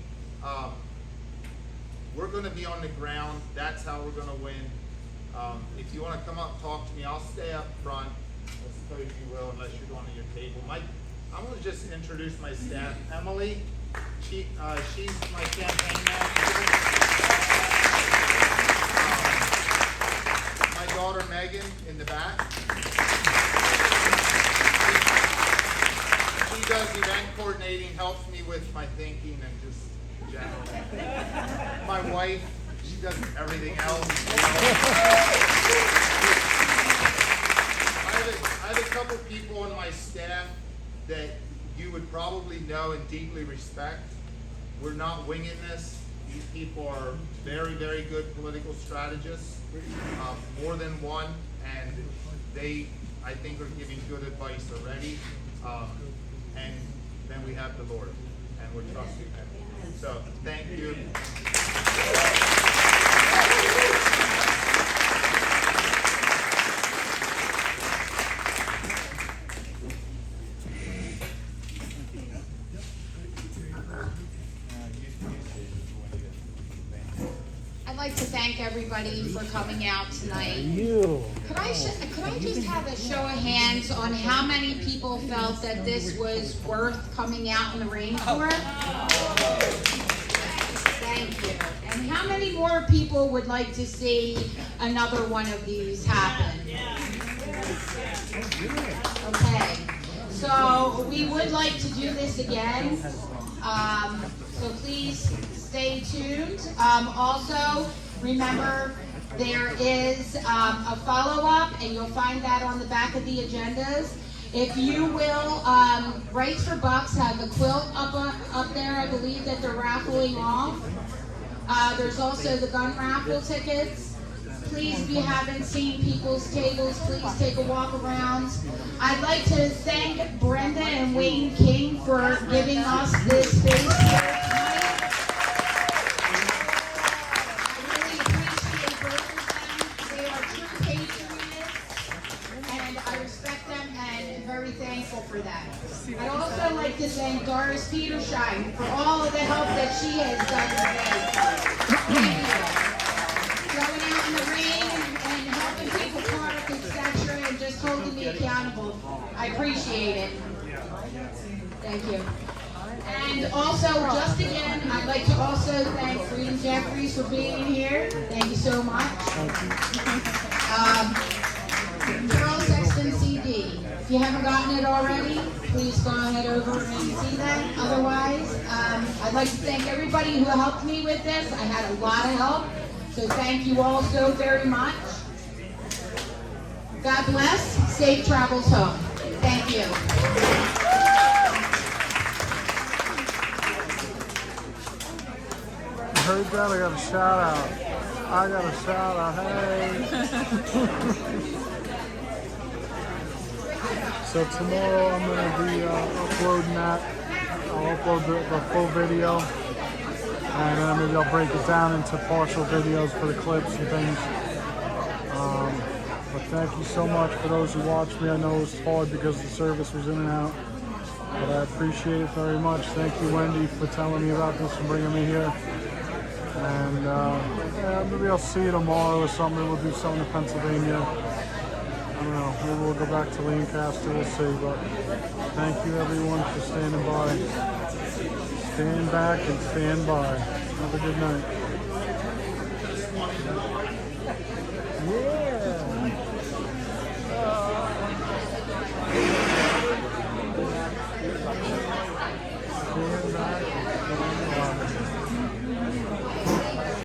We're going to be on the ground. That's how we're going to win. If you want to come up and talk to me, I'll stay up front. I suppose you will, unless you're going to your table. I'm going to just introduce my staff. Emily, she's my campaign manager. My daughter Megan in the back. She does event coordinating, helps me with my thinking and just general. My wife, she does everything else. I have a couple people on my staff that you would probably know and deeply respect. We're not winging this. These people are very, very good political strategists, more than one, and they, I think, are giving good advice already. And then we have the Lord, and we're trusting Him. So, thank you. I'd like to thank everybody for coming out tonight. Could I just have a show of hands on how many people felt that this was worth coming out in the rain for? Thank you. And how many more people would like to see another one of these happen? Okay. So we would like to do this again. So please stay tuned. Also, remember there is a follow-up, and you'll find that on the back of the agendas. If you will, Rights for Bucks have a quilt up there. I believe that they're raffling off. There's also the gun raffle tickets. Please, if you haven't seen people's tables, please take a walk around. I'd like to thank Brenda and Wayne King for giving us this space here tonight. I really appreciate both of them. They are true patriots, and I respect them and am very thankful for that. I'd also like to thank Doris Petershine for all of the help that she has done today. Thank you. Going out in the rain and helping people park, etc., and just holding me accountable. I appreciate it. Thank you. And also, just again, I'd like to also thank Freedom Jeffries for being here. Thank you so much. Carol Sexton CD. If you haven't gotten it already, please go ahead over and see that. Otherwise, I'd like to thank everybody who helped me with this. I had a lot of help. So thank you all so very much. God bless. Safe travels home. Thank you. You heard that? I got a shout out. Hey. So tomorrow I'm going to be uploading that. I'll upload the full video. And then maybe I'll break it down into partial videos for the clips and things. But thank you so much for those who watched me. I know it was hard because the service was in and out. But I appreciate it very much. Thank you, Wendy, for telling me about this and bringing me here. And yeah, maybe I'll see you tomorrow or something. We'll do something in Pennsylvania. I don't know. Maybe we'll go back to Lancaster. We'll see. But thank you, everyone, for standing by. Stand back and stand by. Have a good night. Stand back and stand by.